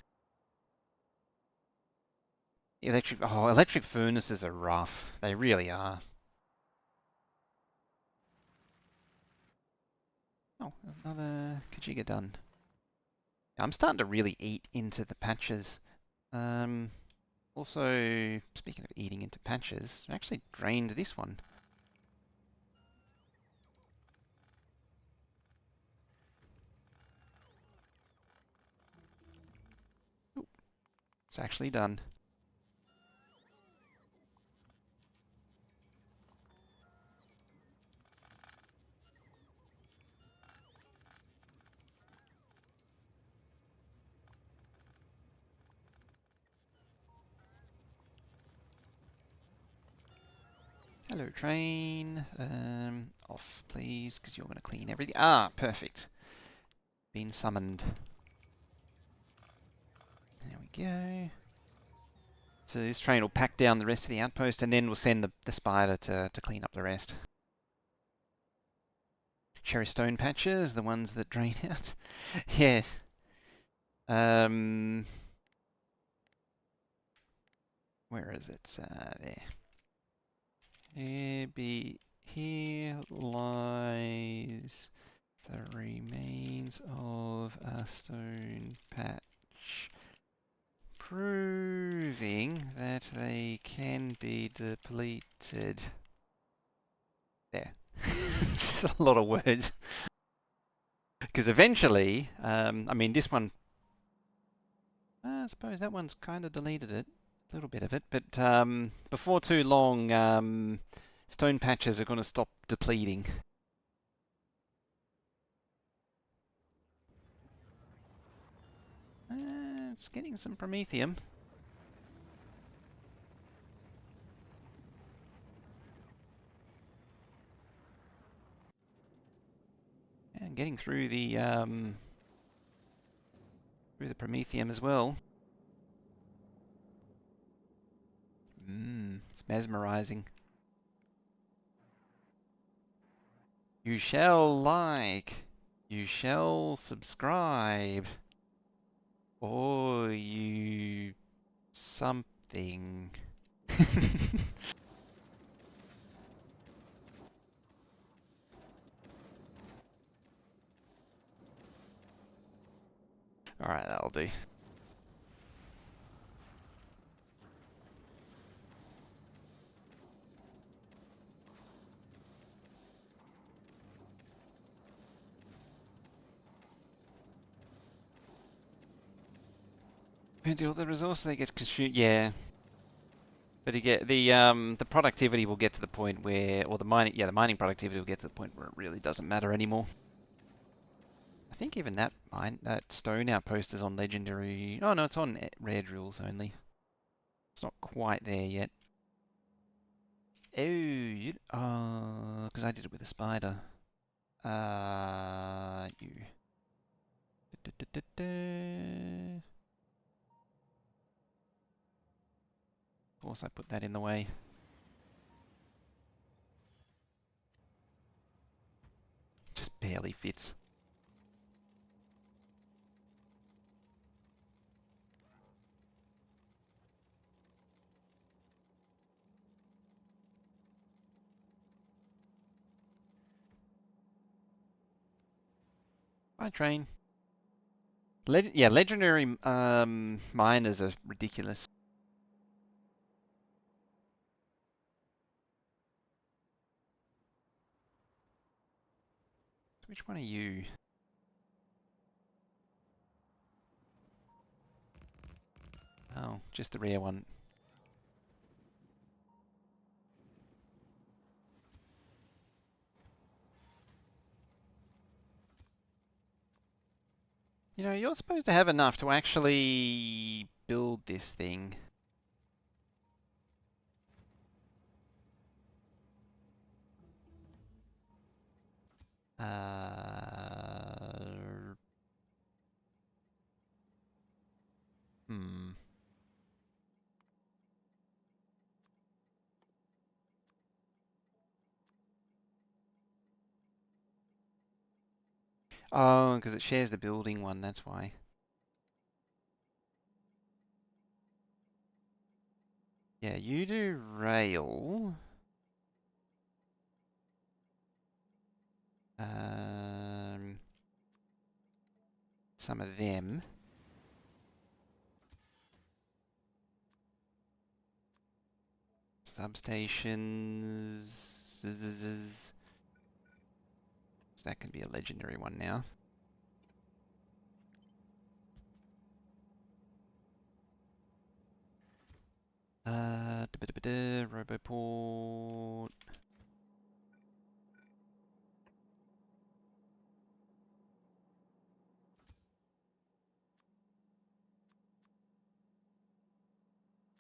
Electric furnaces are rough. They really are. Oh, another Kajiga done. I'm starting to really eat into the patches. Also, speaking of eating into patches, I actually drained this one. Ooh, it's actually done. Hello, train. Off, please, because you're going to clean everything. Ah, perfect. Been summoned. There we go. So this train will pack down the rest of the outpost, and then we'll send the spider to clean up the rest. Cherry stone patches, the ones that drain out. Yeah. Where is it? There. Here lies the remains of a stone patch, proving that they can be depleted. There. It's a lot of words. Because eventually, I mean, this one, I suppose that one's kind of deleted it, a little bit of it, but before too long, stone patches are going to stop depleting. It's getting some promethium. And getting through the promethium as well. It's mesmerizing. You shall like, you shall subscribe, or you something. Alright, that'll do. Do all the resources they get consumed, yeah. But you get the productivity will get to the point where, or the mining productivity will get to the point where it really doesn't matter anymore. I think even that stone outpost is on legendary. Oh no, it's on rare drills only. It's not quite there yet. Oh, because I did it with a spider. You. Da, da, da, da. course I put that in the way. Just barely fits. Bye, train. Yeah, legendary miners are ridiculous. Which one are you? Oh, just the rare one. You know, you're supposed to have enough to actually build this thing. Hmm. Oh, because it shares the building one, that's why. Yeah, you do rail. Some of them. Substations. So that can be a legendary one now. Roboport.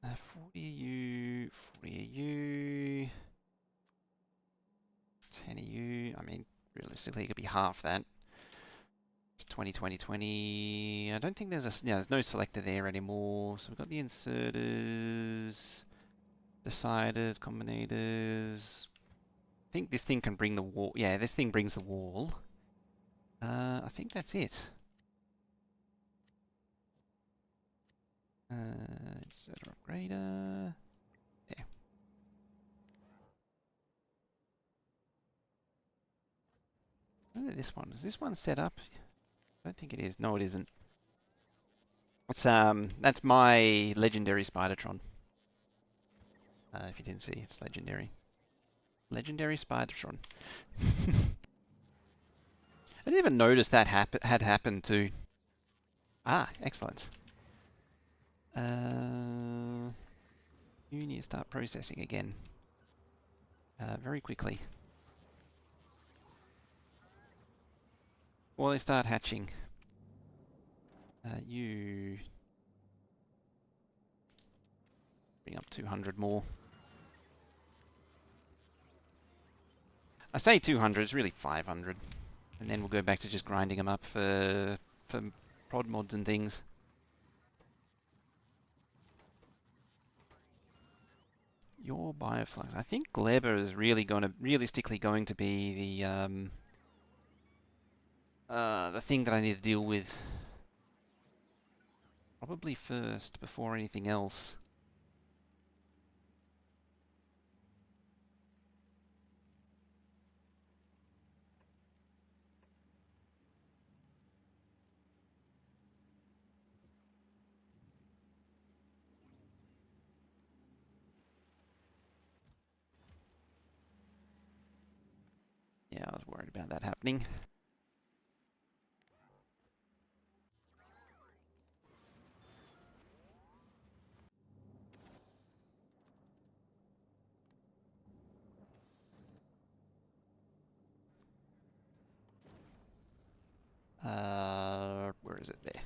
Uh, 40 AU, 40 AU, 10 AU. I mean, realistically, it could be half that. It's 20, 20, 20. I don't think there's there's no selector there anymore. So we've got the inserters, deciders, combinators. I think this thing can bring the wall. Yeah, this thing brings the wall. I think that's it. Inserter upgrader. There. This one. Is this one set up? I don't think it is. No, it isn't. It's that's my legendary Spidertron. If you didn't see, it's legendary. Legendary Spidertron. I didn't even notice that had happened too. Ah, excellent. You need to start processing again. Very quickly. Or they start hatching. You bring up 200 more. I say 200, it's really 500. And then we'll go back to just grinding them up for prod mods and things. Your bioflux. I think Gleba is realistically going to be the thing that I need to deal with. Probably first, before anything else. Yeah, I was worried about that happening. Where is it? There.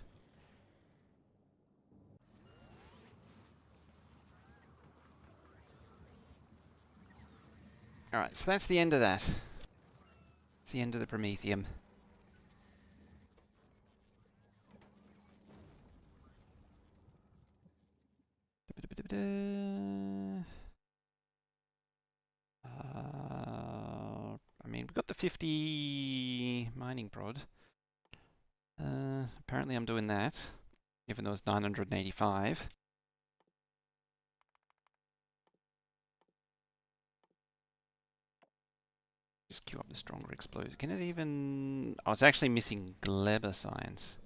Alright, so that's the end of that. It's the end of the Prometheum. we've got the 50 mining prod. Apparently I'm doing that, even though it's 985. Just queue up the stronger explosive. Can it even... Oh, it's actually missing Gleber science.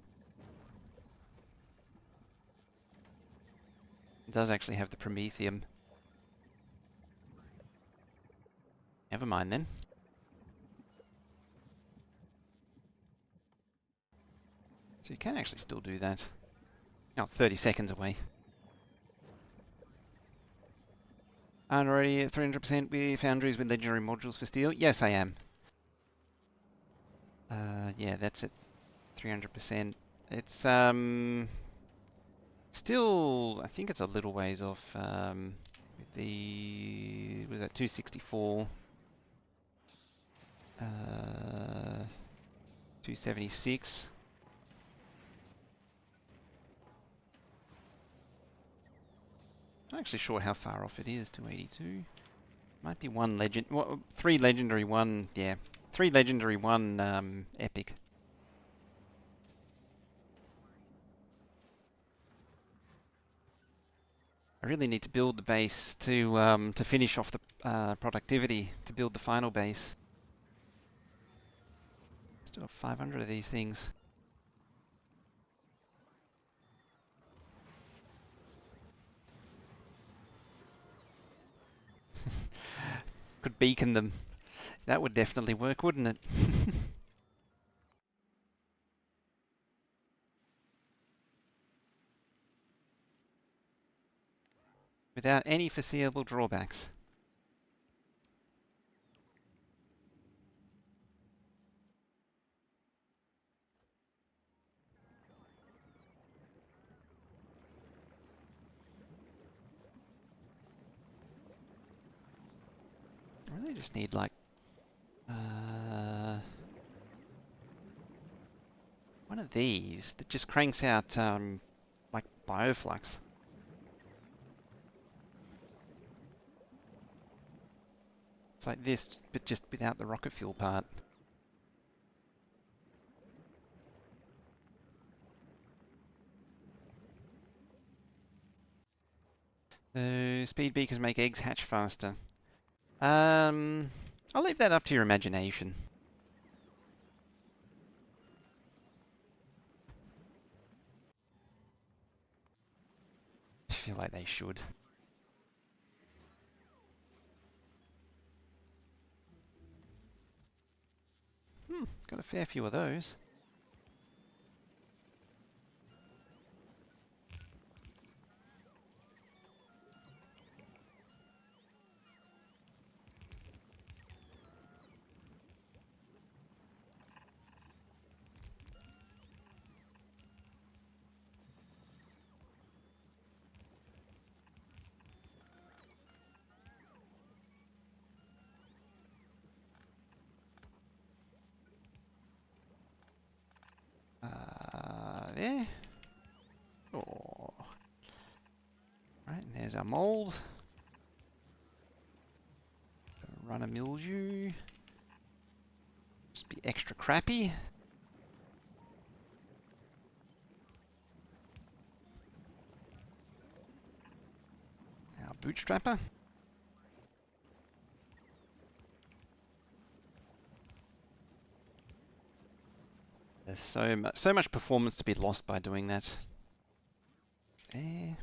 It does actually have the Promethium. Never mind then. So you can actually still do that. Now it's 30 seconds away. And already at 300% with foundries with legendary modules for steel? Yes, I am. Yeah, that's at 300%. It's still, I think it's a little ways off. With the, was that 264? 276. Not actually sure how far off it is. 282. Might be one legend. Well, 3 legendary, 1. Yeah, 3 legendary, 1 epic. I really need to build the base to finish off the productivity to build the final base. Still have 500 of these things. Could beacon them. That would definitely work, wouldn't it? Without any foreseeable drawbacks. I really just need like one of these that just cranks out like bioflux. It's like this, but just without the rocket fuel part. So speed beacons make eggs hatch faster. I'll leave that up to your imagination. I feel like they should. Got a fair few of those. There. Oh. Right, and there's our mold. Run a mildew. Just be extra crappy. Our bootstrapper. There's so much performance to be lost by doing that. There.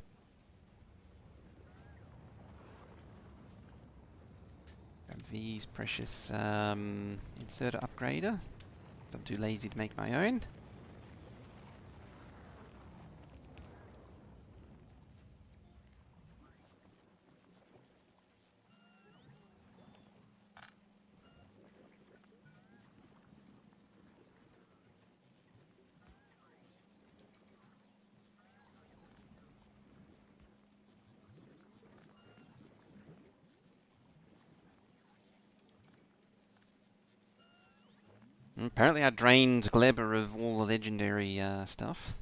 Grab V's precious inserter upgrader. So I'm too lazy to make my own. Apparently I drained Gleber of all the legendary stuff.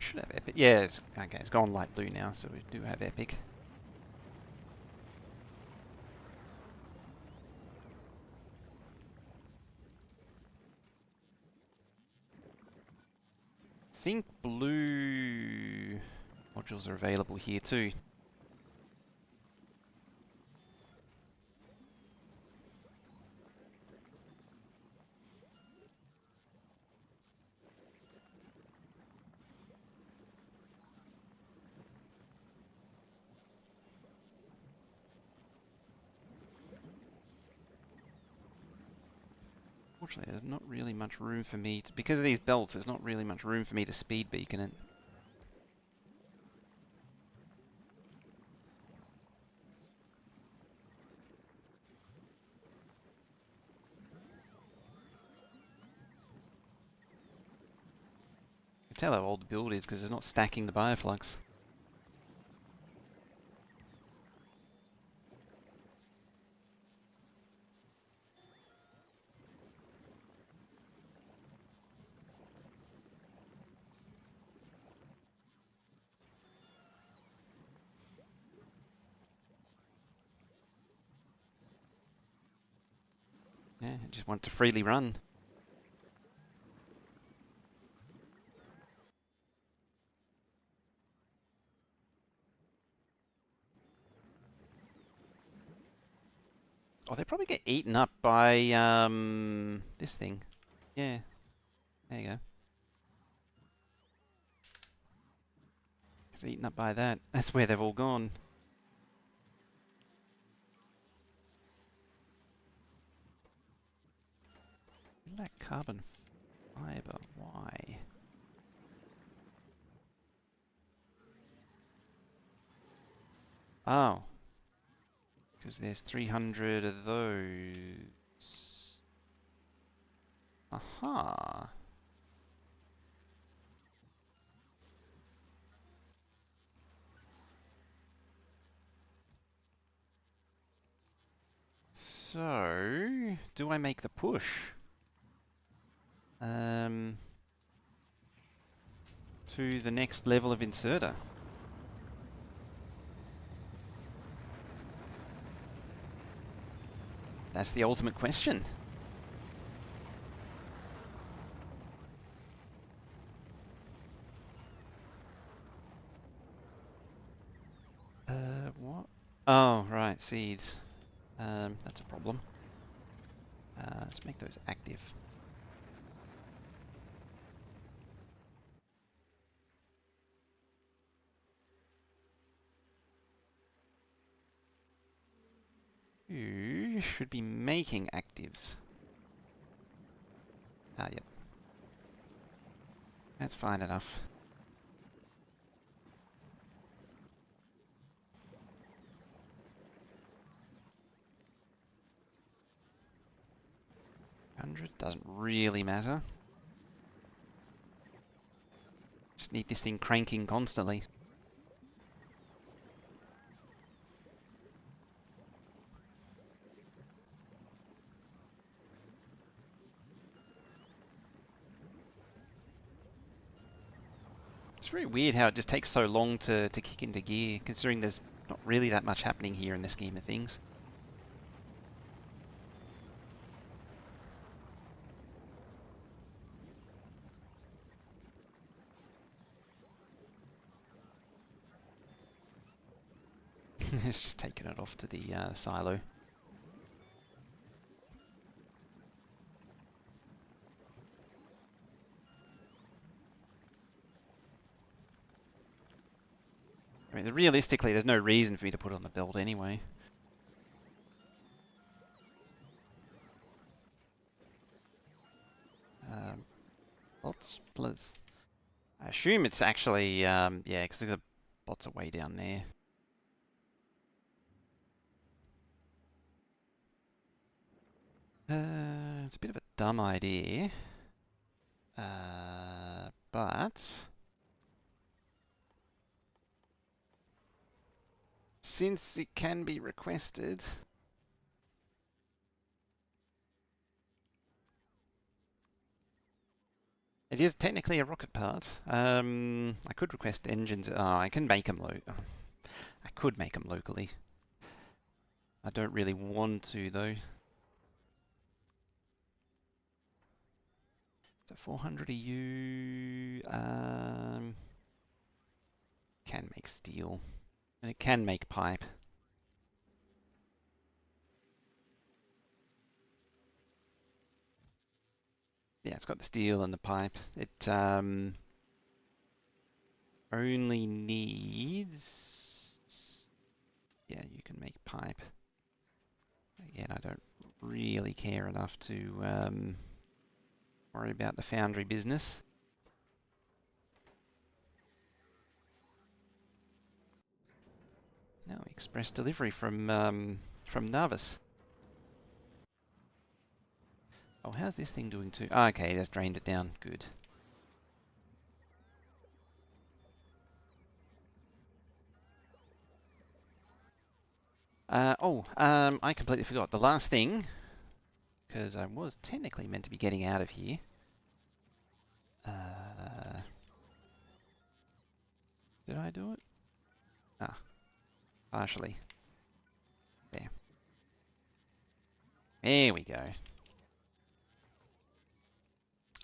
Should have epic. Yeah, it's, okay, it's gone light blue now, so we do have epic. I think blue modules are available here too. Unfortunately, there's not really much room for me to, because of these belts, there's not really much room for me to speed beacon it. You can tell how old the build is because it's not stacking the bioflux. Yeah, I just want to freely run. Oh, they probably get eaten up by this thing. Yeah, there you go. It's eaten up by that. That's where they've all gone. That carbon fiber, why? Oh, because there's 300 of those. Aha. So, do I make the push? To the next level of inserter? That's the ultimate question. What? Oh, right, seeds. That's a problem. Let's make those active. You should be making actives. Ah, yep. That's fine enough. Doesn't really matter. Just need this thing cranking constantly. It's very weird how it just takes so long to kick into gear, considering there's not really that much happening here in the scheme of things. It's just taking it off to the silo. I mean, realistically, there's no reason for me to put it on the belt anyway. Let's. I assume it's actually, yeah, because the bots are way down there. It's a bit of a dumb idea. But since it can be requested, It is technically a rocket part. I could request engines. Oh, I can make them I could make them locally. I don't really want to though. So 400 EU can make steel, and it can make pipe. Yeah, it's got the steel and the pipe. It only needs. Yeah, you can make pipe. Again, I don't really care enough to worry about the foundry business. No, express delivery from Navis. Oh, how's this thing doing too? Oh, okay, that's drained it down. Good. I completely forgot. The last thing, because I was technically meant to be getting out of here. Did I do it? Ah, partially. There. There we go.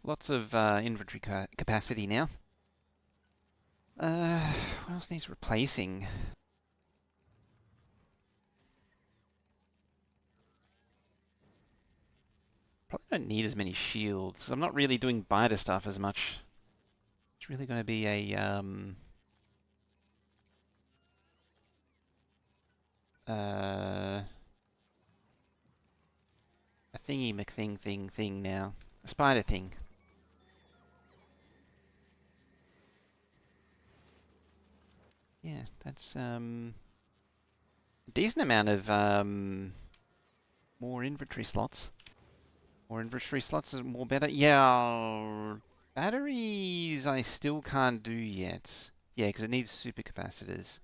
Lots of inventory capacity now. What else needs replacing? Probably don't need as many shields. I'm not really doing biter stuff as much. It's really going to be a thingy McThing thing now. A spider thing. Yeah, that's decent amount of more inventory slots. More inventory slots is more better. Yeah, batteries I still can't do yet. Yeah, because it needs supercapacitors.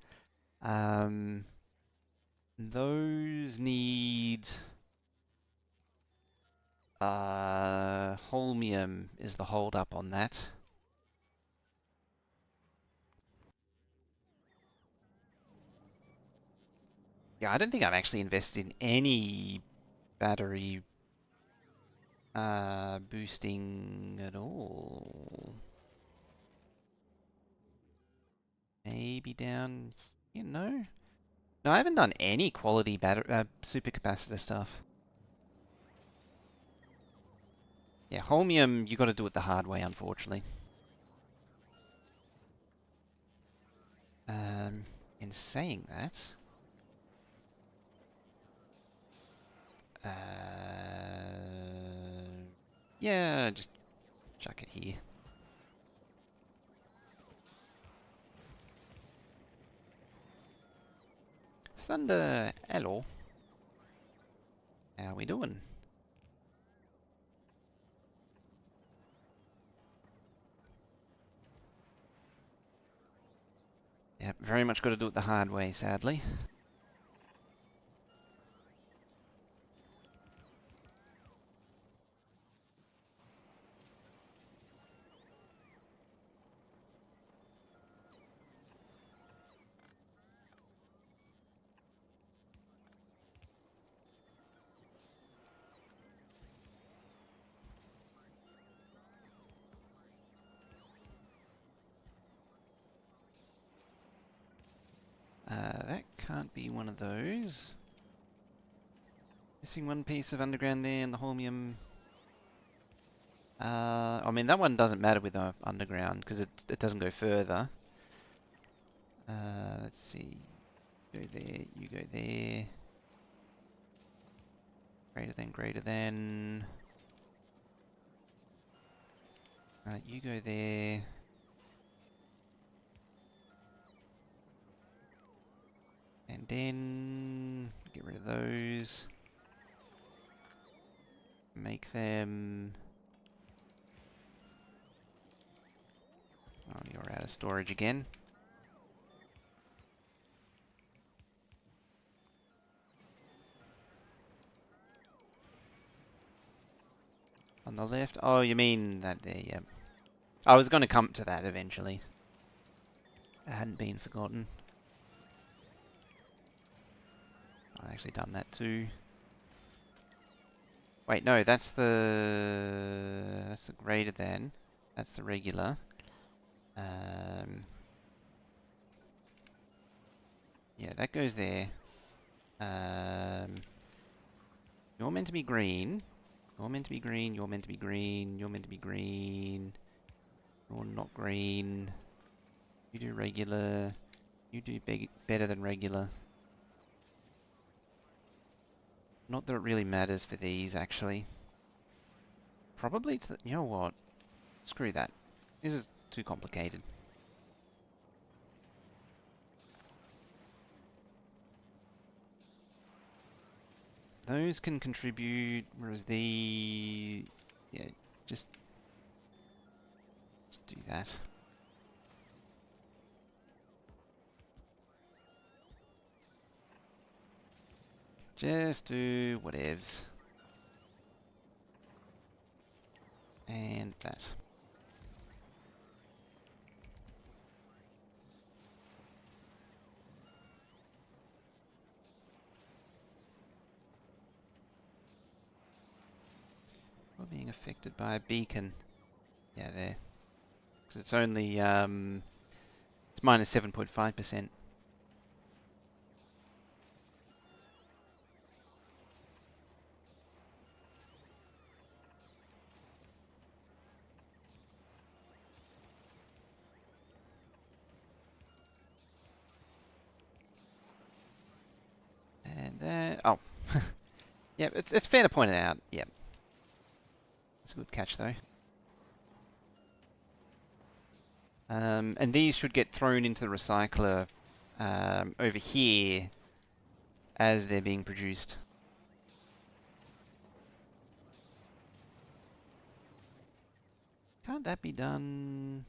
Those need holmium is the hold up on that. Yeah, I don't think I've actually invested in any battery boosting at all. Maybe down, No, I haven't done any quality supercapacitor stuff. Yeah, holmium, you got to do it the hard way, unfortunately. In saying that, yeah, just chuck it here. Thunder, hello. How we doing? Yeah, very much got to do it the hard way, sadly. That can't be one of those. Missing one piece of underground there and the holmium. I mean, that one doesn't matter with the underground because it doesn't go further. Let's see. Go there, you go there. Greater than. Right, you go there. And then get rid of those. Make them. Oh, you're out of storage again. On the left. Oh, you mean that there, yep. I was going to come to that eventually. It hadn't been forgotten. I've actually done that too. Wait, no, that's the greater than. That's the regular. Yeah, that goes there. You're meant to be green. You're meant to be green. You're meant to be green. You're meant to be green. You're not green. You do regular. You do better than regular. Not that it really matters for these, actually. Probably, you know what? Screw that. This is too complicated. Those can contribute, whereas the... Yeah, just do that. Just do whatevs. And that. We're being affected by a beacon. Yeah, there. Because it's only, it's minus 7.5%. And oh, yeah, it's fair to point it out. Yep, it's a good catch though. And these should get thrown into the recycler over here as they're being produced. Can't that be done?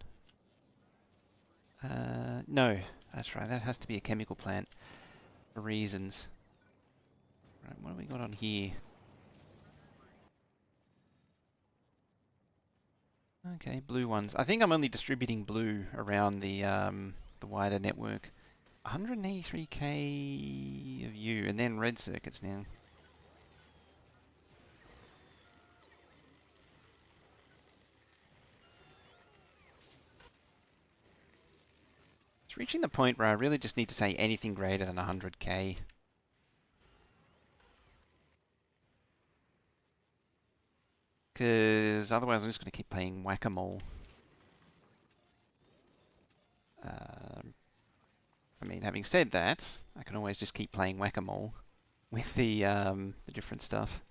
No, that's right. That has to be a chemical plant for reasons. Right, what have we got on here? Okay, blue ones. I think I'm only distributing blue around the wider network. 183k of you, and then red circuits now. It's reaching the point where I really just need to say anything greater than 100k. Because otherwise I'm just going to keep playing whack-a-mole. I mean, having said that, I can always just keep playing whack-a-mole with the different stuff.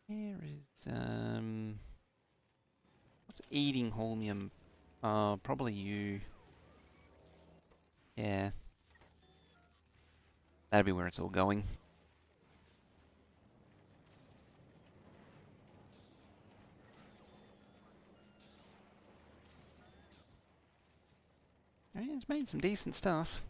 Here is what's eating holmium? Oh, probably you. Yeah. That'll be where it's all going. Yeah, it's made some decent stuff.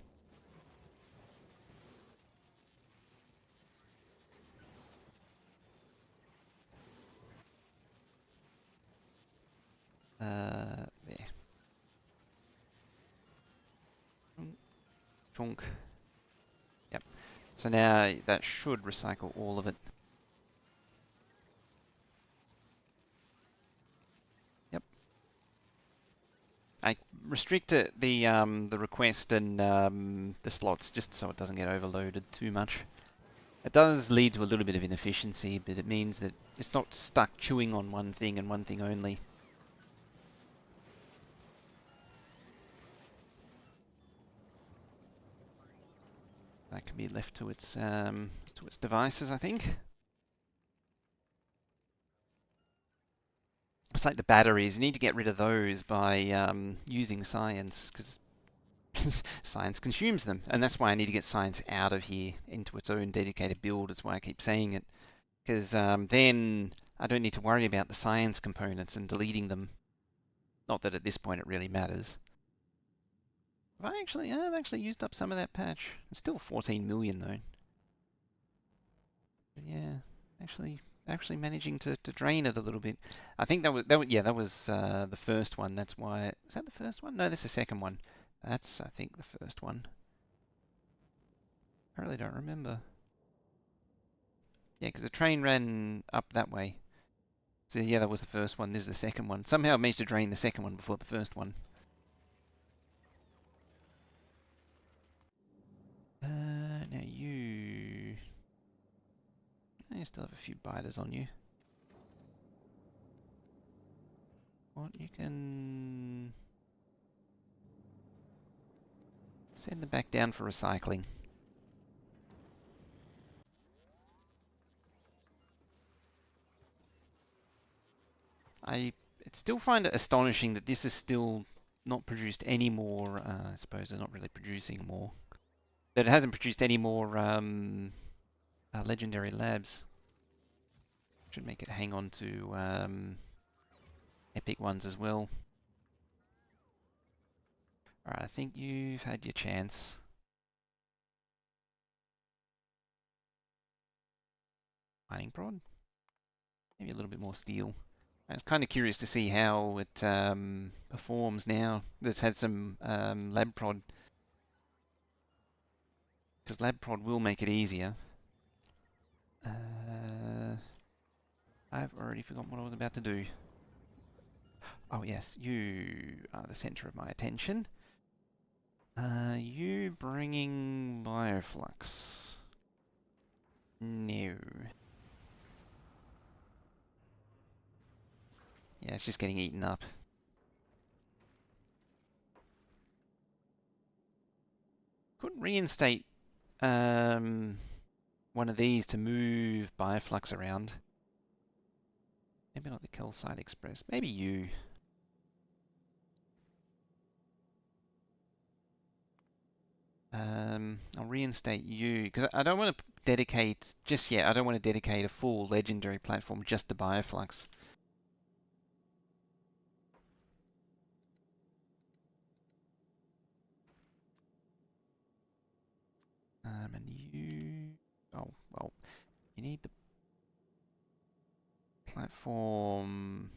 There. Chunk. Yep. So now that should recycle all of it. Yep. I restricted the request and the slots just so it doesn't get overloaded too much. It does lead to a little bit of inefficiency, but it means that it's not stuck chewing on one thing and one thing only. That can be left to its devices, I think. It's like the batteries. You need to get rid of those by using science, because science consumes them, and that's why I need to get science out of here into its own dedicated build. That's why I keep saying it, because then I don't need to worry about the science components and deleting them. Not that at this point it really matters. I've actually used up some of that patch. It's still 14 million though. But yeah, actually managing to drain it a little bit. I think that was the first one. That's why. Was that the first one? No, that's the second one. That's, I think, the first one. I really don't remember. Yeah, because the train ran up that way. So yeah, that was the first one. This is the second one. Somehow I managed to drain the second one before the first one. Now you still have a few biters on you. What, you can send them back down for recycling. I still find it astonishing that this is still not produced any more. I suppose they're not really producing more. That it hasn't produced any more legendary labs. Should make it hang on to epic ones as well. Alright, I think you've had your chance. Mining prod? Maybe a little bit more steel. I was kind of curious to see how it performs now. That's had some lab prod. Because lab prod will make it easier. I've already forgotten what I was about to do. Oh yes, you are the center of my attention. You bringing bioflux? No. Yeah, it's just getting eaten up. Could reinstate one of these to move bioflux around. Maybe not the Calcite Express. Maybe you. I'll reinstate you because I don't want to dedicate just yet. I don't want to dedicate a full legendary platform just to bioflux. And you. Oh well, you need the platform.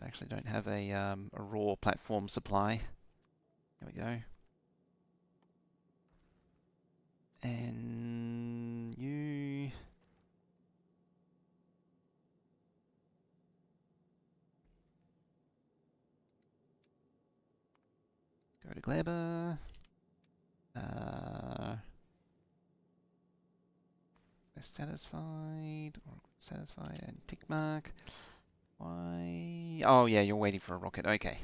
I actually don't have a raw platform supply. There we go. And you. Go to Gleber. Satisfied, or satisfied, and tick mark. Why? Oh yeah, you're waiting for a rocket. Okay.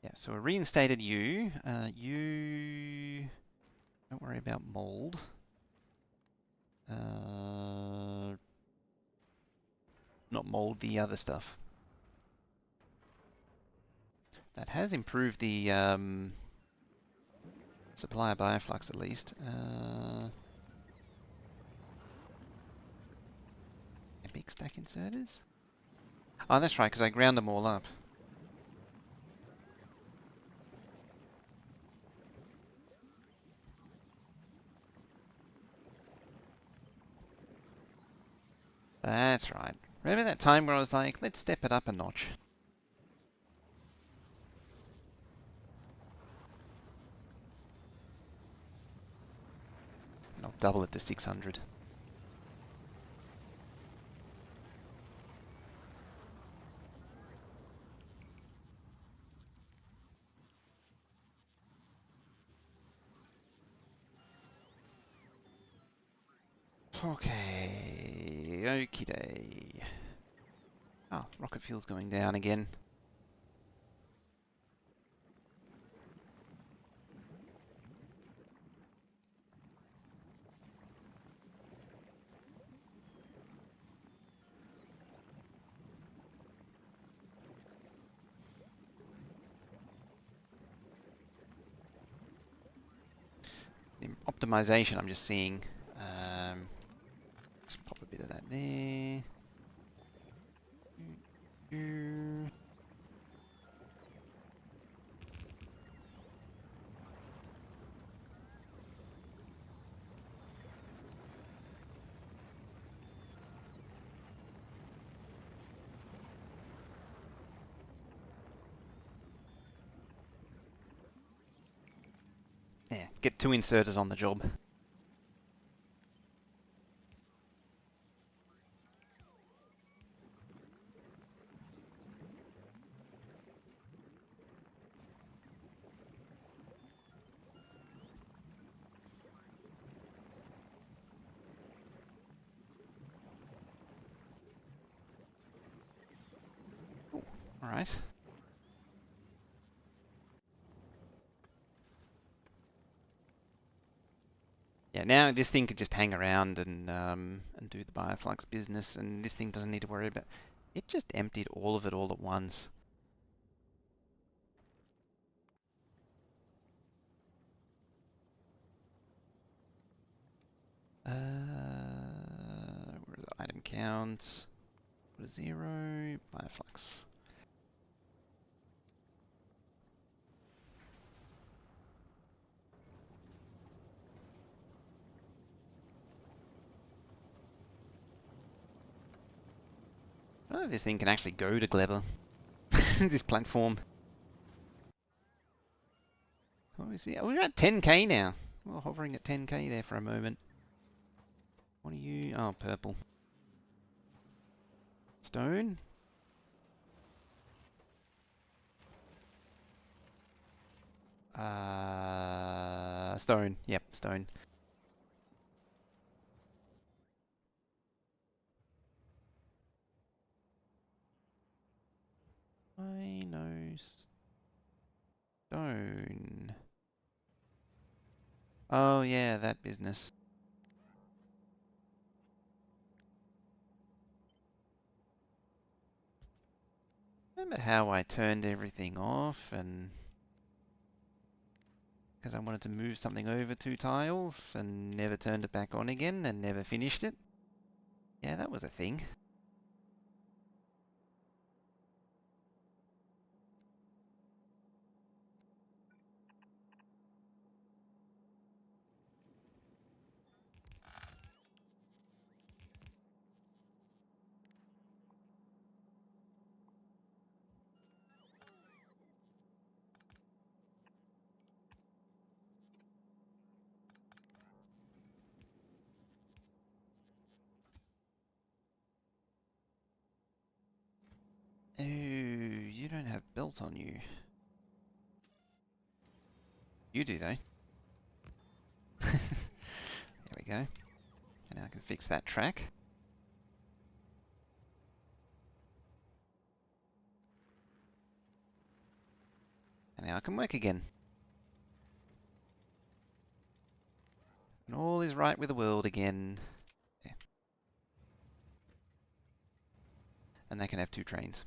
Yeah, so we reinstated you. You don't worry about mold. Not mold, the other stuff. That has improved the supply of bioflux at least. Big stack inserters? Oh, that's right, because I ground them all up. That's right. Remember that time where I was like, let's step it up a notch? And I'll double it to 600. Okay, okie day. Oh, rocket fuel's going down again. The optimization I'm just seeing. there. Do. Yeah, get 2 inserters on the job. Alright. Yeah, now this thing could just hang around and do the bioflux business, and this thing doesn't need to worry about. It just emptied all of it all at once. Where's the item count? Put a 0. Bioflux. I don't know if this thing can actually go to Gleber. This platform. Oh, we see. Oh, we're at 10k now. We're hovering at 10k there for a moment. What are you? Oh, purple. Stone. Stone. Yep, stone. I know stone. Oh yeah, that business. Remember how I turned everything off and because I wanted to move something over 2 tiles and never turned it back on again and never finished it? Yeah, that was a thing. Oh, you don't have belt on you. You do though. There we go. And now I can fix that track. And now I can work again. And all is right with the world again. Yeah. And they can have 2 trains.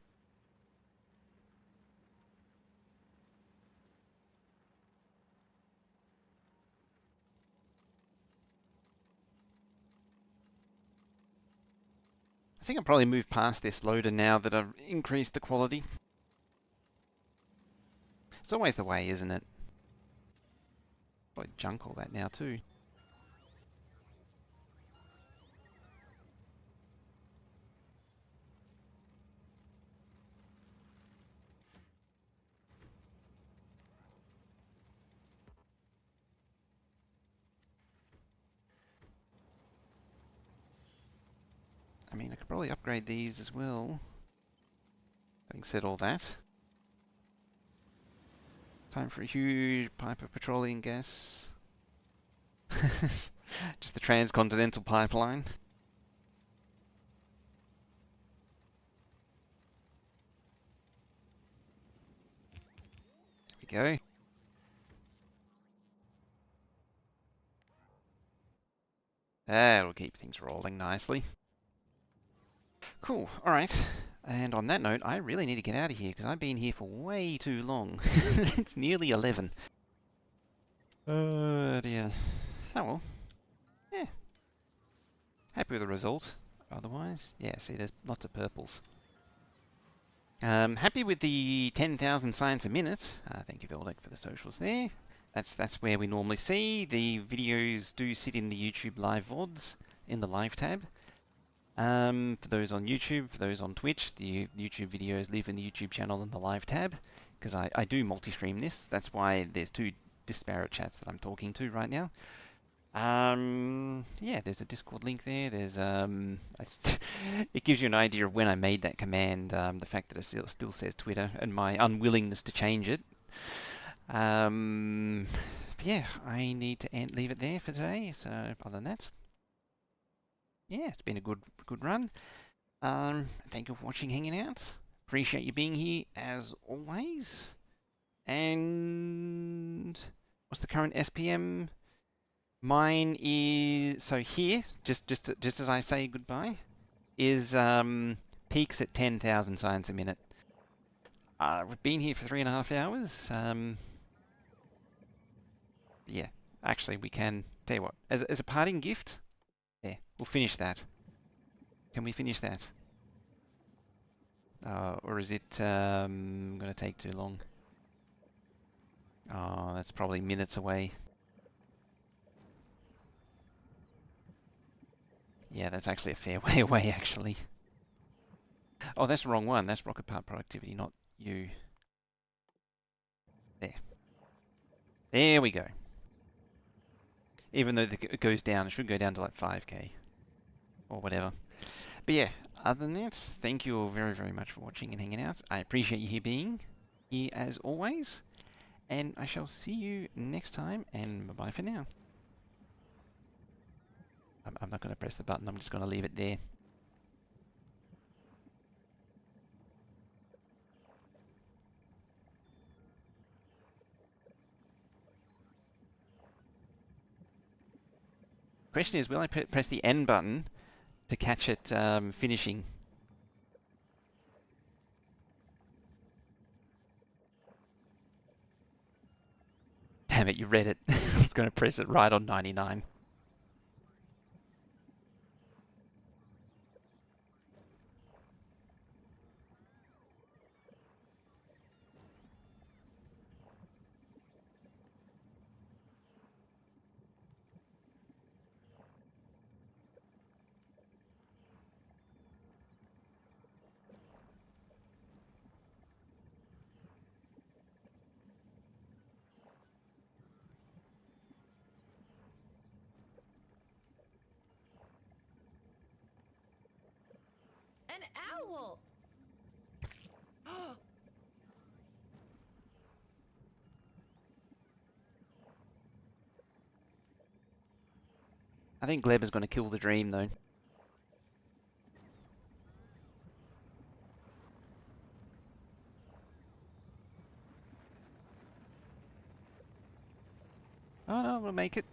I think I'll probably move past this loader now that I've increased the quality. It's always the way, isn't it? Probably junk all that now too. I mean, I could probably upgrade these as well. Having said all that. Time for a huge pipe of petroleum gas. Just the transcontinental pipeline. There we go. That'll keep things rolling nicely. Cool, alright. And on that note, I really need to get out of here because I've been here for way too long. It's nearly 11. Oh dear. Oh well. Yeah. Happy with the result. otherwise. Yeah, see, there's lots of purples. Happy with the 10,000 science a minute. Thank you, Veldeck, for the socials there. That's where we normally see. The videos do sit in the YouTube live VODs in the live tab. For those on YouTube, for those on Twitch, the YouTube videos live in the YouTube channel in the live tab, because I do multi-stream this. That's why there's two disparate chats that I'm talking to right now. Yeah, there's a Discord link there. There's it gives you an idea of when I made that command. The fact that it still says Twitter and my unwillingness to change it. Yeah, I need to leave it there for today. So other than that, yeah, it's been a good run. Thank you for watching, hanging out. Appreciate you being here as always. And what's the current SPM? Mine is so here, just as I say goodbye, is peaks at 10,000 science a minute. We've been here for 3.5 hours. Yeah, actually, we can tell you what, as a parting gift. There, we'll finish that. Can we finish that? Or is it going to take too long? Oh, that's probably minutes away. Yeah, that's actually a fair way away, actually. Oh, that's the wrong one. That's rocket part productivity, not you. There. There we go. Even though it goes down, it should go down to like 5k. Or whatever. But yeah, other than that, thank you all very, very much for watching and hanging out. I appreciate you here being here as always. And I shall see you next time, and bye-bye for now. I'm not going to press the button, I'm just going to leave it there. Question is, will I press the N button to catch it finishing? Damn it, you read it. I was going to press it right on 99. An owl! I think Gleb is going to kill the dream, though. Oh no, we'll make it.